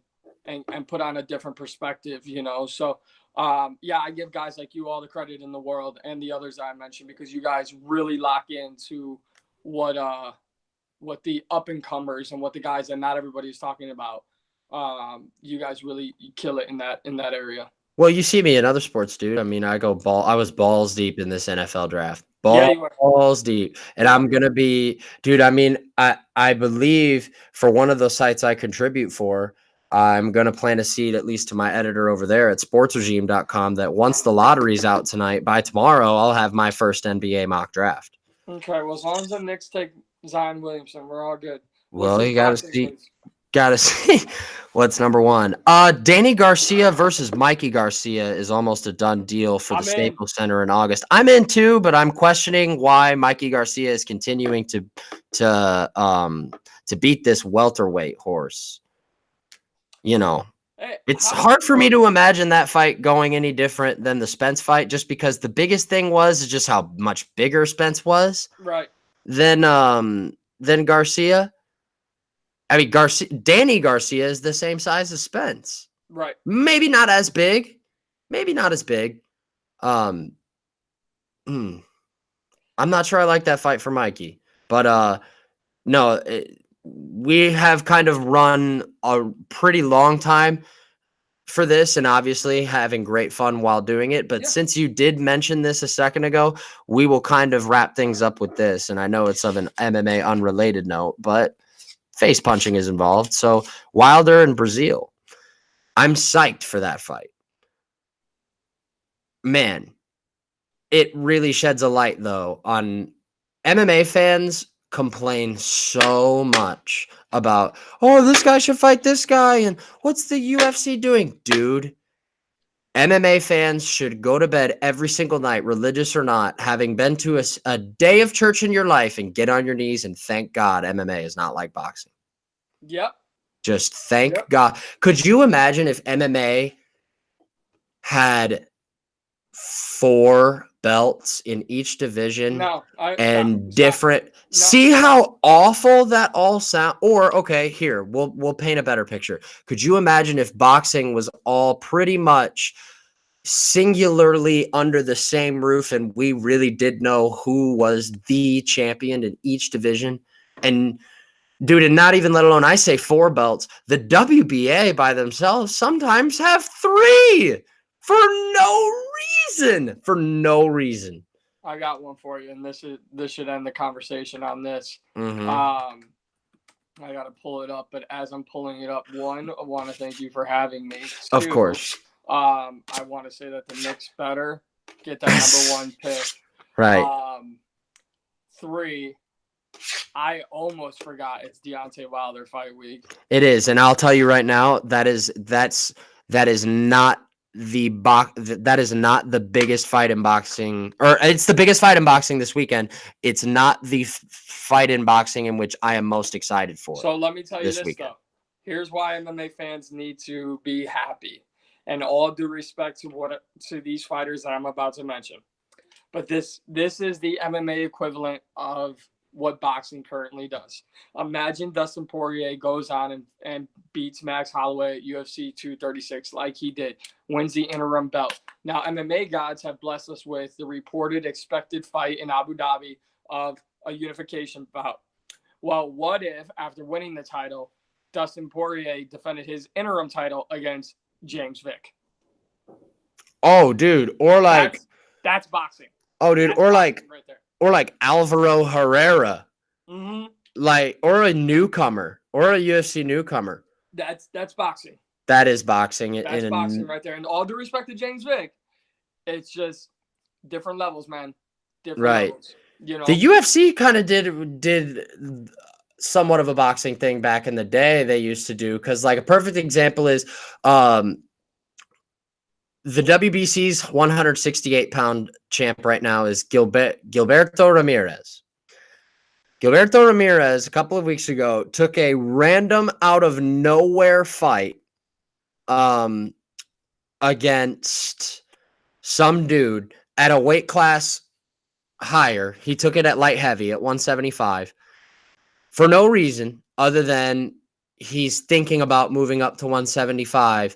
and put on a different perspective, you know? So, yeah, I give guys like you all the credit in the world and the others I mentioned, because you guys really lock into what the up and comers and what the guys that not everybody's talking about. You guys really kill it in that area. Well, you see me in other sports, dude. I mean, I was balls deep in this NFL draft. Yeah, Balls deep. And I'm going to be, dude, I mean, I believe for one of those sites I contribute for, I'm going to plant a seed, at least to my editor over there at sportsregime.com, that once the lottery's out tonight, by tomorrow, I'll have my first NBA mock draft. Okay, well, as long as the Knicks take Zion Williamson, we're all good. Well, you got to see. Gotta see what's number one. Danny Garcia versus Mikey Garcia is almost a done deal for the Staples Center in August. I'm in too, but I'm questioning why Mikey Garcia is continuing to beat this welterweight horse. You know, it's hard for me to imagine that fight going any different than the Spence fight, just because the biggest thing was just how much bigger Spence was. Right. Than Garcia. I mean, Danny Garcia is the same size as Spence. Right. Maybe not as big. I'm not sure I like that fight for Mikey. But no, we have kind of run a pretty long time for this, and obviously having great fun while doing it. But since you did mention this a second ago, we will kind of wrap things up with this. And I know it's of an MMA unrelated note, but face punching is involved. So Wilder and Brazil. I'm psyched for that fight. Man, it really sheds a light, though, on MMA fans complain so much about, oh, this guy should fight this guy, and what's the UFC doing? Dude, MMA fans should go to bed every single night, religious or not, having been to a day of church in your life, and get on your knees and thank God MMA is not like boxing. Yep. Just thank God. Could you imagine if MMA had 4 belts in each division different? See how awful that all sound? Or, okay, here, we'll paint a better picture. Could you imagine if boxing was all pretty much singularly under the same roof, and we really did know who was the champion in each division? And dude, and not even let alone, I say 4 belts. The WBA by themselves sometimes have 3 for no reason. I got one for you, and this should end the conversation on this. Mm-hmm. I got to pull it up, but as I'm pulling it up, 1, I want to thank you for having me. 2, of course. I want to say that the Knicks better get that number 1 pick. Right. 3, I almost forgot it's Deontay Wilder fight week. It is, and I'll tell you right now, that is not the biggest fight in boxing, or it's the biggest fight in boxing this weekend. It's not the fight in boxing in which I am most excited for. So let me tell you this though. Here's why MMA fans need to be happy, and all due respect to these fighters that I'm about to mention. But this is the MMA equivalent of what boxing currently does. Imagine Dustin Poirier goes on and beats Max Holloway at UFC 236 like he did, wins the interim belt. Now, MMA gods have blessed us with the reported expected fight in Abu Dhabi of a unification bout. Well, what if after winning the title, Dustin Poirier defended his interim title against James Vick. Oh, dude, or like that's boxing. Oh, dude, That's or boxing right there. or like Alvaro Herrera, Mm-hmm. like, or a newcomer, or a UFC newcomer. That's boxing. That is boxing. That's boxing right there. And all due respect to James Vick, it's just different levels, man. Different levels. You know, the UFC kind of did somewhat of a boxing thing back in the day. They used to do, because like a perfect example is the WBC's 168-pound champ right now is Gilberto Ramirez. Gilberto Ramirez, a couple of weeks ago, took a random out of nowhere fight against some dude at a weight class higher. He took it at light heavy at 175 for no reason other than he's thinking about moving up to 175,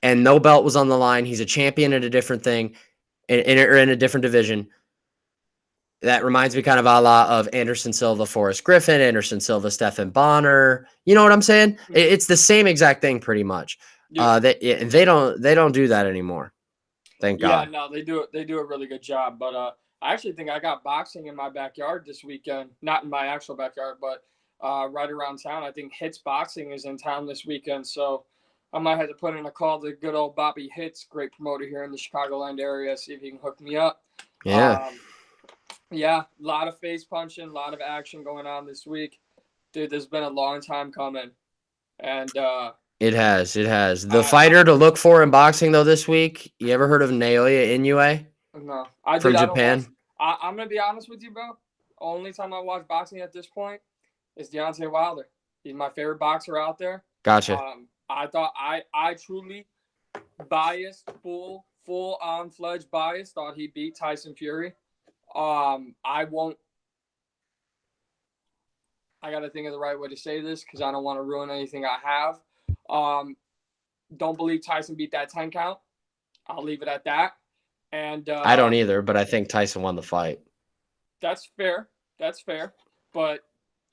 and no belt was on the line. He's a champion at a different thing, in a different division. That reminds me kind of a la of Anderson Silva, Forrest Griffin, Anderson Silva, Stephan Bonner. You know what I'm saying? It's the same exact thing, pretty much. Yeah. They don't do that anymore. Thank God. Yeah, no, they do a really good job. But I actually think I got boxing in my backyard this weekend. Not in my actual backyard, but right around town. I think Hits Boxing is in town this weekend, so I might have to put in a call to good old Bobby Hits, great promoter here in the Chicagoland area, see if he can hook me up. Yeah. Yeah, a lot of face punching, a lot of action going on this week. Dude, there's been a long time coming. And it has. The fighter to look for in boxing, though, this week, you ever heard of Naoya Inoue? No. From Japan? I'm going to be honest with you, bro. Only time I watch boxing at this point is Deontay Wilder. He's my favorite boxer out there. Gotcha. I thought I truly biased, full-on fledged bias, thought he beat Tyson Fury. I got to think of the right way to say this because I don't want to ruin anything I have. Don't believe Tyson beat that 10 count. I'll leave it at that. And I don't either, but I think Tyson won the fight. That's fair. But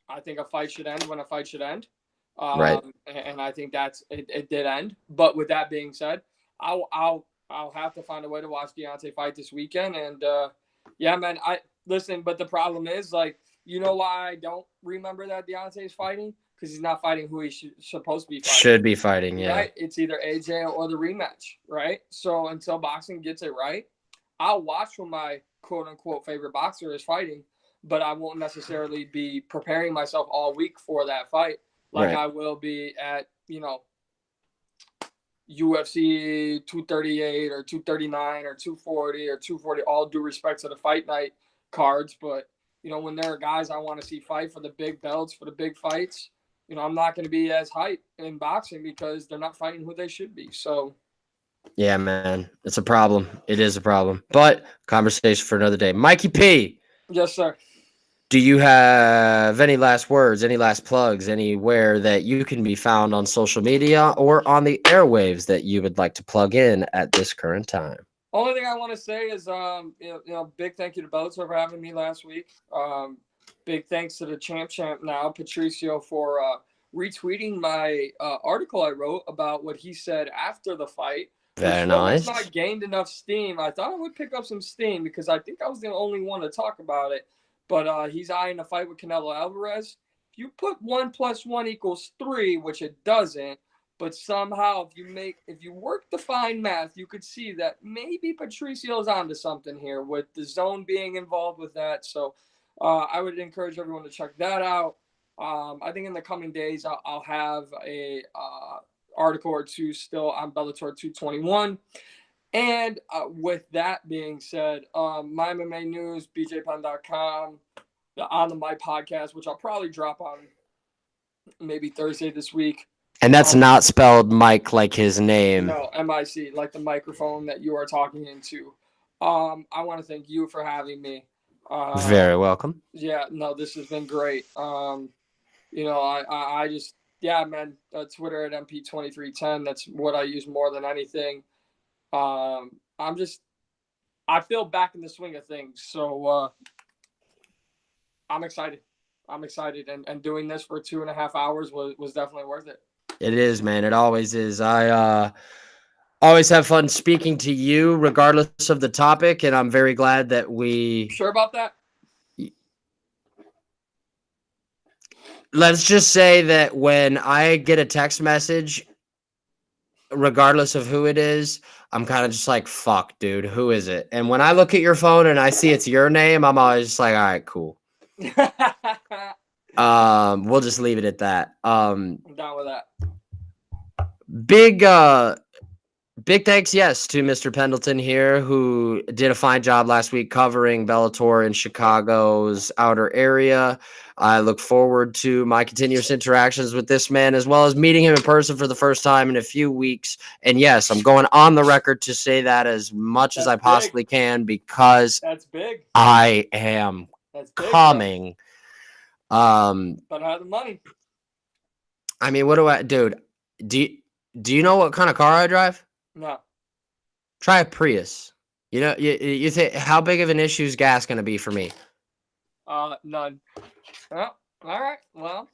I think a fight should end when a fight should end. Right. And I think it did end. But with that being said, I'll have to find a way to watch Deontay fight this weekend. And yeah, man, listen, but the problem is, like, you know why I don't remember that Deontay's fighting? Because he's not fighting who he's supposed to be fighting. Should be fighting, yeah. Right? It's either AJ or the rematch, right? So until boxing gets it right, I'll watch when my quote-unquote favorite boxer is fighting, but I won't necessarily be preparing myself all week for that fight like I will be at, UFC 238 or 239 or 240 or 240, all due respect to the fight night cards. But, when there are guys I want to see fight for the big belts, for the big fights, I'm not going to be as hyped in boxing because they're not fighting who they should be. So, yeah, man, it's a problem. It is a problem. But conversation for another day. Mikey P. Yes, sir. Do you have any last words, any last plugs, anywhere that you can be found on social media or on the airwaves that you would like to plug in at this current time? Only thing I want to say is, big thank you to Bellator for having me last week. Big thanks to the champ now, Patricio, for retweeting my article I wrote about what he said after the fight. Very nice. It's not gained enough steam. I thought I would pick up some steam because I think I was the only one to talk about it. But he's eyeing a fight with Canelo Alvarez. If you put 1 + 1 = 3, which it doesn't, but somehow if you work the fine math, you could see that maybe Patricio's onto something here with the zone being involved with that. So I would encourage everyone to check that out. I think in the coming days I'll have a article or two still on Bellator 221. And with that being said, MyMMANews, BJPenn.com, on the My Podcast, which I'll probably drop on maybe Thursday this week. And that's not spelled Mike like his name. No, MIC, like the microphone that you are talking into. I want to thank you for having me. Very welcome. Yeah, no, this has been great. I just, man, Twitter at MP2310. That's what I use more than anything. I feel back in the swing of things. So I'm excited. I'm excited, and doing this for 2.5 hours was definitely worth it. It is, man. It always is. I always have fun speaking to you, regardless of the topic, and I'm very glad that we. Sure about that? Let's just say that when I get a text message, regardless of who it is, I'm kind of just like, fuck, dude, who is it? And when I look at your phone and I see it's your name, I'm always just like, all right, cool. We'll just leave it at that. I'm down with that. Big thanks, yes, to Mr. Pendleton here, who did a fine job last week covering Bellator in Chicago's outer area. I look forward to my continuous interactions with this man, as well as meeting him in person for the first time in a few weeks. And yes, I'm going on the record to say that as much as I possibly can, because that's big. I am coming. But I have the money. I mean, what do I, dude? Do you know what kind of car I drive? No. Try a Prius. You know, you think, how big of an issue is gas going to be for me? None. Well, all right. Well,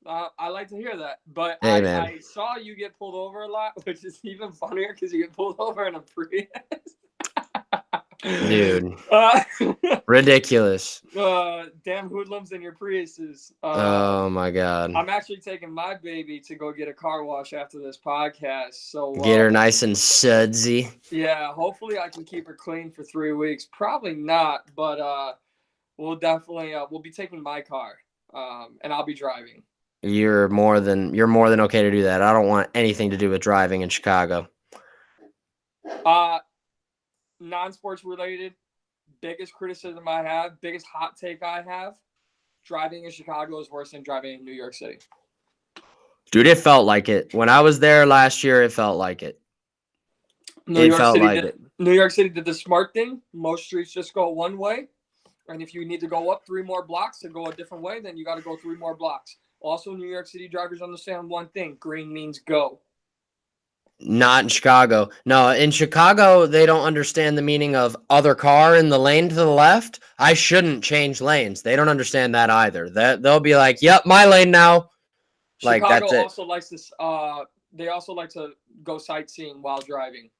I like to hear that. But hey, I saw you get pulled over a lot, which is even funnier because you get pulled over in a Prius. Dude. Ridiculous. Damn hoodlums in your Priuses. Oh, my God. I'm actually taking my baby to go get a car wash after this podcast. So get her nice and sudsy. Yeah, hopefully I can keep her clean for 3 weeks. Probably not, but we'll definitely we'll be taking my car, and I'll be driving. You're more than okay to do that. I don't want anything to do with driving in Chicago. Non-sports related, biggest criticism I have, biggest hot take I have, driving in Chicago is worse than driving in New York City. Dude, it felt like it. When I was there last year, it felt like it. New York City did the smart thing. Most streets just go one way. And if you need to go up 3 more blocks to go a different way, then you got to go 3 more blocks. Also, New York City drivers understand one thing. Green means go. Not in Chicago. No, in Chicago, they don't understand the meaning of other car in the lane to the left. I shouldn't change lanes. They don't understand that either. They'll be like, yep, my lane now. Chicago that's also likes this. They also like to go sightseeing while driving.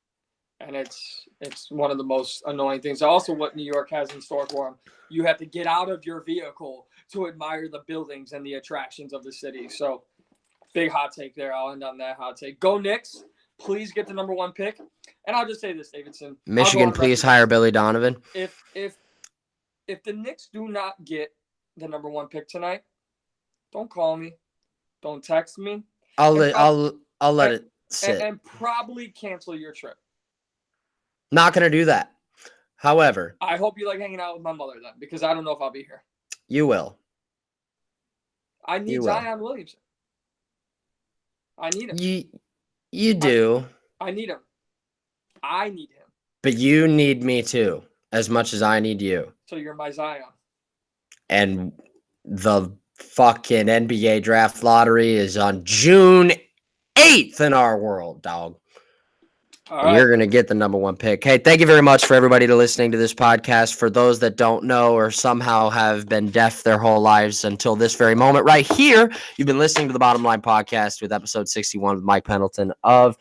And it's one of the most annoying things. Also, what New York has in store for them, you have to get out of your vehicle to admire the buildings and the attractions of the city. So, big hot take there. I'll end on that hot take. Go Knicks. Please get the number 1 pick. And I'll just say this, Davidson. Michigan, please hire Billy Donovan. If the Knicks do not get the number 1 pick tonight, don't call me. Don't text me. I'll let it sit. And probably cancel your trip. Not going to do that. However, I hope you like hanging out with my mother then, because I don't know if I'll be here. You will. I need Zion Williamson. I need him. You do. I need him. I need him. But you need me too, as much as I need you. So you're my Zion. And the fucking NBA draft lottery is on June 8th in our world, dog. Right. You're going to get the number 1 pick. Hey, thank you very much for everybody listening to this podcast. For those that don't know or somehow have been deaf their whole lives until this very moment right here, you've been listening to the Bottom Line Podcast with episode 61 with Mike Pendleton of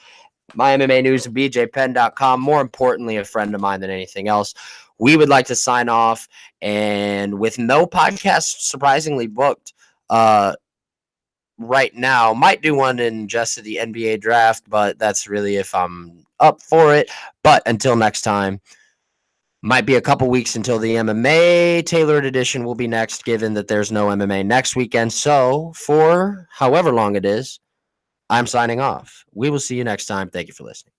MyMMANews and BJPenn.com. More importantly, a friend of mine than anything else. We would like to sign off, and with no podcast surprisingly booked right now, might do one in just the NBA draft, but that's really if I'm up for it. But until next time, might be a couple weeks until the MMA tailored edition will be next, given that there's no MMA next weekend. So for however long it is, I'm signing off. We will see you next time. Thank you for listening.